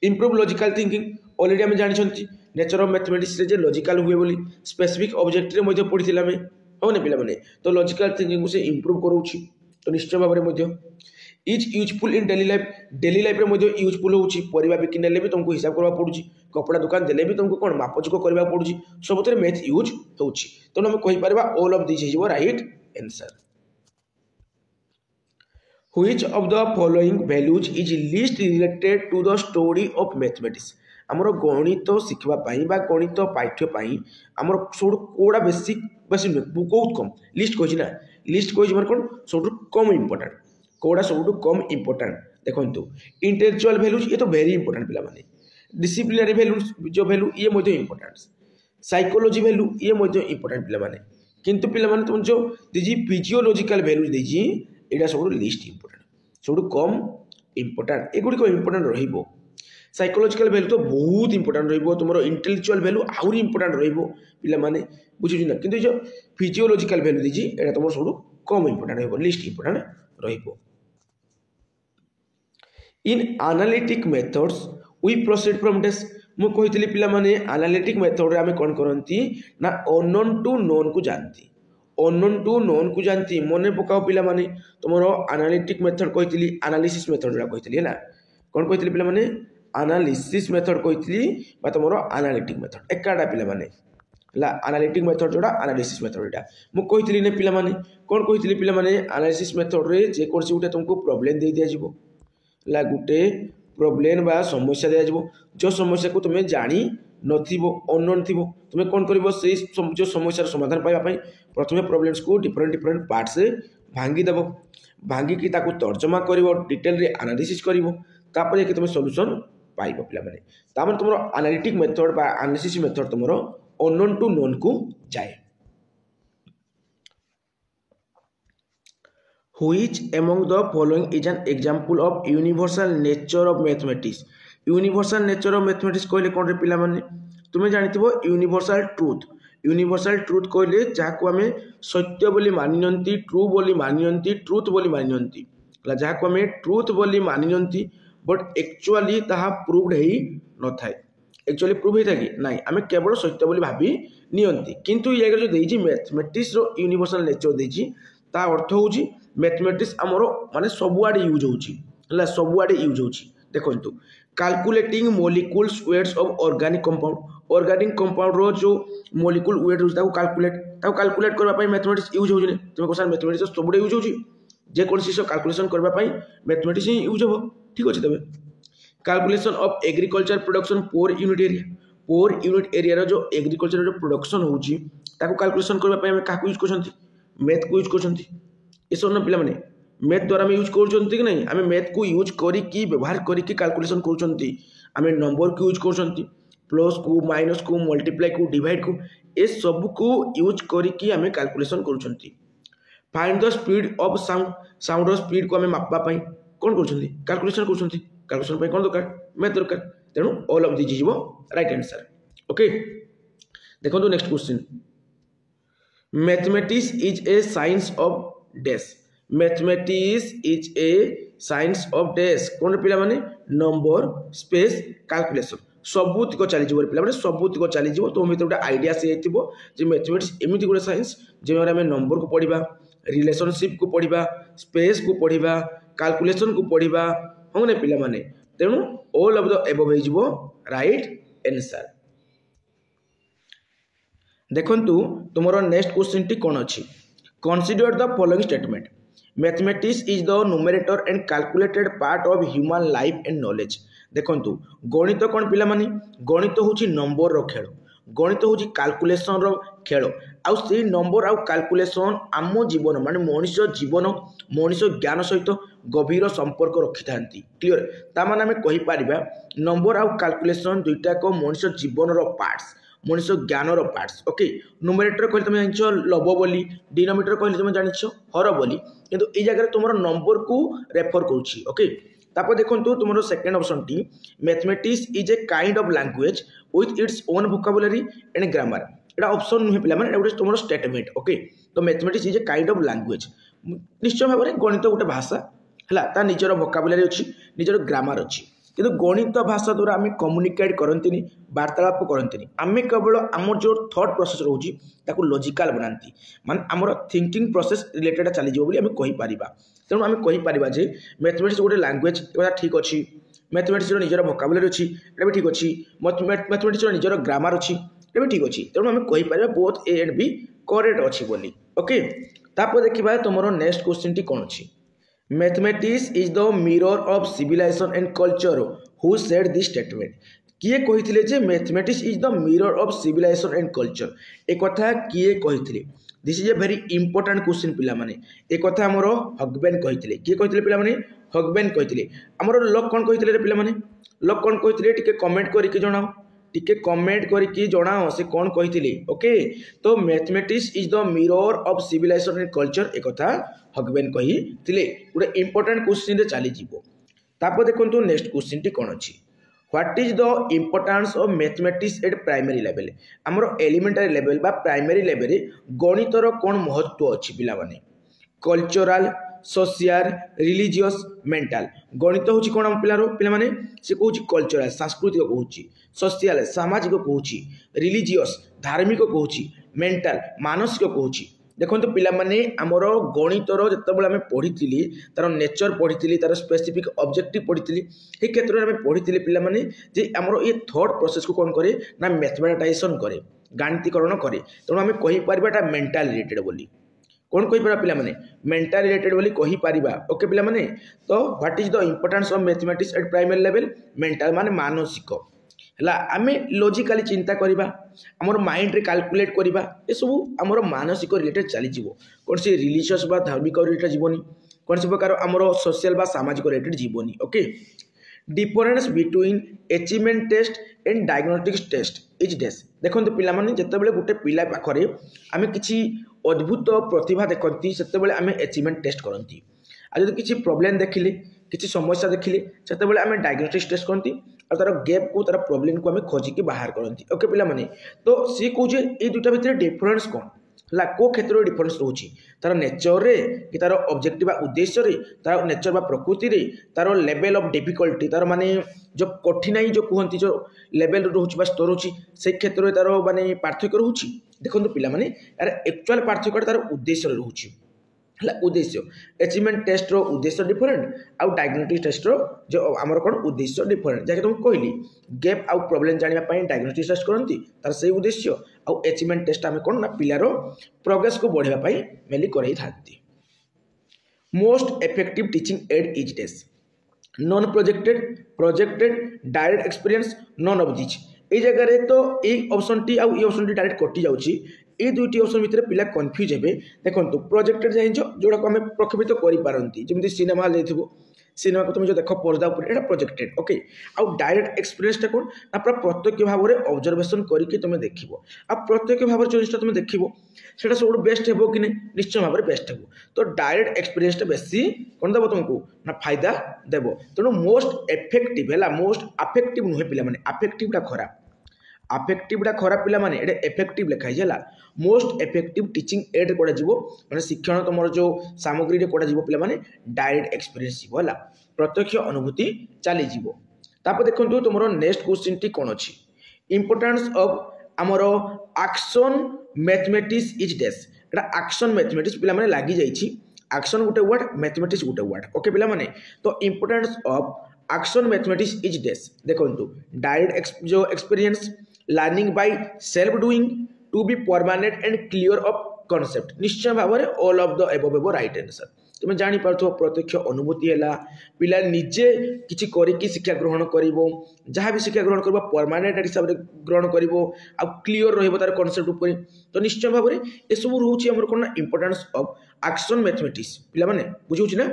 इम्प्रूव लॉजिकल थिंकिंग ऑलरेडी आम जानी नेचर ऑफ मैथमेटिक्स रे लॉजिकल हुए बोली स्पेसिफिक ऑब्जेक्ट रे पढ़ी आम हाँ ना पिला माने तो लॉजिकल थिंकिंग से इम्प्रूव करोछि तो निश्चय भाव में is useful in daily life में यूजफुल होची परिबा बिकिन नेले भी तुमको हिसाब करबा पड़ुची कपड़ा दुकान देले भी तुमको कोन मापचुक करबा पड़ुची सबतरे मैथ यूज होची तो हम कहि परबा all of this is right answer which of the following values is least related to the story of mathematics आमर गणित शिखा गणित पाठ्य आमर सब कोड़ा बेसी बेसी बहुत कम लिस्ट कही ना लिस्ट कही माने कौन सब कम इंपोर्टाट कोड़ा सब कम इंपोर्टाट देखो इंटेलेक्चुअल वैल्यूज ये तो वेरी इंपोर्टाट पे डिसिप्लिनरी वैल्यूज जो वैल्यू ये इंपोर्टाट साइकोलॉजी वैल्यू ये इंपोर्टाट पे किंतु पे तुम जो दीजिए फिजियोलॉजिकल वैल्यूज दीजिए यहाँ सब लिस्ट इंपोर्टाट सब कम इंपोर्टाट एगुड़िक इंपोर्टाट रही साइकोलॉजिकल वैल्यू तो बहुत इंपोर्टाट रही तुम इंटेलेक्चुअल वैल्यू आहरी इंपोर्टाट रही बुझे ना कि जो फिजियोलॉजिकल वैल्यू दीजिए यहाँ तुम सब कम इंपोर्टाट लिस्ट इंपोर्टाट रही in analytic methods we proceed from dash मु कही पे एनालिटिक मेथड आम कौन करती ना अननोन टू नोन को जानती अननोन टू नोन को जानती मन पकाओ पे तुम एनालिटिक मेथड कही एनालिसिस मेथड जो कही है कौन कही पे एनालिसिस मेथड कही तुम एनालिटिक मेथड एकाटा पे एनालिटिक मेथड जोड़ा एनालिसिस मेथड यहाँ मुझे ने पे कौन कही पे एनालिसिस मेथड रे जेकोसी गोटे तुमको प्रोब्लेम दे दिज्व गोटे प्रोब्लेम बा समस्या दिज्व जो समस्या को तुम्हें जानी नथिबो अननोन थी तुम्हें कौन कर जो समस्यार समाधान पाइबापी प्रथम प्रोब्लेम्स को डिफरेंट डिफरेंट पार्ट से भांगीदेव भांगिकी तर्जमा कर डिटेल रे एनालिसिस कर तुम सॉल्यूशन पाइब पे तुम एनालिटिक मेथड बा एनालिसिस मेथड तुम अननोन टू नोन को जाए Which among the following is an example of universal nature of mathematics? Universal nature of mathematics कहले कौन रे पिला माने तुम्हें जानिथिबो यूनिवर्सल ट्रुथ कहले जाको आमे सत्य बोली मानिनंती ट्रू बोली मानिनंती ट्रुथ बोली मानिनंती ला जाको आमे ट्रुथ बोली मानिनंती बट एक्चुअली ताहा प्रूव्ड हेई न थाए एक्चुअली प्रूव हेता कि नाही आमे केवल सत्य बोली भाबी नियंती किंतु ये जो देजी मैथमेटिक्स रो यूनिवर्सल नेचर देजी ता अर्थ होउची मैथमेटिक्स आमर माने सबुआडे यूज होउची सबुआडे यूज होउची देखंतु calculating molecules weights of organic compound रो जो मॉलिक्यूल वेट होउची ताको कैलकुलेट करबा पई मैथमेटिक्स यूज होउची तुम को सर मैथमेटिक्स सबुडे यूज होउची जे कोन सिसो कैलकुलेशन करबा पई मैथमेटिक्स ही यूज हो ठीक अछि तबे calculation of agriculture production per unit area रो जो एग्रीकल्चर जो प्रोडक्शन होउची ताको कैलकुलेशन करबा पई हम काको यूज करछंती मैथ को यूज करछंती ये सब ना पे मैथ द्वारा यूज कर कि नहीं आम मैथ को यूज करी व्यवहार करी कैलकुलेशन कर नंबर को यूज कर प्लस को माइनस को मल्टीप्लाई को डिवाइड को ये सब को यूज करी आम कैलकुलेशन कर find the speed of sound speed को आम मापापी कौन कैलकुलेशन कैलकुलेशन कौन दरकार मैथ दरकार तेणु all of this is right answer okay देखो next question mathematics is a science of dash mathematics is a science of dash कौन पिला माने नंबर स्पेस कैलकुलेशन सबूतिक चलीज पे सबूतिक चलीज तो भर गोटे आइडिया से मैथमेटिक्स एमती गोटे साइंस जो आम नंबर को पढ़ा रिलेशनशिप को पढ़ा स्पेस को पढ़ा कैलकुलेशन को पढ़ा हाँ ना पे तेणु ऑल ऑफ द एबव हो राइट आंसर देखंतु तुमरो नेक्स्ट क्वेश्चन टी कौन अच्छी consider the following statement mathematics is the numerator and calculated part of human life and knowledge देखंतु गणित कौन पिला मानी गणित होची नंबर रो खेल गणित होची कैलकुलेशन रो खेल आउ से नंबर आउ कैलकुलेशन आम जीवन माने मनुष्य जीवन मनुष्य ज्ञान सहित गभीर संपर्क रखि थांती क्लियर ता माने हमें कहि परिबा नंबर आउ कैलकुलेशन दुईटा को मनुष्य जीवन रो पार्ट्स मनुष्य ज्ञान रो पार्ट्स ओके न्यूमरेटर कहले तुम जानिछ लब बोली डिनोमिनेटर कहले तुम जानिछ हर बोली किंतु ए जगह तुमरो नंबर को रेफर करूची ओके तापर देखंतु तुमरो सेकंड ऑप्शन टी mathematics is a kind of language with its own vocabulary and grammar एटा ऑप्शन नुहे पिला माने एटा तुमरो स्टेटमेंट ओके तो mathematics is a kind of language निश्चय भाव में गणित गोटे भाषा है ता निजर वोकाबुलरी अच्छी निजर ग्रामर अच्छी किंतु गणित भाषा द्वारा आम कम्युनिकेट करती वार्तालाप करती आम केवल आम जो थॉट प्रोसेस रोचे ताको लॉजिकल बनाती माने आमर थिंकिंग प्रोसेस रिलेटेड चलीजो बोली आम कहीपर तेणु आम कहीपर जे मैथमेटिक्स गोटे लैंग्वेज ठीक अच्छी मैथमेटिक्स निजर वोकाबुलरी अच्छी भी ठीक अच्छी मैथमेटिक्स निजर ग्रामर अच्छी भी ठीक अच्छी तेणु आम कहीपर both A and B correct अच्छी बोली ओके। तापर देखिए तुम नेक्स्ट क्वेश्चन टी कौन अच्छी mathematics is the mirror of civilisation and culture who said this statement किए कही जे mathematics is the mirror of civilisation and culture एक कथा किए कही this is a very important question पिला माने एक कथा हमर हगबेन कही किए कही पिला माने हगबेन कही हमर लॉक कौन कही रे पिला माने लॉक कौन कही टिके कमेंट करके जणाओ टिके कमेंट करके जणाओ से कौन कही ओके। तो mathematics is the mirror of civilisation and culture एक कथा हगबेन कही गोटे इंपोर्टेंट क्वेश्चन रे चली जीवो। तापर देखंतु नेक्स्ट क्वेश्चन टी कौन अछि what is the importance of mathematics eight primary level हमर एलिमेंटरी लेवल बा प्राइमरी लेवल रे गणितर कौन महत्व अछि पिला माने कल्चरल सोशियल रिलीजियस मेंटल गणित हूँ कौन आम पिला माने से कहूँ कल्चरल सांस्कृतिक कहूँ सोशियल सामाजिक कहूँ रिलीजियस धार्मिक कहूँ मेंटल मानसिक कहूँ देखो पिला माने आमर गणितर जितेबाला आम पढ़ी तार नेचर पढ़ी तार स्पेसिफिक ऑब्जेक्टिव पढ़ी ये क्षेत्र में पढ़ी पिला माने जे आमर ये थॉट प्रोसेस को कौन करे ना मैथमेटाइजेशन करे गाणितिकरण करे तेणु आम कहीपर मेंटल रिलेटेड बोली कौन कहीपर पिला माने मेंटल रिलेटेड बोली कहीपर ओके पिला माने। तो what is the importance of mathematics eight primary level mental माने मानसिक है आम लॉजिकली चिंता करवा आमर माइंड रे कैलकुलेट करवा ये सब आमर मानसिक रिलेटेड चलीज कौन सी रिलीजियस बा धार्मिक रिलेटेड जीवनी कौन सी प्रकार आमर सोशल बा सामाजिक रिलेटेड जीवनी okay. Difference between achievement test and diagnostic test is dash देखो पिला माने जितेबाला गोटे पिला पाखरे आम किसी अद्भुत प्रतिभा देखती से आम अचीवमेंट टेस्ट करती आज किसी प्रोब्लेम देखिले किसी समस्या देखिले से आम डायग्नोस्टिक टेस्ट करती और तार गैप को तार प्रोब्लेम को आम खोजिकी बाहर करती ओके पिला माने। तो सी कहे ये दुटा भितर डिफरेंस कौन है को क्षेत्र में डिफरेंस रोचे तार नेचर रे कि तार ऑब्जेक्टिव उद्देश्य रे तार नेचर बा प्रकृति रे तार लेवल ऑफ डिफिकल्टी तार माने जो कठिनाई जो कहती जो लेवल रोचे स्तर रोचे से क्षेत्र में तार माने पार्थक्य रोचे देखो पिला माने यार एक्चुअल पार्थक्य तार उद्देश्य रोचे है उद्देश्य अचीवमेंट टेस्ट रो उद्देश्य डिफरेंट आउ डायग्नोस्टिक टेस्ट रो जो आमर कौन उद्देश्य डिफरेंट जैसे तुमको कहली गैप आउ प्रोब्लेम जानापी डायग्नोस्टिक टेस्ट करती तार से उद्देश्य आउ अचीवमेंट टेस्ट आम कौन ना पिलार प्रोग्रेस को बढ़ाई मेनली करई थांती। Most effective teaching aid is dash non projected projected direct experience none of this ये जगह तो ये ऑप्शन टी आउ ये ऑप्शन टी डायरेक्ट कटि जाउची ये दुईटी ऑप्शन भितर पिला कन्फ्यूज हे देखो प्रोजेक्टेड जाइन जोड़ा को आम प्रक्षेपित करें जमी सिनेमा हल जाइए सिनेमा को तुम जो देख पर्दा उपर प्रोजेक्टेड ओके आउ डायरेक्ट एक्सपीरियंस कौन ना पूरा प्रत्यक्ष भाव में ऑब्जर्वेशन करके तुम देख आ प्रत्यक्ष भाव जो जिनिस तुम देख से सब बेस्ट हे कि नहीं निश्चय भाव में बेस्ट हे तो डायरेक्ट एक्सपीरियंस बेसी कौन देव तुमको ना फायदा देव तेणु मोस्ट इफेक्टिव है मोस्ट अफेक्टिव नुहे पिला माने अफेक्टिवटा खराब अफेक्टिवटा खराब पिला माने एटा इफेक्टिव लिखाई है मोस्ट इफेक्टिव टीचिंग एड कोड़ा जीवो माने शिक्षण तुम जो सामग्री रे कोड़ा जीवो पिला माने डायरेक्ट एक्सपीरियंस जीवो हला प्रत्यक्ष अनुभूति चली जीवो। तापर देखंतु तुमरो नेक्स्ट क्वेश्चन टी कोन अछि इंपोर्टेंस ऑफ हमरो एक्शन मैथमेटिक्स इज डेस एटा एक्शन मैथमेटिक्स पिला माने लागि जाईछि एक्शन गोटे वर्ड मैथमेटिक्स गोटे वर्ड ओके पिला माने तो importance of action mathematics is डेस देखंतु डायरेक्ट जो experience learning by self doing to be permanent and clear of concept निश्चय भाव में all of the above right answer तुम जानी पारथो प्रत्यक्ष अनुभूति है पिला निजे किछि करिकी शिक्षा ग्रहण करिवो जहाँ भी शिक्षा ग्रहण करबो परमानेंट हिसाब से ग्रहण करिवो आ क्लियर रहइबो तार कॉन्सेप्ट ऊपर तो निश्चय भाव में ए सब रहउछि हमर कोन इंपोर्टेंस ऑफ एक्शन मैथमेटिक्स पिला माने बुझुछि ना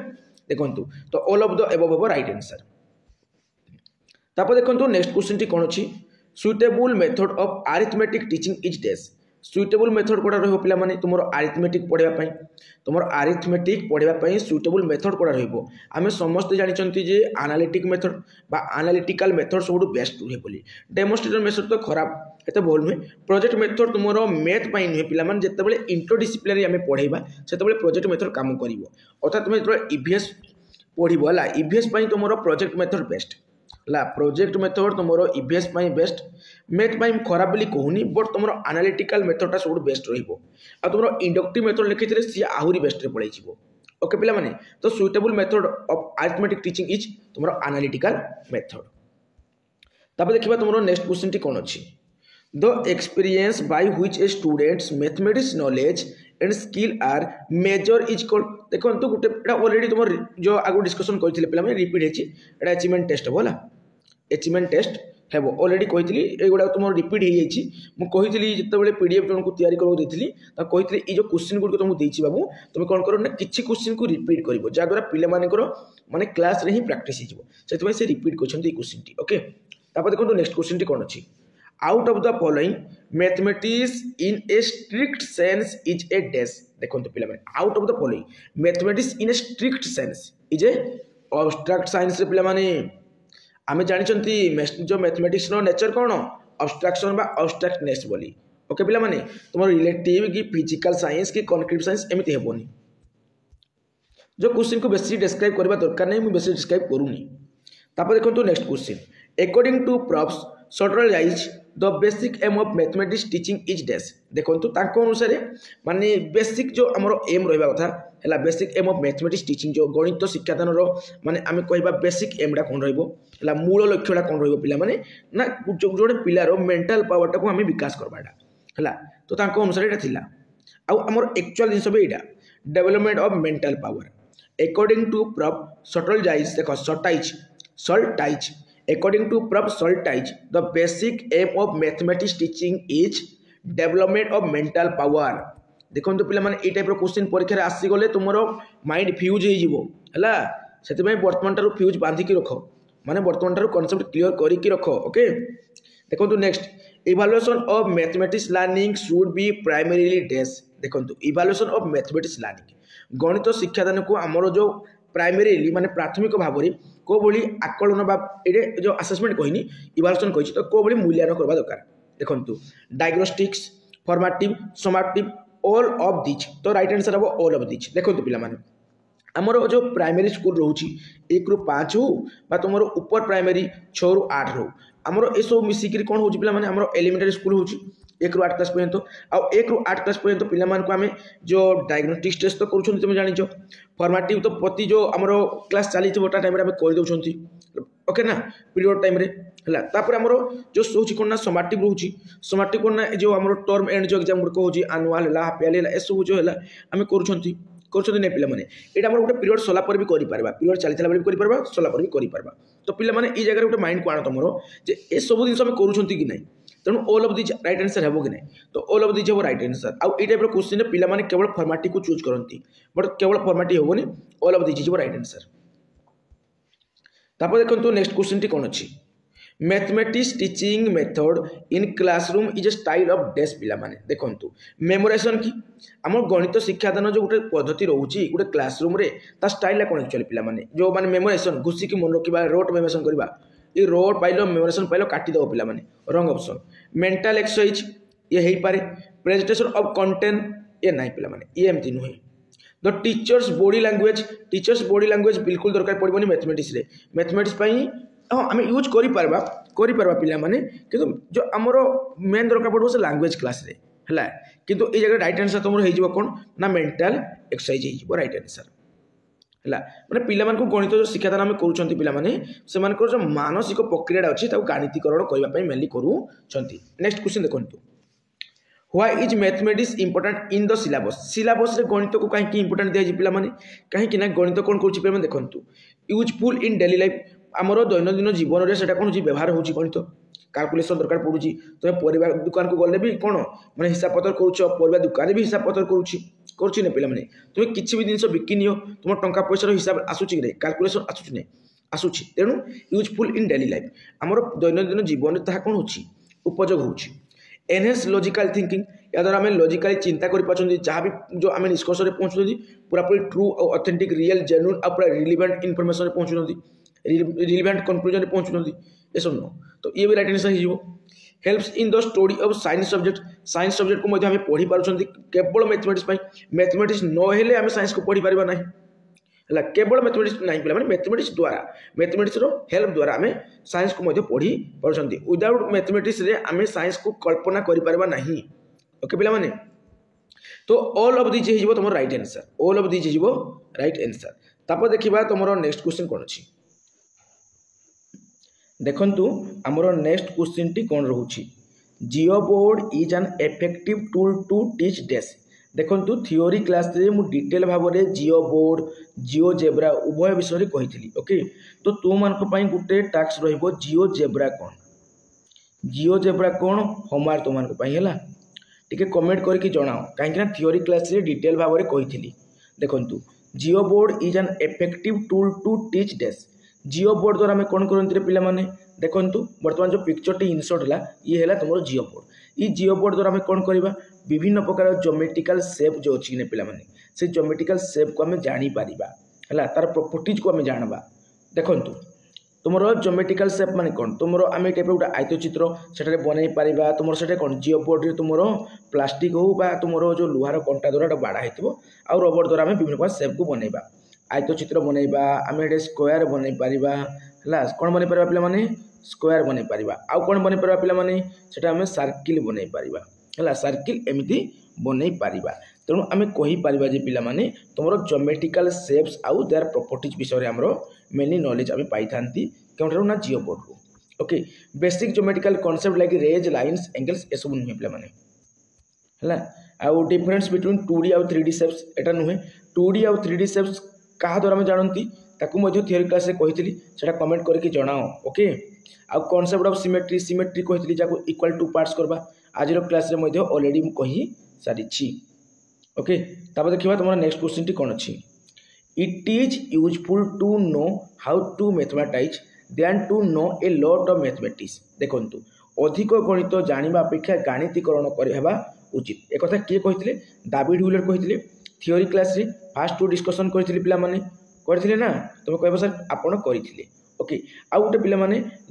देखंतु तो all of the above right answer. तापर देखंतु नेक्स्ट क्वेश्चन टी कोन अछि suitable method of arithmetic teaching is dash suitable method कोड़ा रहिबो पिला माने तुमरो अरिथमेटिक पढिबा पई तुमरो अरिथमेटिक पढिबा पई सुइटेबल मेथड कोड़ा रहिबो आमे समस्त जानि चंती जे एनालिटिक मेथड बा एनालिटिकल मेथड सबुठु बेस्ट रुहे बोली डेमोन्स्ट्रेटर मेथड तो खराब एते बोल नुहे प्रोजेक्ट मेथड तुमरो मैथ पई नुहे पिला माने जेतेबेले इंटरडिसिप्लिनरी आमे पढैबा सेतेबेले प्रोजेक्ट मेथड काम करिवो अर्थात तुमे जेतेबेले ईवीएस पढिबो हला ईवीएस पई तुमरो प्रोजेक्ट मेथड बेस्ट है प्रोजेक्ट मेथड तुम ईवीएस बेस्ट मैथ खराब बोली कहूनी बट तुम एनालिटिकल मेथडटा सब बेस्ट रुम इंडक्टिव मेथड लिखी सी आहरी बेस्ट पड़े ओके पिला माने तो suitable method of arithmetic teaching is तुम एनालिटिकल मेथड। तापर देखिबा तुम नेक्स्ट क्वेश्चन टी कौन अच्छी the experience by which a students mathematics knowledge and skill are measure is called देखो तो गोटे ऑलरेडी तुम जो आगु डिस्कशन करथिले पिला माने रिपीट हेची एटा अचीवमेंट टेस्ट होला अचीवमेंट टेस्ट हेबो ऑलरेडी कहितली एगुडा तुम रिपीट हे जाइछि मु कहितली जतबेले पीडीएफ जन को तयारी करबो देथिली त कहितली ई जो क्वेश्चन गुड को तुम देछि बाबू तुम कोन करो ना किछि क्वेश्चन को रिपीट करिवो जा द्वारा पिले माने करो माने क्लास रे ही प्रैक्टिस हिजबो सेति से रिपीट करछन ई क्वेश्चन टी ओके। तापर देखो नेक्स्ट क्वेश्चन टी कोन अछि out of the following mathematics in A strict sense is a dash देखो पिला माने out of the following mathematics in A strict sense is a abstract science रे पिला माने आमे जानिछंती जो मैथमेटिक्स नो नेचर कोन अब्स्ट्रैक्शन बा अब्स्ट्रैक्टनेस बोली ओके पिला माने तुम रिलेटिव की फिजिकल साइंस की कॉन्क्रीट साइंस एमिति हेबोनी जो क्वेश्चन को बेसी डिस्क्राइब करबा दरकार नै मु बेसी डिस्क्राइब करूनी। तापर देखो next question according to profs Sutherland the basic aim of mathematics teaching is dash देखो तांको अनुसार माने बेसिक जो हमरो एम रहबा कथा हला basic aim of mathematics teaching जो गणित शिक्षादान रो माने आमे कहबा बेसिक एम डा कोन रहबो हला मूल लक्ष्यटा कोन रहबो पिला माने ना जोडे पिलारो मेंटल पावर टाको आमे विकास करबाडा हला तो तांको अनुसार एटा थिला आ हमर एक्चुअल जिंस बे एटा development of mental power according to prof Sutherland देखो सल्टाइज according to Prof. Saltage, the basic aim of mathematics teaching is development of mental power देखो तो पिला माने ए टाइप रो क्वेश्चन परीक्षा रे आसी गले तुमरो माइंड फ्यूज हे जिवो हला सेति में वर्तमान टारो फ्यूज बांधी की रखो माने वर्तमान टारो कांसेप्ट क्लियर करी की रखो ओके। देखो तो next evaluation of mathematics learning should be primarily dash देखो तो इवैल्यूएशन ऑफ मैथमेटिक्स लर्निंग गणित शिक्षादान को हमरो जो प्राइमरीली माने प्राथमिक भाव में को बोली आकलन बा एडे जो असेसमेंट कहनी इवैल्यूएशन कहि तो को बोली मूल्यांकन करबा दरकार देखंतु diagnostics formative summative all of this तो राइट आंसर हो ऑल ऑफ दिस देखंतु पिला माने हमरो जो प्राइमरी स्कूल रहउची 1 रु 5 हो बा तुमरो ऊपर प्राइमरी 6 रु 8 हो हमरो ए सब मिसी कि कोन होची पिला माने हमरो एलिमेंटरी स्कूल होची 1 रु 8 क्लास पर्यंत आ 1 रु 8 क्लास पर्यंत पिला मान को हमें जो डायग्नोस्टिक टेस्ट तो करूछन तुम जानिछो फॉर्मेटिव तो प्रति जो हमरो क्लास चली थोटा टाइम रे हमें कहि दउछंती ओके ना पीरियड टाइम रे हला तापर हमरो जो सोची कोन ना समेटिव रहउची समेटिव कोन ना जो हमरो टर्म एंड जो एग्जाम को होची एनुअल हला हाफ इयरली हला ए सब जो हला हमें करूछंती नै पिला माने एटा हमर गोटे पीरियड सोला पर भी करि परबा पीरियड चली थला भी करि परबा सोला पर भी करि परबा तो पिला माने ई जगह गोटे माइंड को आनो तमरो जे ए सब दिन हम करूछंती कि नै तेणु all of this right answer हेबो कि नै तो ऑल ऑफ दिस हेबो राइट आंसर आ ई टाइप रो क्वेश्चन पिला माने केवल फॉर्मेटिव को चूज करंती बट केवल फॉर्मेटिव हेबोनी ऑल ऑफ दिस हेबो राइट आंसर। तापर देखंतु नेक्स्ट क्वेश्चन टी कोन अछि mathematics teaching method in classroom is a style of dash पिला माने देखंतु मेमोराइजेशन की हमर गणित शिक्षादान जो गोटे पद्धति रहउची गोटे क्लासरूम रे ता स्टाइल कोन एक्चुअली पिला माने जो माने मेमोराइजेशन घुसी की मन रखिबा रोट मेमोराइजेशन करबा ये रोट पाइलो मेमोराइजेशन पाइलो काटी दो पिला माने रॉन्ग ऑप्शन मेंटल एक्सरसाइज ये हेई पारे प्रेजेंटेशन ऑफ कंटेंट ये नाही पिला माने ये एमती नुहे द टीचर्स बॉडी लैंग्वेज बिल्कुल दरकार पड़बोनी मैथमेटिक्स रे मैथमेटिक्स पई हाँ आम यूज करि परबा पिला माने किंतु जो हमरो मेन दरकार पड़बो से लैंग्वेज क्लास रे हला किंतु ए जगह राइट आंसर तुमरो हे जिवो कोन ना मेंटल एक्सरसाइज हे जिवो राइट आंसर हला माने पिला मान को गणित जो शिक्षादान हम करूछंती पिला माने से मान को जो मानसिक प्रक्रिया अछि ताको गाणितिकरण करबा पई मेनली करूछंती। नेक्स्ट क्वेश्चन देखंतु why is mathematics important in the syllabus रे गणित को काहे की इंपोर्टेंट दिया पिला माने काहे कि ना गणित कोन करूछि पिला माने देखंतु यूजफुल इन डेली लाइफ आमर दैनंदिन जीवन में सेटा कौन व्यवहार होची गणित कैलकुलेशन दरकार पड़ुची तुम परिवा दुकान को गले भी कौन माने हिसाब पत्र करूछ परिवा दुकान भी हिसाब पत्र करूची ने पिला माने तुम किछि भी जिंस बिकि नियो तुम टंका पैसा हिसाब आसुची रे कैलकुलेशन आसुची ने आसुची तेणु यूजफुल इन डेली लाइफ आमर दैनंदिन जीवन में ताहा कौन होची उपयोग होची एनहेंस लॉजिकल थिंकिंग या द्वारा आम लॉजिकली चिंता कर पाछन जहाँ भी जो आम निष्कर्ष रे पहुँचुं पूरा पूरी ट्रू और ऑथेंटिक रियल जेन्युइन और पूरा रिलेवेंट इनफॉरमेशन रे पहुँचुं रिलेवेंट कंक्लूजन पहुँचुं ये सब नो तो ये भी राइट आंसर हो helps in the study of science subject को आम पढ़ी पार्टी केवल मैथमेटिक्स मैथमेटिक्स न हेले आम साइंस को पढ़ी पारिबा नहीं है केवल मैथमेटिक्स ना पे मैथमेटिक्स द्वारा मैथमेटिक्स हेल्प द्वारा आम साइंस को पढ़ी पार्टी विदाउट मैथमेटिक्स आम साइंस को कल्पना करें ना। ओके पे तो ऑल ऑफ दिस हो तुम right answer all of this हो राइट आंसर। तापर देखा तुम नेक्स्ट क्वेश्चन कौन अच्छी देखु आमर नेक्स्ट क्वेश्चन टी कौन रोचे geo board is an effective tool to teach dash. देखु थियोरी क्लास रे मु डिटेल भाव में जियो बोर्ड जियो जेब्रा उभय विषय कही। ओके तो तुम मान गोटे टास्क रहिबो जियो जेब्रा कौन होमवर्क तुम है टिके कमेंट करके जनाओ कहीं थियोरी क्लास रे डिटेल भाव में कही। देखु geo board is an effective tool to teach dash. Geo board द्वारा आम कौन करते पे देखु बर्तमान जो पिक्चर टी इनसर्ट है ये है तुम जियो बोर्ड। ये जियो बोर्ड द्वारा आम कौन करवा विभिन्न प्रकार ज्योमेट्रिकल शेप जो अच्छी ने पे से ज्योमेट्रिकल शेप को आम जापर है तार प्रॉपर्टीज को आम जानवा। देखु तुम ज्योमेट्रिकल शेप माने कौन तुम आम टाइप गोटे आयत चित्र से बनई पार तुम से कौन जियो बोर्ड रे तुम प्लास्टिक हो तुम जो लुहार कंटा द्वारा बाड़ा हो आउ रबर द्वारा आम विभिन्न प्रकार शेप को बनइबा आयत चित्र बनइबा आम ये स्क्वायर बनई पार है कौन बनई पार पे स्क्वायर बनई पार आउ कौन बनई पार पे आम सर्किल बनई पार है सर्किल एमती बनई पार। तेणु आम कहीपर पे तुम ज्योमेट्रिकल शेप्स आउ देयर प्रॉपर्टीज विषय आम मेनली नॉलेज आम पाई था क्यों ना जियो बोर्ड रू। Okay basic geometrical concept like rays lines angles ये सब नुहे पे आउ डिफरेंस बिटवीन 2D आउ 3D शेप्स एटा नुहे 2D आउ 3D शेप्स क्या द्वारा आम जानती थियोरी क्लास रे कही से कमेंट करके जनाओ। ओके आउ कॉन्सेप्ट ऑफ सिमेट्री सिमेट्री कही जहाँ इक्वल टू पार्ट्स करवा आज क्लास रे ऑलरेडी कही सारी। ओके तापर देखिए तुम नेक्स्ट क्वेश्चन टी कौन अच्छी it is useful to know how to mathematise then to know a lot of mathematics. देखु अधिक गणित जानिबा अपेक्षा गणितीकरण करवा उचित एक कथा किए कही दाविड व्हीलर कही थियोरी क्लास रे फास्ट टू डिस्कसन करते पे ना तुम कह सर आपड़ करते। ओके आउ गोटे पे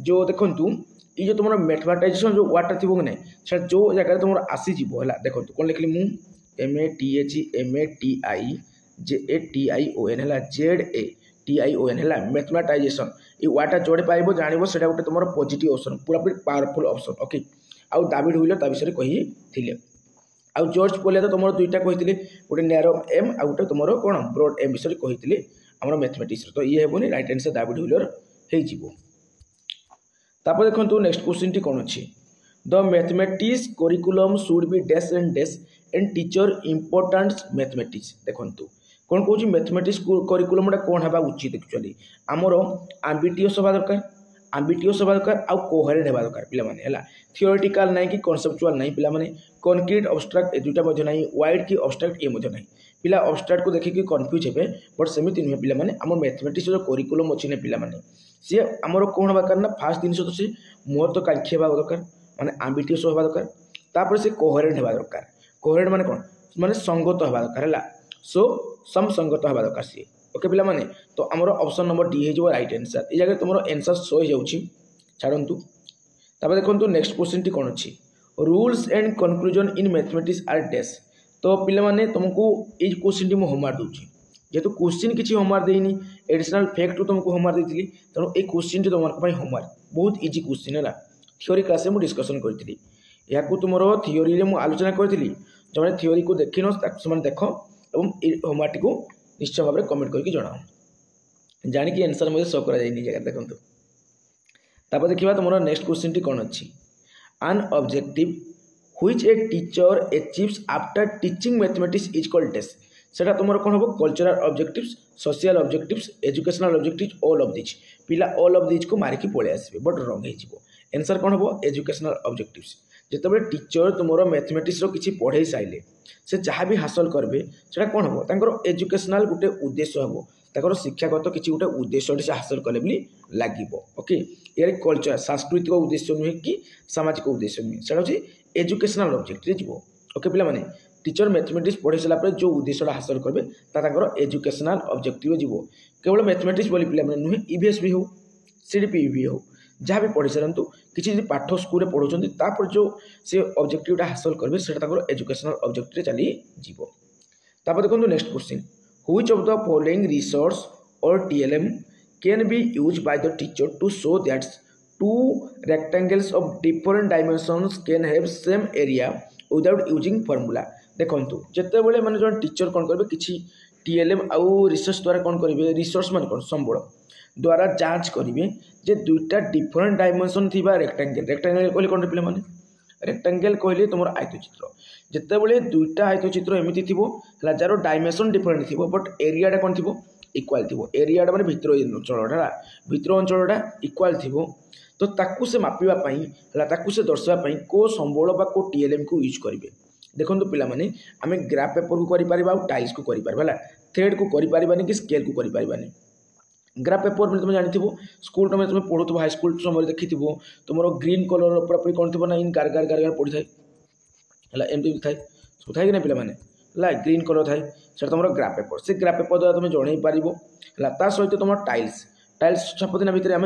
जो देखु ये जो तुम मैथमेटाइजेशन जो वार्डटा थी कि ना जो जगह तुम आसीज है देखो कौन लिखली मु MATHEMATION है ZATION है मैथमेटाइजेशन ये वार्डटा जोड़े पाइब जान से गोटे तुम पॉजिटिव ऑप्शन पूरा पूरी पावरफुल ऑप्शन। ओके आउ दाविड व्हीलर ता विषय कही आउ जॉर्ज पोलिया तो तुम दुईटा कही गोटे नैरो एम आउ गोटे तुम कौन ब्रॉड एम विषय कही आम मैथमेटिक्स तो ये हेनी राइट आंसर दाविड व्हीलर हो। तापर देखो नेक्स्ट क्वेश्चन टी कौन अच्छी the mathematics curriculum should be dash and teacher importance mathematics. देखो कौन कौन मैथमेटिक्स करिकुलम कौन हवा उचित एक्चुअली आमर आम्बिटियस हवा दरकार आउ कोहेरेंट हवा दरकार पे थियोरेटिकल ना कि कॉन्सेप्चुअल ना पे कॉन्क्रीट अब्स्ट्राक्ट ए दुटा ना वाइड कि अब्स्ट्राक्ट ये ना पिला अब्स्ट्राक्ट को देखिए कन्फ्यूज हे बट सेमती नुहे पे आम मैथमेटिक्स जो करिकुलम अच्छी पे सी आमर कौन हवा दरकार ना फास्ट जिन तो सी महत्वाकांक्षी हवा दरकार माने आम्बिटियस हवा दरकार तापर से कोहेरेंट हवा दरकार कोहेरेंट माने कौन माने संगत हवा दरकार है सो सम संगत हवा दरकार सी। ओके पे तो आमर ऑप्शन नंबर डी हो राइट आंसर ये जगह तुम आंसर शो हो छाड़ू। तापर देखो नेक्स्ट क्वेश्चन टी कौन अच्छी rules and conclusion in mathematics are dash. तो पे तुमको ये क्वेश्चन टी मुझे होमवर्क दूसरी जेहेतु क्वेश्चन किसी होमवर्क देनी एडिशनल फैक्ट तुमको होमवर्क देती तेणु ये क्वेश्चन टी तुम होमवर्क बहुत इजी क्वेश्चन है थियोरी क्लास में डिस्कसन करी या तुम थियोरी में आलोचना करी जो थियोरी को देखी न देख और होमवर्क टी निश्चय भाव में कमेंट करके जनाओ जानिकी आंसर मुझे शो कर जगह देखो। तापर देखा तुम नेक्स्ट क्वेश्चन टी कौन अच्छी an objective which a teacher achieves after teaching mathematics is called dash. सेटा तुम कौन हम cultural objectives social objectives educational objectives all of this पिला ऑल ऑफ दिस को मारिकी पलि आसबे बट रंग हो आंसर कौन हम एजुकेशनल ऑब्जेक्टिव्स जिते टीचर तुम मैथमेटिक्स किसी पढ़े सारे से जहाँ भी हासिल करेंगे से कौन हम एजुकेशनल गोटे उद्देश्य हम तर शिक्षागत किसी गोटे उद्देश्य से हासिल कले भी लगे। ओके यार कल्चर सांस्कृतिक उद्देश्य नुहे कि सामाजिक उद्देश्य नुहे से एजुकेशनल ऑब्जेक्ट जी। ओके पे टीचर मैथमेटिक्स पढ़े सारापर जो उद्देश्य हासिल करेंगे एजुकेशनल ऑब्जेक्टिव जीव केवल मैथमेटिक्स बोली पे नुहे ईवीएस भी हो सीडीपी भी हो जहाँ भी पढ़ी सारतु किसी पाठ स्कूल पढ़ुं तापर जो से ऑब्जेक्टिवटा हासिल करेंगे से एजुकेशनल ऑब्जेक्ट चली जीव। तापर देखो next question Which of the following resource or TLM can be used by the teacher to show that two rectangles of different dimensions can have same area without using formula? देखो जितेबाला मैंने जो teacher कौन करेंगे कि TLM आउ resource द्वारा कौन करेंगे रिसोर्स मान कौन संबल द्वारा जांच करेंगे जे दुईटा डिफरेंट डायमेंशन थी रेक्टांगल रेक्टांगल कहले कौन पे मैंने रेक्टांगल कहले तुम आयतचित्र जितेबाला दुईटा आयतचित्र एमती थी जार डायमेंशन डिफरेंट थी बट एरिया कौन थी इक्वाल थी एरिया माने भितर अंचलटा भितर अंचलटा इक्वाल थी तो ताकू से मापिवाई ताकू से दर्शापी को संबल बा को TLM को यूज करेंगे देखो पे आम ग्राफ पेपर को करें टाइल्स को करें थ्रेड को करें कि स्केल को करें ग्राफ पेपर में तुम जानी स्कूल तुम पढ़ु हाई स्कूल समय देखी तुम ग्रीन कलर पूरा कौन थी ना इन गार गार गार गार पड़ी थाए एमती थाए सब थाए कि ना पे ग्रीन कलर थाए से तुम ग्राफ पेपर से ग्राफ पेपर द्वारा तुम जन पार सहित तुम टाइल्स टाइल्स छापदिना भितर आम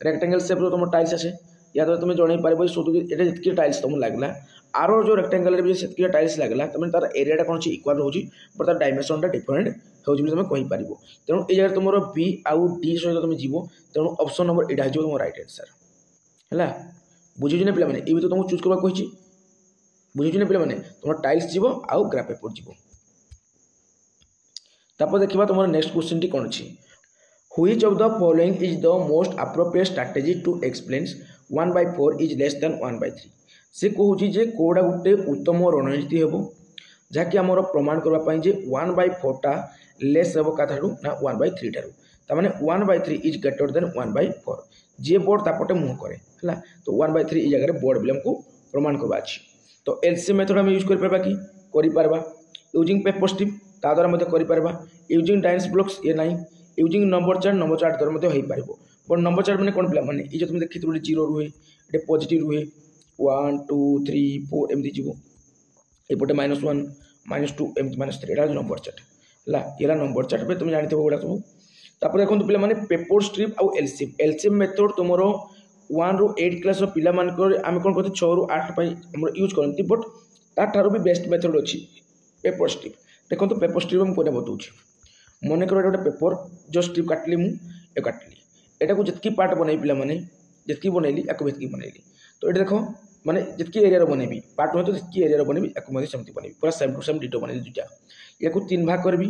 रेक्टांगल शेप तुम टाइल्स आसे या द्वारा तुम जन पार शुद्ध ये जी टाइल्स तुम लगला आर जो रेक्टांगल भी से टाइल्स लगला तुम तार एरिया कौन इक्वाल रोचे बट तार डायमेंशन डिफरेंट हो तुम कहीपर तेणु ये जगह तुम बी आउ डी सहित तुम जीव तेणु ऑप्शन नंबर यहाँ हो तुम राइट आंसर है बुझे ना पे ये तो तुमको चूज करवा कही बुझे ना पे तुम टाइल्स जीव आउ ग्राफ पेपर जीव तापर देखा तुम नेक्स्ट क्वेश्चन टी कौन अच्छी Which of the following is the most appropriate strategy to explain 1/4 is less than 1/3? से कहूँ जे कौड़ा गोटे उत्तम रणनीति हे जहाँकि आमर प्रमाण करने जे 1/4 लेस हे क्या ना 1/3 ठार ताने 1/3 इज ग्रेटर देन 1/4 जी बड़ तापटे मुँह करे है तो 1/3 ये जगह बड़ बोले हमको प्रमाण करवा अच्छी तो एलसीएम मेथड आम यूज कर यूजिंग पेपर स्ट्रिप ता द्वारा कर यूजिंग डायनेस ब्लॉक्स ये ना यूजिंग नंबर चार्ट द्वारा हो पार बट नंबर चार्ट मैंने कौन पे ये तुम देखी गोटे 0 रुहे ये पॉजिटिव रुहे 1 2 3 4 एमती जीव एपटे -1 -2 एमती -3 यहाँ नंबर चार्ट है ये नंबर चार्ट पे तुम जानते गुड़ा सब तापर देखो पे पेपर स्ट्रिप आउ एलसीएम मेथड तुम 1 ରୁ 8 क्लास पिला आम कौन करते 6 ରୁ 8 यूज करती बट तार भी बेस्ट मेथड अच्छी पेपर स्ट्रिप देखो पेपर स्ट्रिप मुझे बताऊँ मन कर गोटे पेपर जो स्ट्रिप काटली मुझे काटली यहाँ जितकी पार्ट बनई पे जितकी बनैली या बनैली तो ये देखो माने जितकी एरिया बनैबी पार्ट तो जितकी एरिया बनैबी या सेमती बनैबी पूरा सेम टू सेम डिटो बनैली दुटा या 3 भाग करी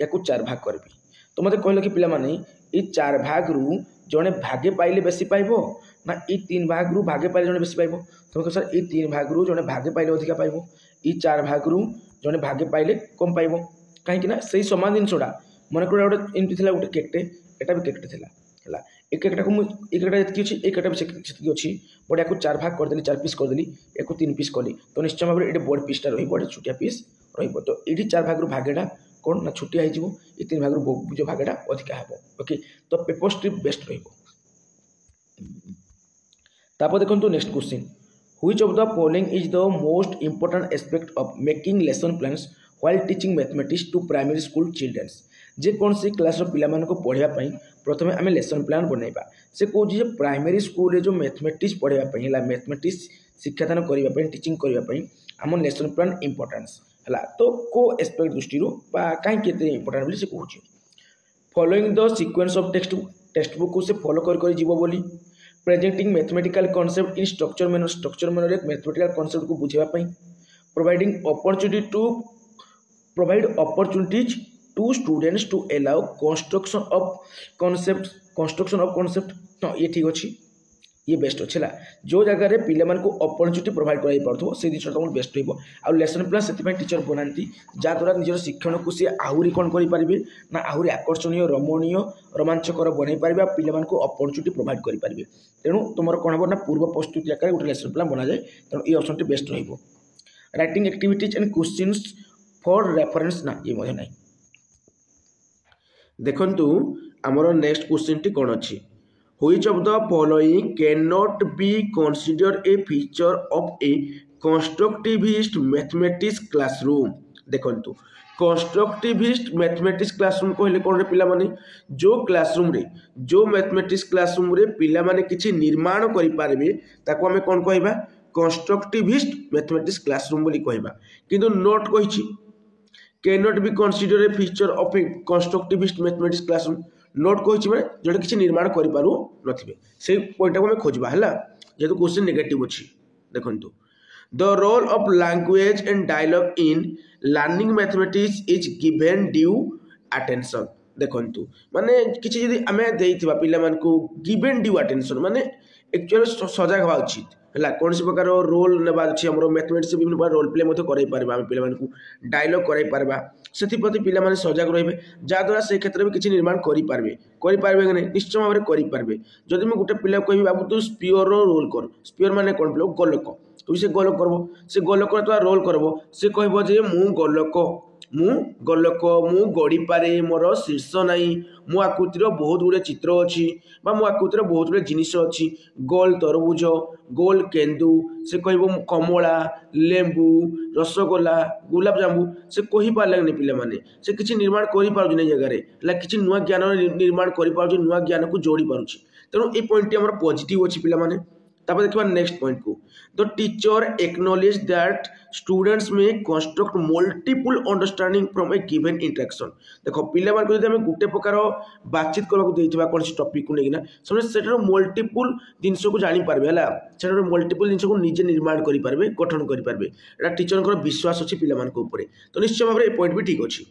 या 4 भाग करी तो मत कहल कि पाने ये 4 भाग रु जड़े भागे पाइले बेसी पाइब ना ये 3 भाग रु भागे पाइले जड़े बेसी पाइब तुम कह सर ये 3 भाग रु जड़े भागे पाइले अधिका पाइब ये 4 भाग रु जड़े भागे पाइले कम पाइब कहीं से सामान जिनसा मन कर गोटे एमती गोटे केकटे यहाँ भी केकटे है एक केकटा को केकटा जी अच्छी एक केकटा भी अच्छी बट या 4 भाग करदेली 4 पीस करदेली या 3 पीस कली तो निश्चय भाव में ये बड़ पीसटा रोटे छोटिया पीस रो ये 4 भाग भागेटा कौन ना छोटिया हो ये 3 भाग जो भागेटा अधिका हे ओके तो पेपर स्ट्रिप बेस्ट रहा देखो next question Which of the following is the most important aspect of making lesson plans while teaching mathematics to primary school children? जे कौन सी क्लास पिला को पढ़ाई प्रथम आम लेसन प्लान बनइबा से कहे प्राइमरी स्कूल जो मैथमेटिक्स पढ़ाई मैथमेटिक्स शिक्षादान करने टीचिंग करने आम लेसन प्लान इंपोर्टेंस है तो को एस्पेक्ट दृष्टि कहीं इंपोर्टेंट बोली से कहूँ following the sequence of text book को से फॉलो कर जीव बोली presenting mathematical concept in structure manner mathematical concept को बुझापी providing opportunities to students to allow construction of concept हाँ ये ठीक अच्छे ये बेस्ट अच्छे है जो जगह पे को अपॉर्चुनिटी प्रोवाइड कर से जिन तुम बेस्ट रहा लेसन प्लान से टीचर बनाती जहाँद्वारा निजर शिक्षण को सी आहरी कौन करेंगे ना आहरी आकर्षणीय रमणीय रोमांचकर बनई पारे पिला को अपॉर्चुनिटी प्रोवाइड करेंगे तेणु तुम कौन हम ना पूर्व प्रस्तुति आकार गोटे लेसन प्लान बना जाए तेणु ये option best writing activities and questions for reference ना ये ना देखंतु आमर नेक्स्ट क्वेश्चन टी कौन अच्छी Which of the following cannot be considered a feature of a constructivist mathematics classroom? देखंतु कंस्ट्रक्टिविस्ट मैथमेटिक्स क्लासरूम कहले कौन पिला माने जो क्लासरूम रे जो मैथमेटिक्स क्लासरूम रे पिला माने किछि निर्माण करि पारबे ताको हमें कौन कहबा कंस्ट्रक्टिविस्ट मैथमेटिक्स क्लासरूम बोली कहबा किंतु नोट कहिछि can not be consider a feature of a constructivist mathematics classroom not कही मैंने जोटा किसी निर्माण करूँ से पॉइंट को खोजा है जेहेतु क्वेश्चन नेगेटिव अच्छी देखो the role of language and dialogue in learning mathematics is given due attention देखु माने किसी जदि आमे देइथिबा पिला मानकू गिवन ड्यू अटेंशन माने एक्चुअली सजग हवा उचित है कौन सी प्रकार रोल नेबा अछि हमरो मैथमेटिक्स विभिन्न प्रकार रोल प्ले मते करै परबा हम पिला मानकू डायलॉग करै परबा सेति प्रति पिला माने सजग रहबे जा द्वारा से क्षेत्र में किछि निर्माण करि पारबे कि नहीं निश्चय भाव में करि पारबे जदि मैं गोटे पिला कहबी बाबू तू स्पीयर रो रोल कर स्पीयर माने कोन पिला गोलक तू से गोलक करबो से गोलक तो रोल करबो से कहबो जे मु गोलक मु गड़ी पारे मोर शीर्ष नाई मो आकृतिर बहुत गुड़े चित्र अच्छी मो आकृतिर बहुत गुड़े जिनिस अच्छी गोल तरबुज गोल केंदू से कह कमला लेंबू रसगोला गुलाब जामु से कही पारे पिला माने से किसी निर्माण कर जगह किसी नुआ ज्ञान निर्माण कर नुआ ज्ञान को जोड़ी पारुछि तेणु ये पॉइंट आम पॉजिटिव अच्छी पिला माने तापर देखिए नेक्स्ट पॉइंट को the teacher acknowledge that students may construct multiple understanding from a given interaction देखो पिला मान को जदि हम गुटे प्रकार बातचीत करबाक देइथिबा कोन टॉपिक को लेकिना समझ सेटर मल्टीपल जिंस को जानि पारबे हला सेटर मल्टीपल जिंस को निजे निर्माण करि पारबे गठन करि पारबे एटा टीचर को विश्वास अछि पिला मान को ऊपर तो निश्चय भाव में ए पॉइंट भी ठीक अछि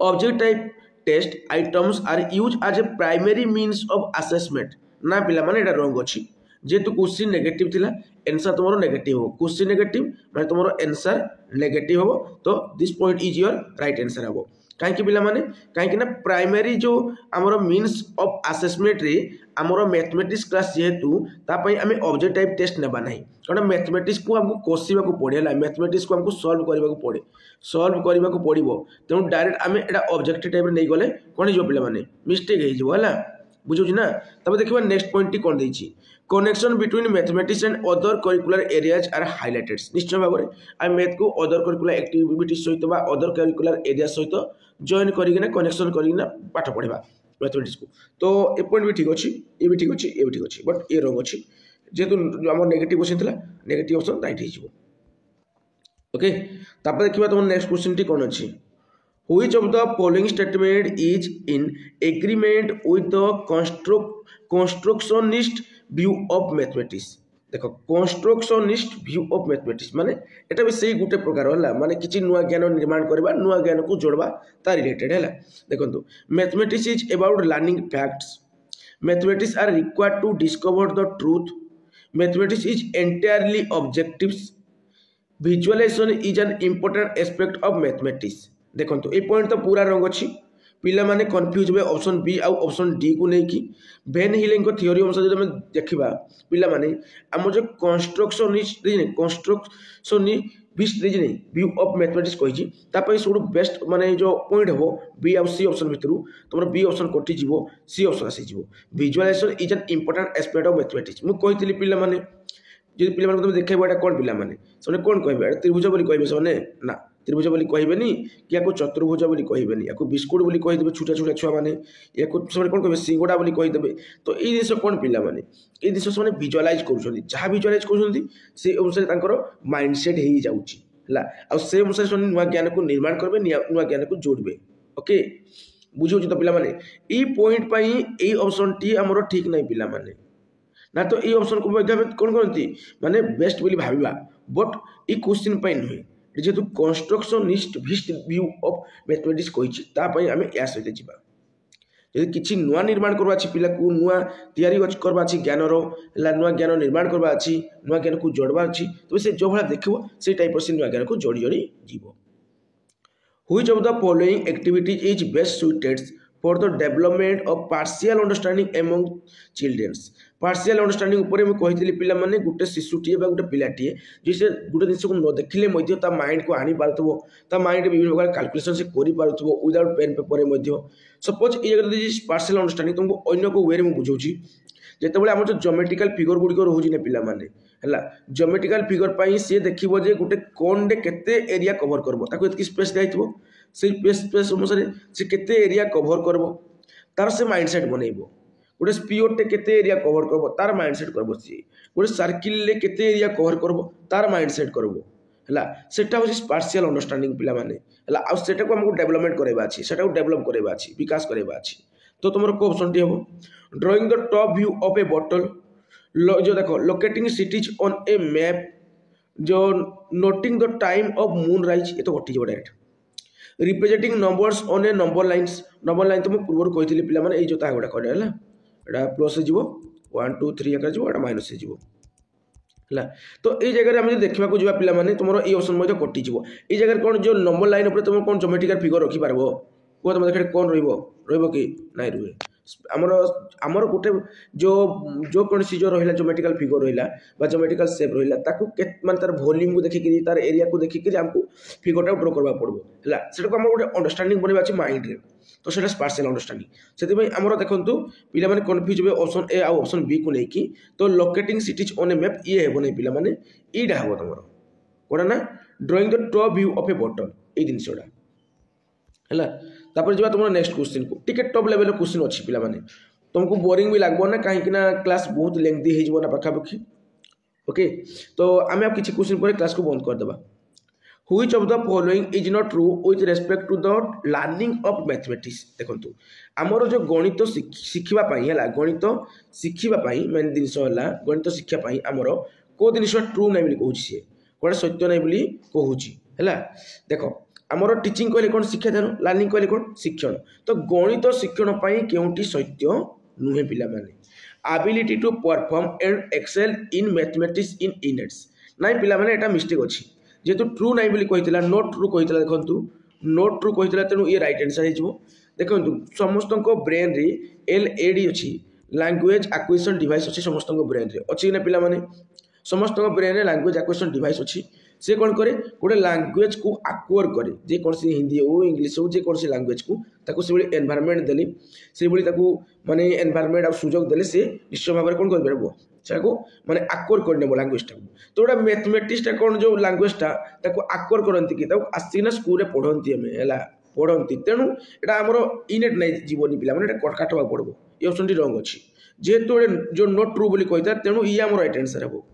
object type test items are use as a primary means of assessment ना पिला माने एटा रंग अछि जेहेतु क्वेश्चन नेगेटिव थिला आंसर तुम नेगेटिव हो क्वेश्चन नेगेटिव माने तुम आंसर नेगेटिव हो तो this point is your right answer हो कहीं पिला माने कहीं ना प्राइमरी जो आमर मीन्स ऑफ असेसमेंट रे आमर मैथमेटिक्स क्लास जेहेतु तापई आमे ऑब्जेक्ट टाइप टेस्ट नेबा नहीं कारण मैथमेटिक्स को हमको कोसिबा को पड़े मैथमेटिक्स को हमको सॉल्व करबा को पड़ो तेणु डायरेक्ट आमे एटा ऑब्जेक्ट टाइप रे नहीं गले कोन जो पिला माने मिस्टेक हे जो हला बुझुछि ना तब देखिबा नेक्स्ट पॉइंट टी कोन देछि connection between mathematics and other curricular areas are highlighted निश्चय भाव में आम मैथ को अदर करिकुलर एक्टिविटी सहित अदर करिकुलर एरिया सहित जॉइन करना कनेक्शन करना पाठ पढ़ा मैथमेटिक्स को तो ए पॉइंट भी ठीक अच्छी ये भी ठीक अच्छी ये भी ठीक अच्छी बट ये रंग अच्छी जेहेतु आम नेगेटिव क्वेश्चन था नेगेटिव ऑप्शन राइट हो ओके तापर देखिए तुम नेक्स्ट क्वेश्चन टी कौन अच्छी Which of the following statement is in agreement with the constructionist view of mathematics देखो constructionist view of mathematics माने एटा भी सही गुटे प्रकार होला माने किछि नुआ ज्ञान निर्माण करबा नुआ ज्ञान को जोड़बा ता रिलेटेड हैला देखंतु mathematics is about learning facts mathematics are required to discover the truth mathematics is entirely objectives visualization is an important aspect of mathematics देखो ये पॉइंट तो पूरा रंग अच्छी पिला माने कन्फ्यूज हुए ऑप्शन बी आउ ऑप्शन डी को लेकिन वेन हिलिंग थ्योरी अनुसार जो देखा पिला माने आम जो कंस्ट्रक्शनिस्ट व्यू ऑफ मैथमेटिक्स कही सब बेस्ट माने जो पॉइंट हम बी आउ सी ऑप्शन भितर तुम बी ऑप्शन कटिज सी ऑप्शन आसीज visualization is an important aspect of mathematics मुझे कही पिला माने जो पिला तुम देखा एटा कौन पिला माने से कौन कहे त्रिभुज बोली कहे से ना त्रिभुज बोली कहबेनी कि या चतुर्भुज बोली कहबेनी या बिस्कुट बोली कहीदेवे छोटा छोटा छुआ मैंने या से कौन कहे सिंगड़ा बोली कहीदेवे तो ये जिस कौन पिला माने ये जिस से विजुअलाइज कर विजुअलाइज कर अनुसार माइंडसेट हो जाऊँगी से अनुसार से नुआ ज्ञान को निर्माण करेंगे नुआ ज्ञान को जोड़े ओके बुझे तो पिला माने ये पॉइंट पर यही ऑप्शन टी आमर ठीक नहीं पिला माने ना तो ये ऑप्शन को कौन करती माने बेस्ट बोली भाविबा बट ये क्वेश्चन पर नुहे जेहेतु कंस्ट्रक्शनिस्ट व्यू ऑफ मैथमेटिक्स कही आम या सहित जावा यदि किसी नुआ निर्माण करवा पिला को नुआ तैयारी करवा ज्ञानर नुआ ज्ञान निर्माण करवा नुआ ज्ञान को जोड़वा अच्छी तो से जो भाई देख से टाइप से नुआ ज्ञान को जोड़ी जोड़ी जीव which of the following activities is best suited for the development of partial understanding among children's partial understanding उपर मुझे कही पिला माने गोटे शिशुटीए गोटे पिलाटीए जिसे गोटे जिन को न देखिले माइंड को आनी पार्थो ता माइंड विभिन्न प्रकार कैलकुलेशन से करि पार्थो विदाउट पेन पेपर सपोज ये पार्शियल अंडरस्टैंडिंग तुमको अन्य को वे में बुझाऊँगी जिते आम जो ज्योमेट्रिकल फिगर गुड़िक रोचे ना पिला माने है ज्योमेट्रिकल फिगर पर सी देखो जे गोटे कोन केते एरिया कवर करबो स्पेस दिखाई से स्पेस अनुसार से केते एरिया कवर करबो तार से माइंडसेट बनइबो गोटे स्पीयरटे केते एरिया कवर करबो तार माइंडसेट करबो सी गोटे सर्किल ले केते एरिया कवर करबो तार माइंडसेट करबो है सेटा हूँ स्पार्शियल अंडरस्टांडिंग पिला माने है आटा को आमको डेवलपमेंट कराइबा अछि सेटा को डेवलप कराइबा अछि विकास कराइबा अछि तो तुम को ऑप्शन टी हम drawing the top view of a bottle जो देखो locating cities on a map जो noting the time of moon rise ये तो कटि जाव direct representing numbers on a number line तो मैं पूर्व कही पिला माने ए जो ता गोटा कहले हला एटा प्लस हो जीवो 1 2 3 आकर जीवो एटा माइनस हो जीवो हला तो ए जगह रे हम देखबा को जीवा पिला माने तुमरो ए ऑप्शन मध्ये कटि जीवो ए जगह कोन जो नंबर लाइन ऊपर तुम कोन ज्योमेट्रिकल फिगर रखि पारबो को तुम देखे कोन रहबो कि नाही रुहे आमर आमर गोटे जो जो कौन सी जो रहा ज्योमेट्रिकल फिगर रहा ज्योमेट्रिकल सेप रहा ताकू मान तार वॉल्यूम को देखिक तार एरिया को देखिक आमको फिगरटा ड्र करवा पड़ो है सेटा आम गोटे अंडरस्टांडिंग बनवा माइंड रे तो सेटा स्पार्शियल अंडरस्टांडिंग से आमर देखो पिला माने कन्फ्यूज हे ऑप्शन ए आ ऑप्शन बी को लेकिन तो locating cities on a map ये हेबो नहीं पिला माने एटा हेबो तमरो कोना ना drawing the top view of a bottle ए जिनसटा है तापर जब तुम नेक्स्ट क्वेश्चन को टिके टॉप लेवल क्वेश्चन अच्छी पिला माने तुमको बोरिंग भी लगबो ना कहीं ना क्लास बहुत लेंथी हो ना पाखापाखि ओके तो आम आप किसी क्वेश्चन पर क्लास को बंद कर देबा which of the following is not true with respect to the learning of mathematics देखंतु आमर जो गणित शिखिबा पई हला गणित शिखिबा पई मेन जिंस हला गणित शिक्षा पई आमर को जिनिस ट्रू नै बोली कहूची से कोडा सत्य नै बोली कहूची हला देखो आमर टीचिंग कहले कौन शिक्षा दान लर्निंग कहले कौन शिक्षण तो गणित शिक्षण पाई केउटी सत्य नुहे पिला माने ability to perform and excel in mathematics in units नाइ पिला माने एटा मिस्टेक अछि जेतु ट्रू नाइ बोली कहितला नॉट ट्रू कहितला देखंतु नॉट ट्रू कहितला तेनु ये राइट आंसर हे जिवो देखंतु समस्त को ब्रेन रे एलएडी अछि लैंग्वेज एक्विजिशन डिवाइस अछि समस्त को ब्रेन रे अछि ना पिला माने समस्त को ब्रेन रे लैंग्वेज एक्विजिशन डिवाइस अछि से कौन करे गोटे लैंग्वेज को आक्वायर करे जे कौन सी हिंदी हो इंग्लिश हो जे कौन सी लैंग्वेज को ताको से बड़ी एनवायरनमेंट देली से बड़ी ताको माने एनवायरनमेंट आ सुजोग देले से निश्चय भाव कौन कर परबो सेको माने आक्वायर कर नेबो लैंग्वेज टा तो गोटे मैथमेटिक्स टा कौन जो लैंग्वेज टा ताको आक्वायर करंती कि ताको आसी ना स्कूल रे पढंती हमें हला पढंती तेनु एटा हमरो इनेट नै जीवनी पिला माने एटा काटवा पड़बो ए ऑप्शन टी रॉन्ग अछि जेहेतु जो नॉट ट्रू बोली कहिता तेनु ई हमरो राइट आंसर हेबो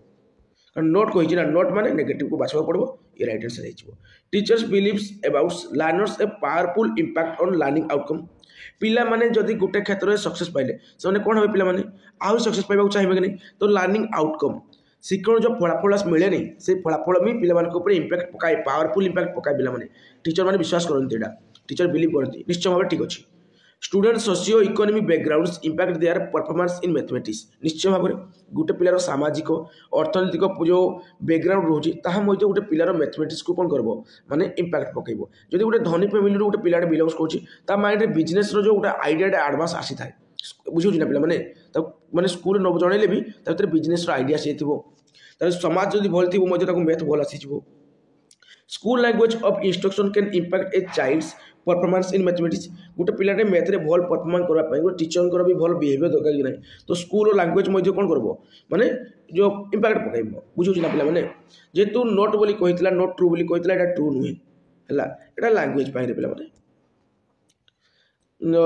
नोट कही ना नोट माने नेगेटिव को बाछवा पड़ो ये राइट आंसर हो teachers believes about learners a powerful impact on learning outcome पिला माने जदि गोटे क्षेत्र में सक्सेस पाइले से कौन हे पिला माने आउ सक्सेस पाइबा चाहिए कि नहीं तो लर्निंग आउटकम शिक्षण जो फलाफल मिले नहीं से फलाफल भी पिला मानक ऊपर इंपैक्ट पकाए पावरफुल इंपैक्ट पकाए पिला माने टीचर माने विश्वास करते एटा टीचर बिलीव करते निश्चय भाव ठीक अच्छे student socio economic backgrounds impact their performance in mathematics निश्चय भाव गोटे पिलार सामाजिक अर्थनैतिक जो बैकग्राउंड रोचे ताहा मध्य गोटे पिलार मैथमेटिक्स को कौन करबो माने इंपैक्ट पकेबो जदि गोटे धनी फैमिली रो गोटे पिलाटे बिलोंग्स करछि ता माइंड रे बिजनेस रो जो गोटे आइडिया एडवांस आसी थाए बुझियो ना पिला माने स्कूल न जणैले भी ता भीतर बिजनेस रो आइडिया से थिबो ता समाज जदि भल थिबो मध्य ताको मैथ भल आसी जिवो school language of instruction can impact a child's performance in mathematics गोटे पिलाटे मैथ रे भल परफॉर्मेंस करबा पई गोटे टीचर को भी भल बिहेवियर दरकार कि नहीं तो स्कूल और लैंग्वेज मध्य कौन करबो माने जो इंपैक्ट पकाइबो बुझियो ना पिला माने जेतु नोट बोली कहितला नोट ट्रू बोली कहितला एटा ट्रू नुहे हला एटा लैंग्वेज पाई रे पिला माने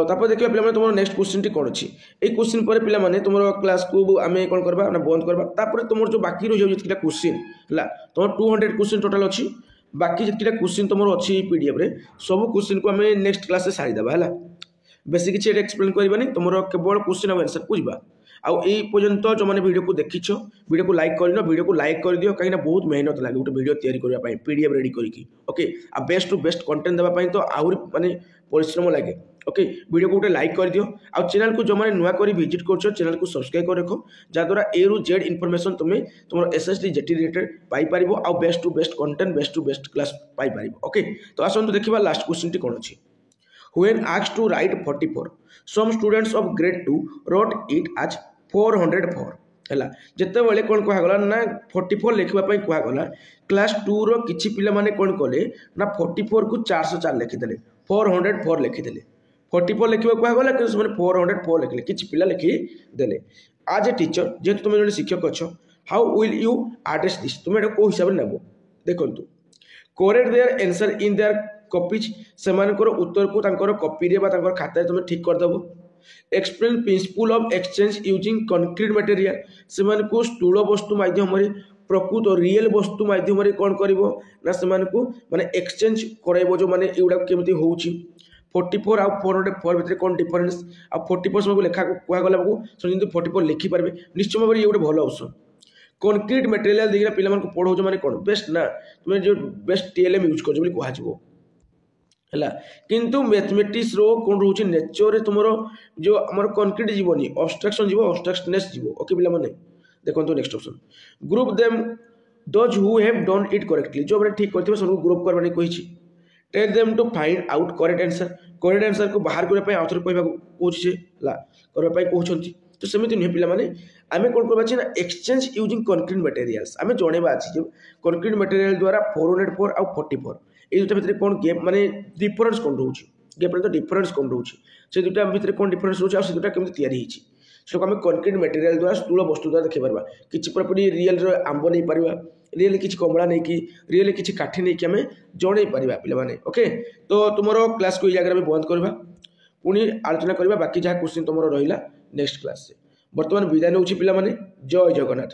तापर देखिए पिला माने तुम नेक्स्ट क्वेश्चन टी कोन अछि ए क्वेश्चन पर पिला माने तुम क्लास को आमे कोन करबा ना बंद करबा तापर तुम जो बाकी रह जाउ जितका क्वेश्चन हला तुम 200 क्वेश्चन टोटल अछि बाकी जितका क्वेश्चन तुम अच्छी पीडीएफ रे सब क्वेश्चन को आमे नेक्स्ट क्लास से सारी देबा हला बेसी किछि एक्सप्लेन करबानी तुम केवल क्वेश्चन और आंसर बुझबा आउ ए पर्यंत जो माने वीडियो को देखिछ वीडियो को लाइक करनो वीडियो को लाइक कर दियो कहीं बहुत मेहनत लागे गोटे वीडियो तैयारी करबा पई पीडीएफ रेडी करके ओके आ बेस्ट टू बेस्ट कंटेंट देबा पई तो आउर माने परिश्रम लागे ओके वीडियो को गोटे लाइक कर दियो आ चैनल को जो माने नुआ करी विजिट करछो चैनल को सब्सक्राइब कर रखो जा द्वारा ए रु जेड इन्फॉर्मेशन तुम तुम एसएसडी जेटी रिलेटेड पाई परिबो आ best to best content best to best class पाई परिबो ओके तो आसंतु देखिबा लास्ट क्वेश्चन टी कोन अछि when asked to write 44 some students of grade 2 wrote it as 404 हैला जेते बेले कोन कहा गला ना 44 लिखबा पई कहा गला क्लास 2 रो किछि पिला माने कोन कले ना 44 को 404 लिखि देले 404 लिखि देले 44 लिखबा कहा गला कि माने 404 लिखले किछि पिला लिखि देले आज ए टीचर जे तुम जने शिक्षक अछो how will you address this तुम एटा को हिसाब नेबो देखंतु correct their answer in their copies सेमानकर उत्तर को तांकर कॉपी रे बा तांकर खाता रे तुम ठीक कर दबो explain principle of exchange using concrete material सेमान को स्थूल वस्तु माध्यम रे प्रकृत रियल वस्तु माध्यम कौन कर माने एक्सचेंज कराइब जो मैंने युवा केमी हो 44 आउ 404 भितर कौन डिफरेन्स आ 44 सब लेखा कहगला समझे 44 लिखिपारे निश्चय भाव ये गोटे भल ऑप्शन कंक्रीट मटेरियल देखिए पिला पढ़ाऊँ मैंने कौन बेस्ट ना तुम जो बेस्ट टीएलएम यूज कर कहला किंतु मैथमेटिक्स रो कौन रोचे नेचर तुम जो आम कंक्रीट जीवनी अब्स्ट्रक्शन जीव अब्स्ट्रक्टनेस जीव ओके पिला माने देखो next option group them those who have done it correctly जो मैंने ठीक करथिबे सब ग्रुप करबाने कहिछि tell them to find out correct answer को बाहर करबा आउथर कहबा कोछि ला करबा कहउछंती तो सेमिति नुहे पिला माने आमे कोन करबा छी ना एक्सचेंज यूजिंग कंक्रीट मटेरियल्स आमे जणेबा अछि जे कंक्रीट मटेरियल द्वारा 404 आउ 44 ए दुटा भितर कोन गैप माने डिफरेंस कोन रहउछि गैप तो डिफरेंस कोन रहउछि से दुटा भितर कोन डिफरेंस रहउछि आ से दुटा केमि तयारी हिछि सो आमे कंक्रीट मटेरियल द्वारा स्थूल वस्तु द्वारा देखि परबा किछि प्रॉपर्टी रियल रो आंबो नै परबा रियल किछि कमला नै कि रियल किछि काठी नै कि आमे जणै परबा पिला माने ओके तो तुमरो क्लास को ई जगह में बंद करबा पुनी आलोचना करबा बाकी जहा क्वेश्चन तुमरो रहिला नेक्स्ट क्लास से वर्तमान विदाय नउछि पिला माने जय जगन्नाथ।